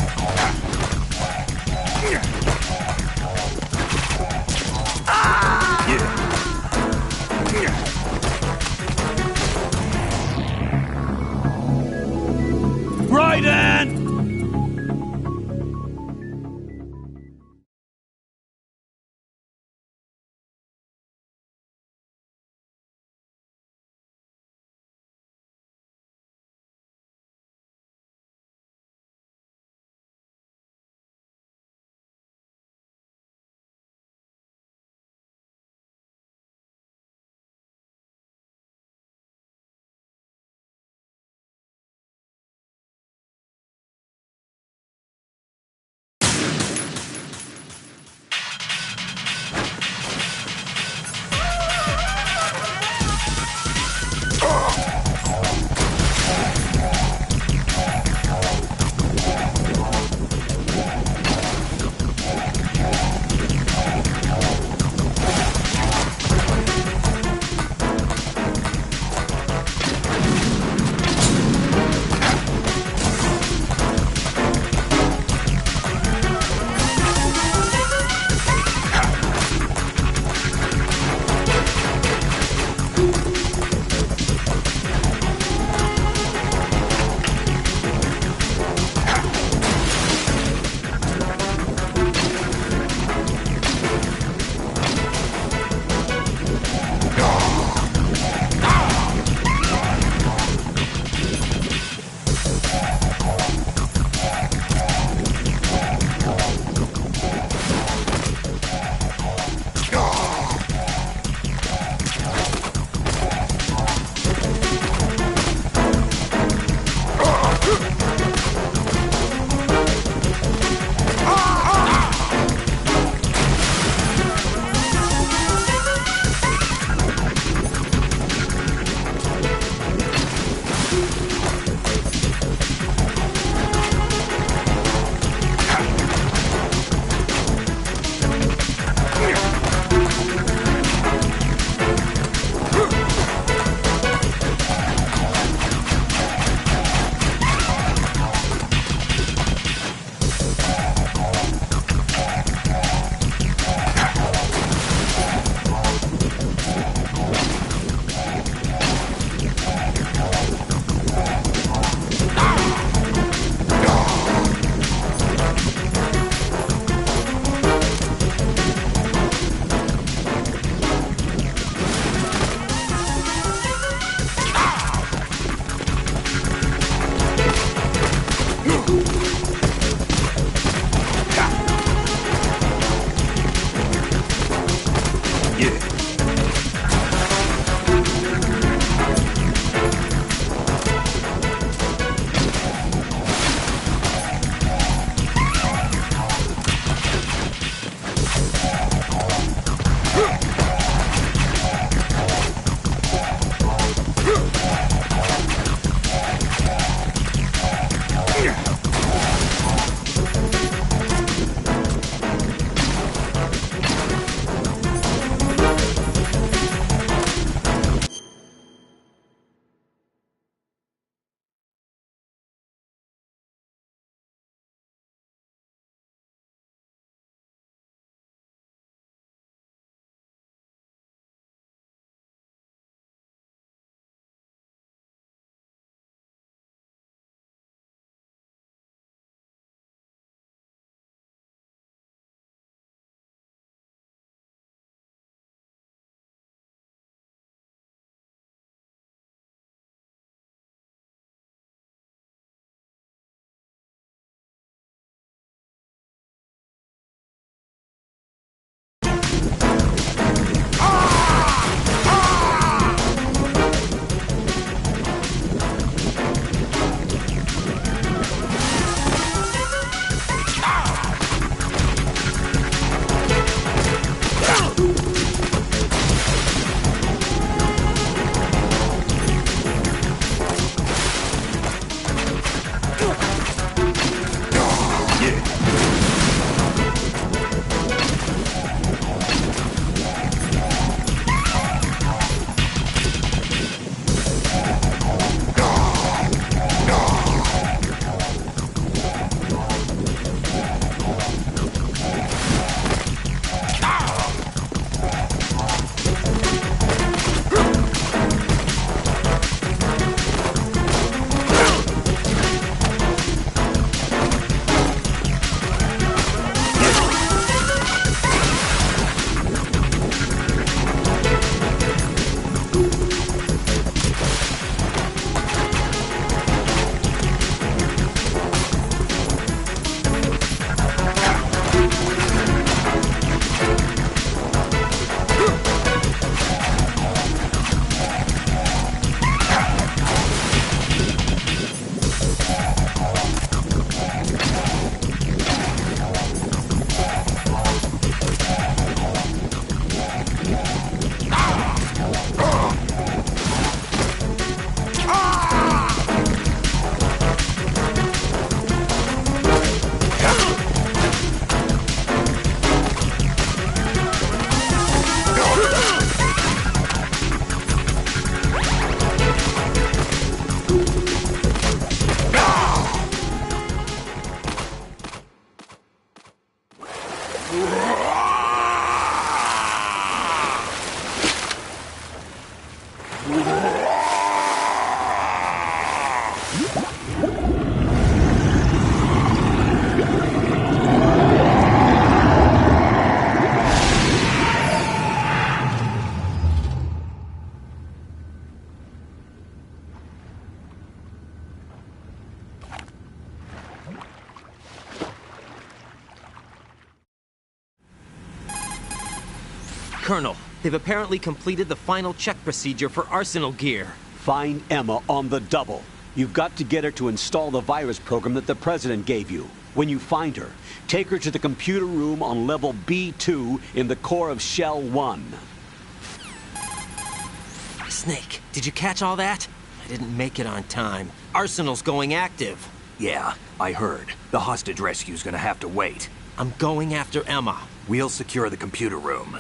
Colonel, they've apparently completed the final check procedure for arsenal gear. Find Emma on the double. You've got to get her to install the virus program that the President gave you. When you find her, take her to the computer room on level B2 in the core of Shell 1. Snake, did you catch all that? I didn't make it on time. Arsenal's going active. Yeah, I heard. The hostage rescue's gonna have to wait. I'm going after Emma. We'll secure the computer room.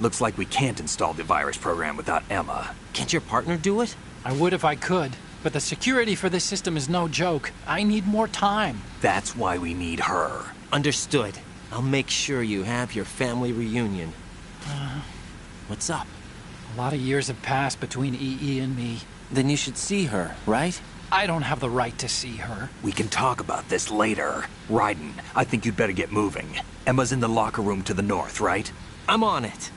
Looks like we can't install the virus program without Emma. Can't your partner do it? I would if I could, but the security for this system is no joke. I need more time. That's why we need her. Understood. I'll make sure you have your family reunion. What's up? A lot of years have passed between EE and me. Then you should see her, right? I don't have the right to see her. We can talk about this later. Raiden, I think you'd better get moving. Emma's in the locker room to the north, right? I'm on it.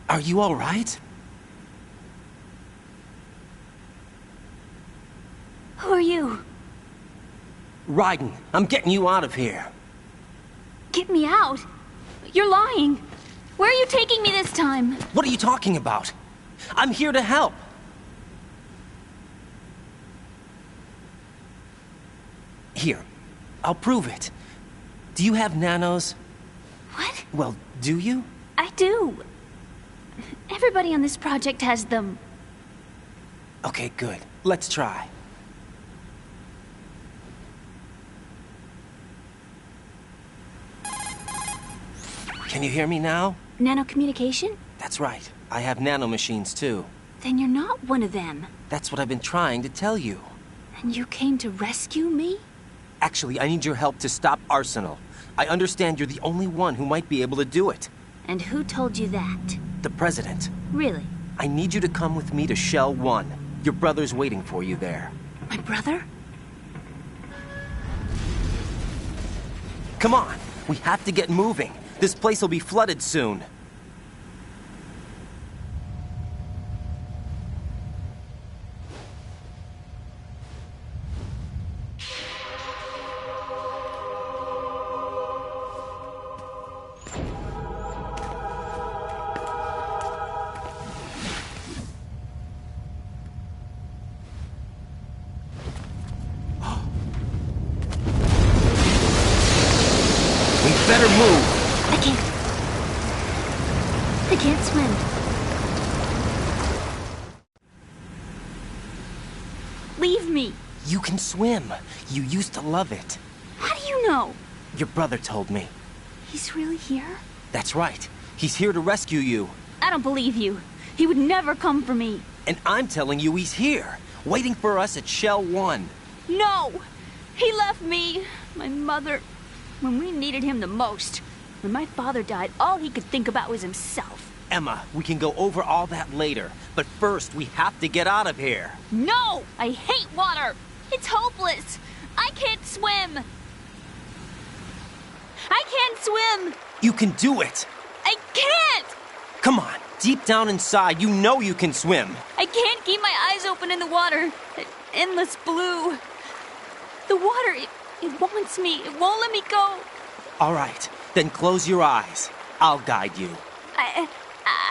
Are you all right? Who are you? Raiden, I'm getting you out of here. Get me out. You're lying. Where are you taking me this time? What are you talking about? I'm here to help. Here, I'll prove it. Do you have nanos? What? Well, do you? I do. Everybody on this project has them. Okay, good. Let's try. Can you hear me now? Nanocommunication? That's right. I have nanomachines too. Then you're not one of them. That's what I've been trying to tell you. And you came to rescue me? Actually, I need your help to stop Arsenal. I understand you're the only one who might be able to do it. And who told you that? The President. Really? I need you to come with me to Shell 1. Your brother's waiting for you there. My brother? Come on! We have to get moving. This place will be flooded soon. Better move! I can't swim. Leave me. You can swim. You used to love it. How do you know? Your brother told me. He's really here? That's right. He's here to rescue you. I don't believe you. He would never come for me. And I'm telling you he's here, waiting for us at Shell 1. No! He left me, my mother, when we needed him the most. When my father died, all he could think about was himself. Emma, we can go over all that later. But first, we have to get out of here. No! I hate water! It's hopeless! I can't swim! I can't swim! You can do it! I can't! Come on, deep down inside, you know you can swim. I can't keep my eyes open in the water. That endless blue. The water, it wants me. It won't let me go. All right, then close your eyes. I'll guide you.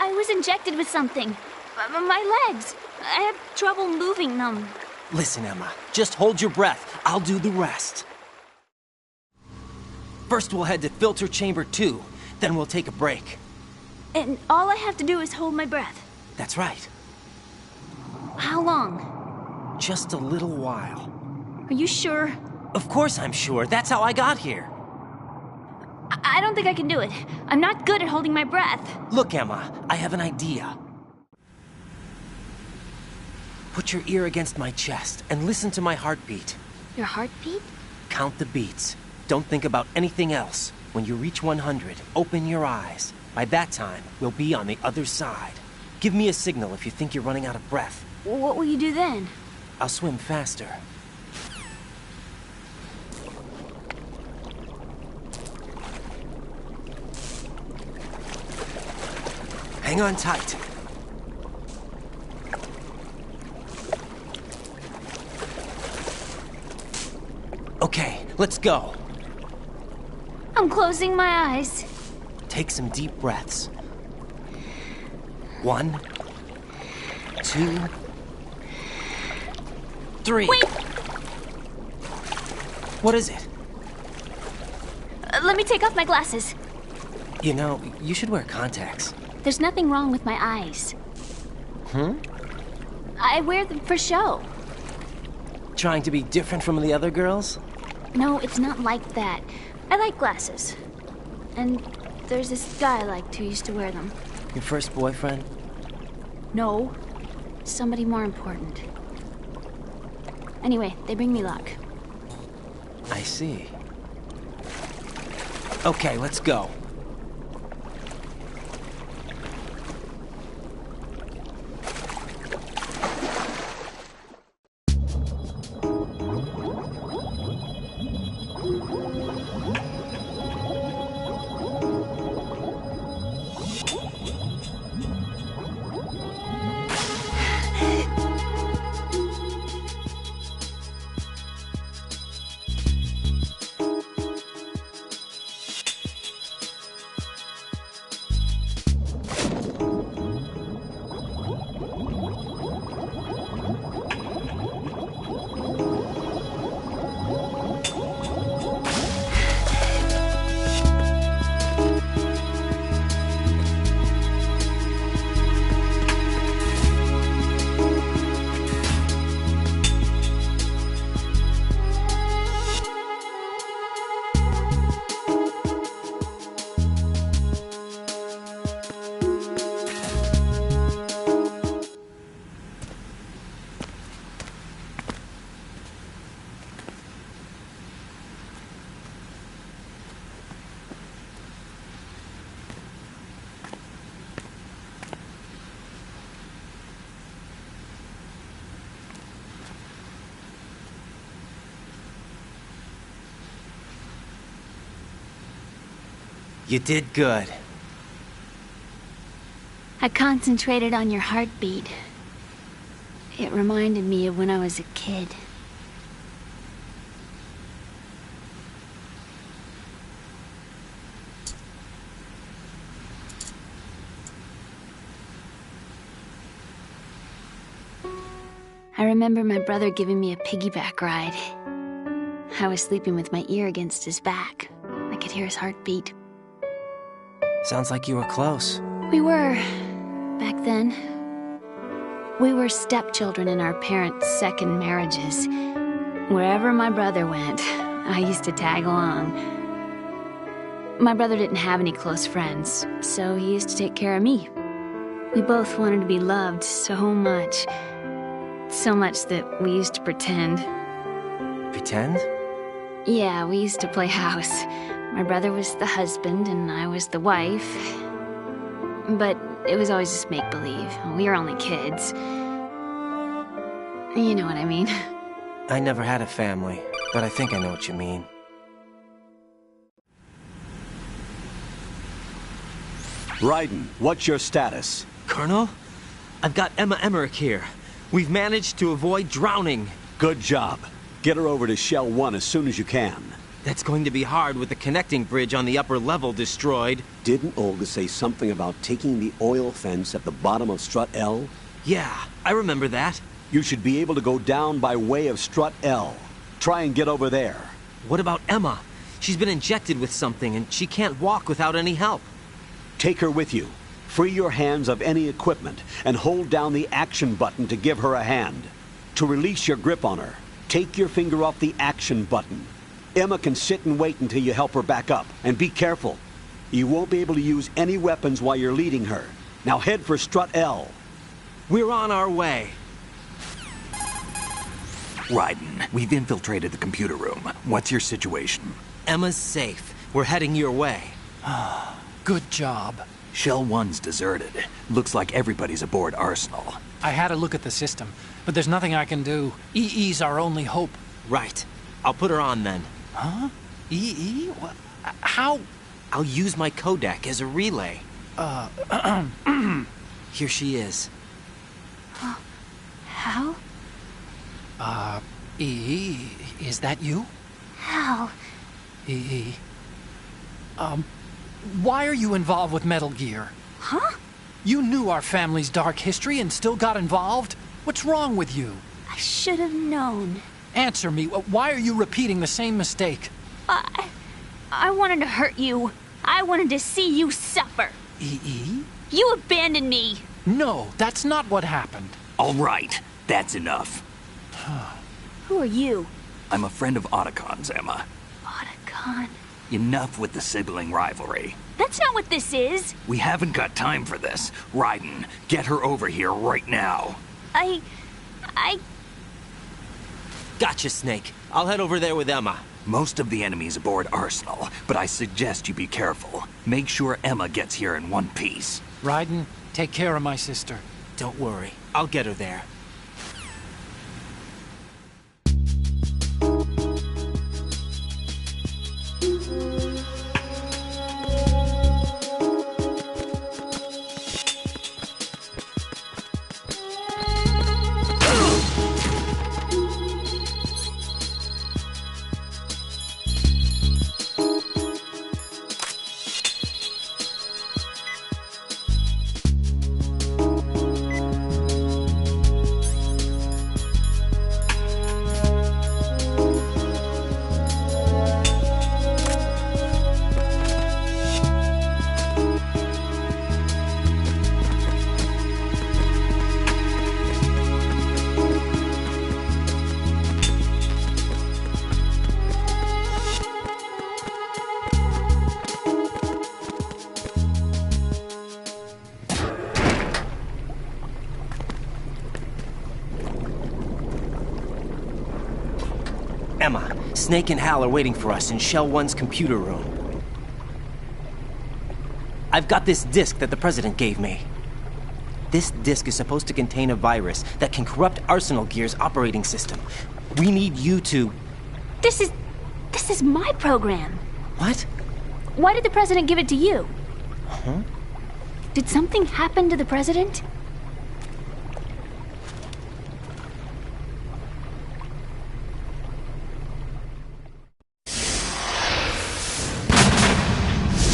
I was injected with something. My legs. I have trouble moving them. Listen, Emma, just hold your breath. I'll do the rest. First we'll head to filter chamber 2, then we'll take a break. And all I have to do is hold my breath. That's right. How long? Just a little while. Are you sure? Of course I'm sure. That's how I got here. I don't think I can do it. I'm not good at holding my breath. Look, Emma, I have an idea. Put your ear against my chest and listen to my heartbeat. Your heartbeat? Count the beats. Don't think about anything else. When you reach 100, open your eyes. By that time, we'll be on the other side. Give me a signal if you think you're running out of breath. What will you do then? I'll swim faster. Hang on tight. Okay, let's go. I'm closing my eyes. Take some deep breaths. 1, 2, 3. Wait! What is it? Let me take off my glasses. You know, you should wear contacts. There's nothing wrong with my eyes. I wear them for show. Trying to be different from the other girls? No, it's not like that. I like glasses. And there's this guy I liked who used to wear them. Your first boyfriend? No. Somebody more important. Anyway, they bring me luck. I see. Okay, let's go. You did good. I concentrated on your heartbeat. It reminded me of when I was a kid. I remember my brother giving me a piggyback ride. I was sleeping with my ear against his back. I could hear his heartbeat. Sounds like you were close. We were, back then. We were stepchildren in our parents' second marriages. Wherever my brother went, I used to tag along. My brother didn't have any close friends, so he used to take care of me. We both wanted to be loved so much. So much that we used to pretend. Pretend? Yeah, we used to play house. My brother was the husband and I was the wife. But it was always just make-believe. We were only kids. You know what I mean. I never had a family, but I think I know what you mean. Raiden, what's your status? Colonel? I've got Emma Emmerich here. We've managed to avoid drowning. Good job. Get her over to Shell 1 as soon as you can. That's going to be hard with the connecting bridge on the upper level destroyed. Didn't Olga say something about taking the oil fence at the bottom of Strut L? Yeah, I remember that. You should be able to go down by way of Strut L. Try and get over there. What about Emma? She's been injected with something, and she can't walk without any help. Take her with you. Free your hands of any equipment, and hold down the action button to give her a hand. To release your grip on her, take your finger off the action button. Emma can sit and wait until you help her back up. And be careful. You won't be able to use any weapons while you're leading her. Now head for strut L. We're on our way. Raiden, we've infiltrated the computer room. What's your situation? Emma's safe. We're heading your way. Good job. Shell 1's deserted. Looks like everybody's aboard Arsenal. I had a look at the system, but there's nothing I can do. EE's our only hope. Right. I'll put her on then. Huh? EE? What? How? I'll use my Kodak as a relay. Here she is. Hal? EE, is that you? Hal. EE. Why are you involved with Metal Gear? Huh? You knew our family's dark history and still got involved? What's wrong with you? I should have known. Answer me. Why are you repeating the same mistake? I wanted to hurt you. I wanted to see you suffer. EE? You abandoned me. No, that's not what happened. All right, that's enough. Who are you? I'm a friend of Otacon's, Emma. Otacon? Enough with the sibling rivalry. That's not what this is. We haven't got time for this. Raiden, get her over here right now. I... Gotcha, Snake. I'll head over there with Emma. Most of the enemy's aboard Arsenal, but I suggest you be careful. Make sure Emma gets here in one piece. Raiden, take care of my sister. Don't worry. I'll get her there. Emma, Snake and Hal are waiting for us in Shell 1's computer room. I've got this disk that the President gave me. This disk is supposed to contain a virus that can corrupt Arsenal Gear's operating system. We need you to... This is my program. What? Why did the President give it to you? Huh? Did something happen to the President?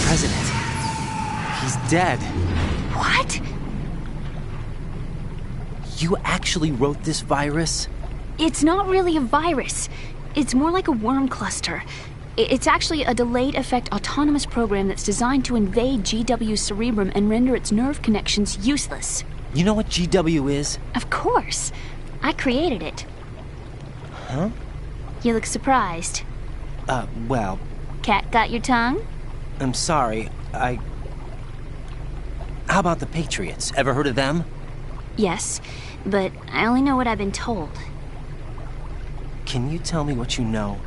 President. He's dead. What? You actually wrote this virus? It's not really a virus. It's more like a worm cluster. It's actually a delayed effect autonomous program that's designed to invade GW's cerebrum and render its nerve connections useless. You know what GW is? Of course. I created it. Huh? You look surprised. Well... Cat got your tongue? I'm sorry, How about the Patriots? Ever heard of them? Yes, but I only know what I've been told. Can you tell me what you know?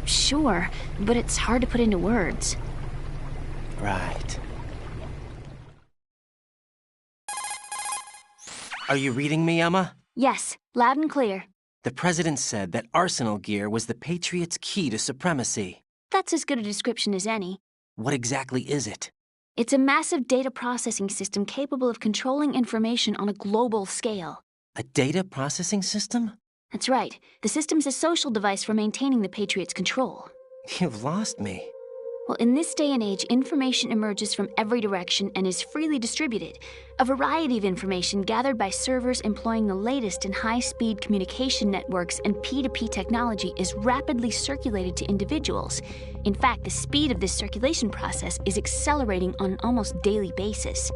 Sure, but it's hard to put into words. Right. Are you reading me, Emma? Yes, loud and clear. The President said that Arsenal Gear was the Patriots' key to supremacy. That's as good a description as any. What exactly is it? It's a massive data processing system capable of controlling information on a global scale. A data processing system? That's right. The system's a social device for maintaining the Patriots' control. You've lost me. Well, in this day and age, information emerges from every direction and is freely distributed. A variety of information gathered by servers employing the latest in high-speed communication networks and P2P technology is rapidly circulated to individuals. In fact, the speed of this circulation process is accelerating on an almost daily basis.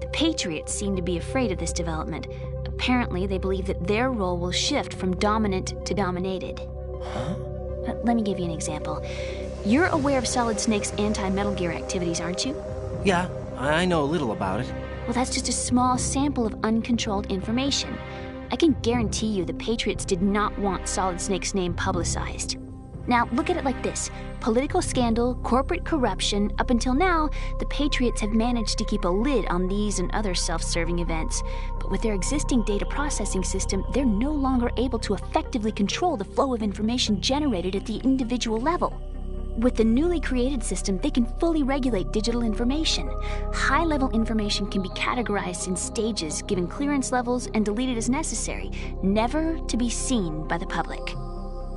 The Patriots seem to be afraid of this development. Apparently, they believe that their role will shift from dominant to dominated. Let me give you an example. You're aware of Solid Snake's anti-Metal Gear activities, aren't you? Yeah, I know a little about it. Well, that's just a small sample of uncontrolled information. I can guarantee you the Patriots did not want Solid Snake's name publicized. Now, look at it like this. Political scandal, corporate corruption, up until now, the Patriots have managed to keep a lid on these and other self-serving events. But with their existing data processing system, they're no longer able to effectively control the flow of information generated at the individual level. With the newly created system, they can fully regulate digital information. High-level information can be categorized in stages, given clearance levels, and deleted as necessary, never to be seen by the public.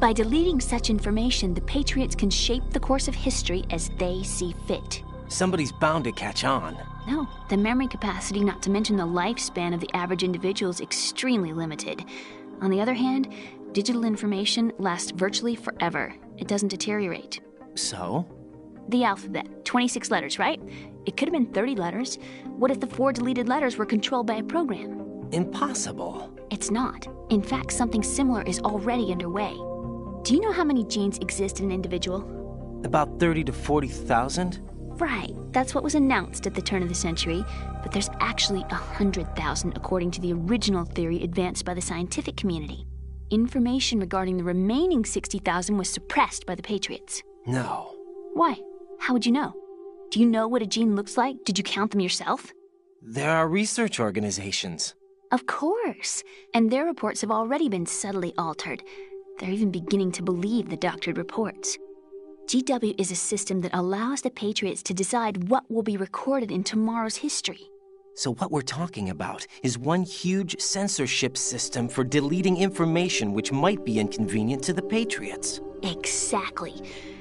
By deleting such information, the Patriots can shape the course of history as they see fit. Somebody's bound to catch on. No, the memory capacity, not to mention the lifespan of the average individual, is extremely limited. On the other hand, digital information lasts virtually forever. It doesn't deteriorate. So? The alphabet, 26 letters, right? It could have been 30 letters. What if the 4 deleted letters were controlled by a program? Impossible. It's not. In fact, something similar is already underway. Do you know how many genes exist in an individual? About 30 to 40,000? Right, that's what was announced at the turn of the century, but there's actually 100,000 according to the original theory advanced by the scientific community. Information regarding the remaining 60,000 was suppressed by the Patriots. No. Why? How would you know? Do you know what a gene looks like? Did you count them yourself? There are research organizations. Of course. And their reports have already been subtly altered. They're even beginning to believe the doctored reports. GW is a system that allows the Patriots to decide what will be recorded in tomorrow's history. So what we're talking about is one huge censorship system for deleting information which might be inconvenient to the Patriots. Exactly.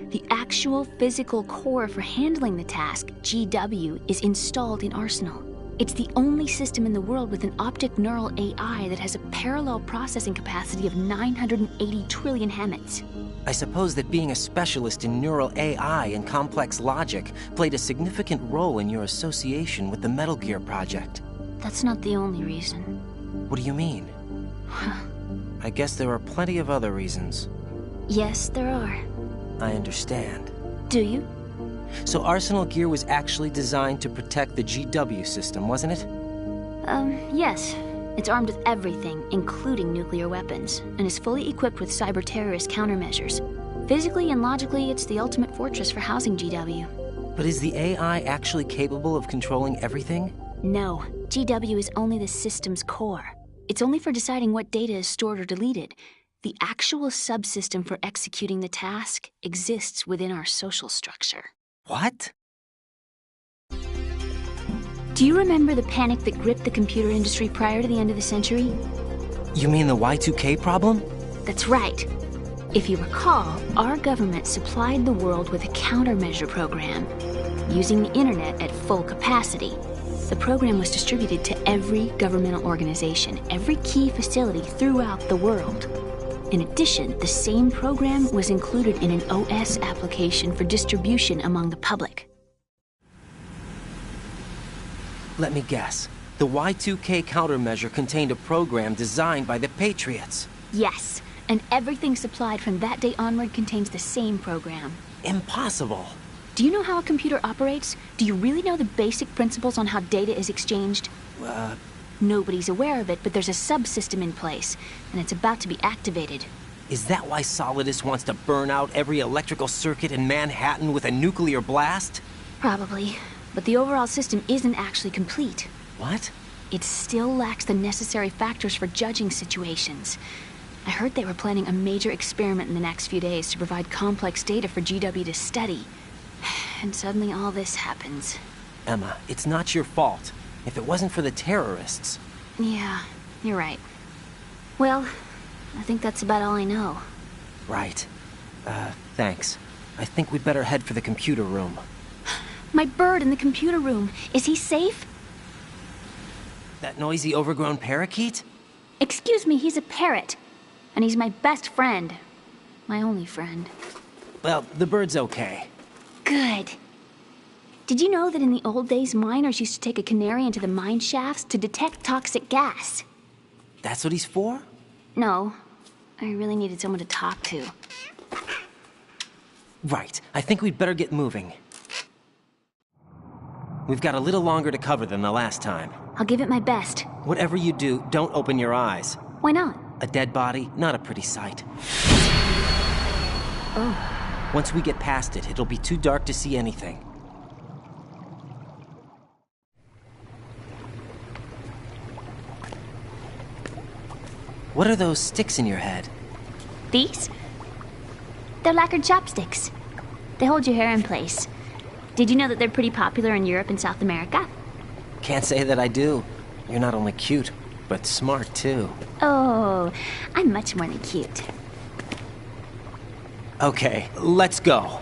The actual physical core for handling the task, GW, is installed in Arsenal. It's the only system in the world with an optic neural AI that has a parallel processing capacity of 980 trillion Hammets. I suppose that being a specialist in neural AI and complex logic played a significant role in your association with the Metal Gear project. That's not the only reason. What do you mean? I guess there are plenty of other reasons. Yes, there are. I understand. Do you? So Arsenal Gear was actually designed to protect the GW system, wasn't it? Yes. It's armed with everything, including nuclear weapons, and is fully equipped with cyber-terrorist countermeasures. Physically and logically, it's the ultimate fortress for housing GW. But is the AI actually capable of controlling everything? No. GW is only the system's core. It's only for deciding what data is stored or deleted. The actual subsystem for executing the task exists within our social structure. What? Do you remember the panic that gripped the computer industry prior to the end of the century? You mean the Y2K problem? That's right. If you recall, our government supplied the world with a countermeasure program. Using the internet at full capacity, the program was distributed to every governmental organization, every key facility throughout the world. In addition, the same program was included in an OS application for distribution among the public. Let me guess. The Y2K countermeasure contained a program designed by the Patriots. Yes, and everything supplied from that day onward contains the same program. Impossible. Do you know how a computer operates? Do you really know the basic principles on how data is exchanged? Nobody's aware of it, but there's a subsystem in place, and it's about to be activated. Is that why Solidus wants to burn out every electrical circuit in Manhattan with a nuclear blast? Probably, but the overall system isn't actually complete. What? It still lacks the necessary factors for judging situations. I heard they were planning a major experiment in the next few days to provide complex data for GW to study. And suddenly all this happens. Emma, it's not your fault. If it wasn't for the terrorists... Yeah, you're right. Well, I think that's about all I know. Right. Thanks. I think we'd better head for the computer room. My bird in the computer room. Is he safe? That noisy, overgrown parakeet? Excuse me, he's a parrot. And he's my best friend. My only friend. Well, the bird's okay. Good. Did you know that in the old days, miners used to take a canary into the mine shafts to detect toxic gas? That's what he's for? No. I really needed someone to talk to. Right. I think we'd better get moving. We've got a little longer to cover than the last time. I'll give it my best. Whatever you do, don't open your eyes. Why not? A dead body, not a pretty sight. Oh. Once we get past it, it'll be too dark to see anything. What are those sticks in your head? These? They're lacquered chopsticks. They hold your hair in place. Did you know that they're pretty popular in Europe and South America? Can't say that I do. You're not only cute, but smart too. Oh, I'm much more than cute. Okay, let's go.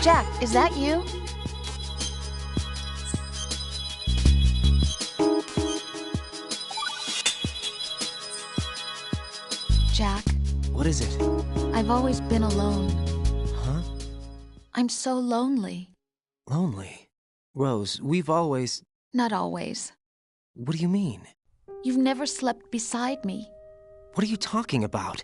Jack, is that you? Jack. What is it? I've always been alone. Huh? I'm so lonely. Lonely? Rose, we've always... Not always. What do you mean? You've never slept beside me. What are you talking about?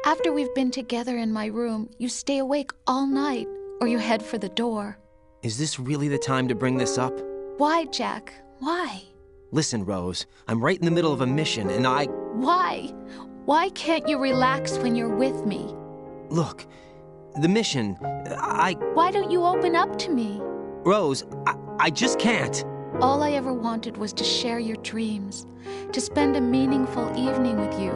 After we've been together in my room, you stay awake all night, or you head for the door. Is this really the time to bring this up? Why, Jack? Why? Listen, Rose, I'm right in the middle of a mission, and Why? Why can't you relax when you're with me? Look, the mission, Why don't you open up to me? Rose, I just can't. All I ever wanted was to share your dreams, to spend a meaningful evening with you.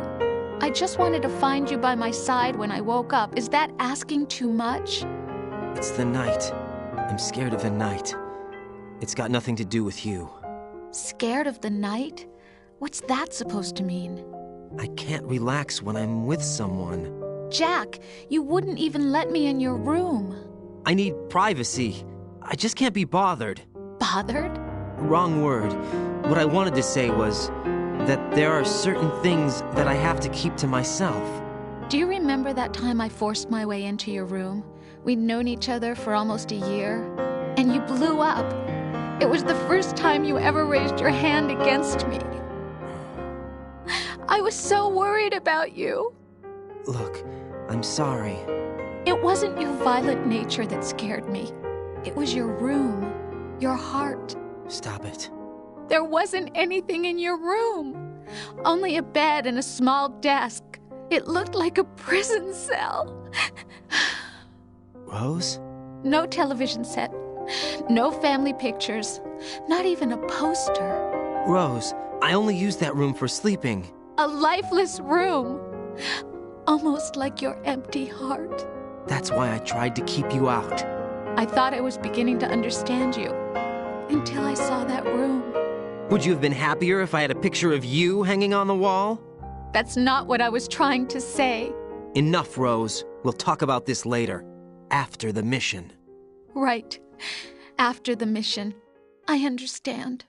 I just wanted to find you by my side when I woke up. Is that asking too much? It's the night. I'm scared of the night. It's got nothing to do with you. Scared of the night? What's that supposed to mean? I can't relax when I'm with someone. Jack, you wouldn't even let me in your room. I need privacy. I just can't be bothered. Bothered? Wrong word. What I wanted to say was that there are certain things that I have to keep to myself. Do you remember that time I forced my way into your room? We'd known each other for almost a year, and you blew up. It was the first time you ever raised your hand against me. I was so worried about you. Look, I'm sorry. It wasn't your violent nature that scared me. It was your room, your heart. Stop it. There wasn't anything in your room. Only a bed and a small desk. It looked like a prison cell. Rose? No television set. No family pictures. Not even a poster. Rose, I only use that room for sleeping. A lifeless room. Almost like your empty heart. That's why I tried to keep you out. I thought I was beginning to understand you. Until I saw that room. Would you have been happier if I had a picture of you hanging on the wall? That's not what I was trying to say. Enough, Rose. We'll talk about this later. After the mission. Right. After the mission. I understand.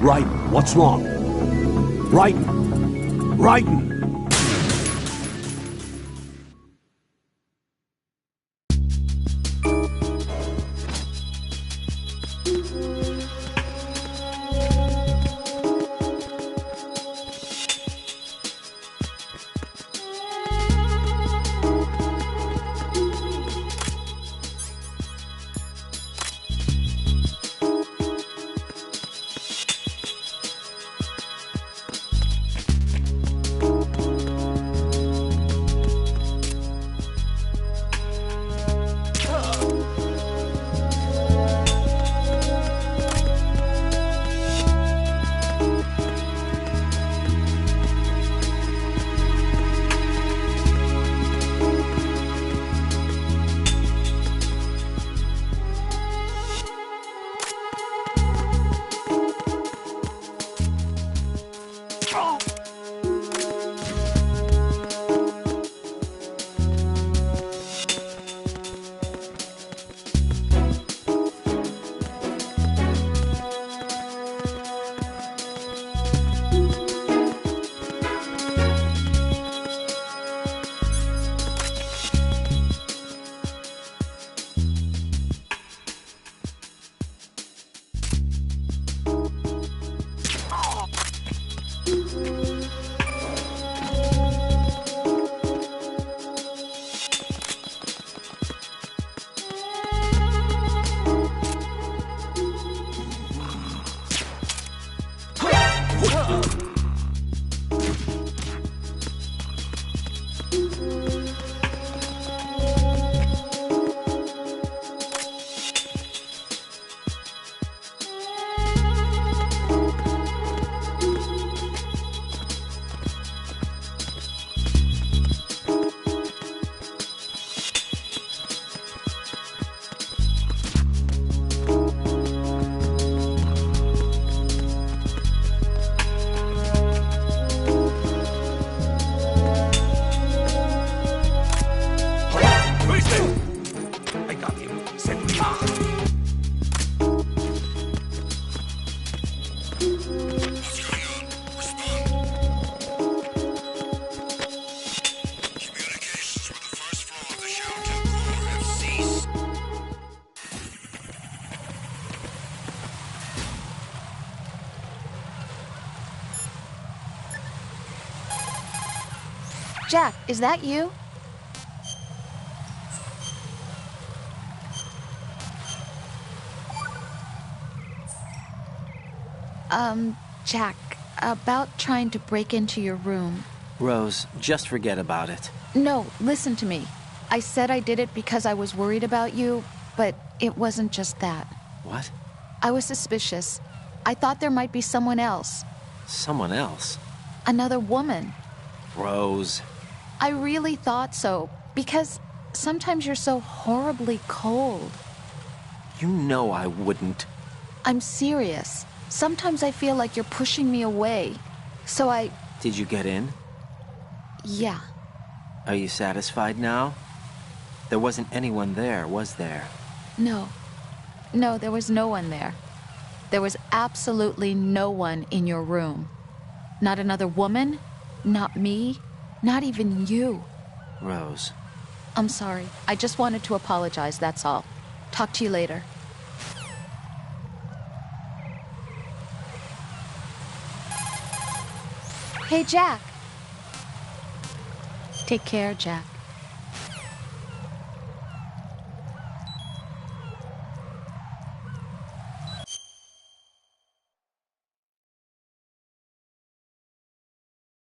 Raiden, what's wrong? Raiden! Raiden! Jack, is that you? Jack, about trying to break into your room. Rose, just forget about it. No, listen to me. I said I did it because I was worried about you, but it wasn't just that. What? I was suspicious. I thought there might be someone else. Someone else? Another woman. Rose. I really thought so, because sometimes you're so horribly cold. You know I wouldn't. I'm serious. Sometimes I feel like you're pushing me away. So I... Did you get in? Yeah. Are you satisfied now? There wasn't anyone there, was there? No. No, there was no one there. There was absolutely no one in your room. Not another woman, not me, not even you. Rose. I'm sorry. I just wanted to apologize, that's all. Talk to you later. Hey, Jack. Take care, Jack.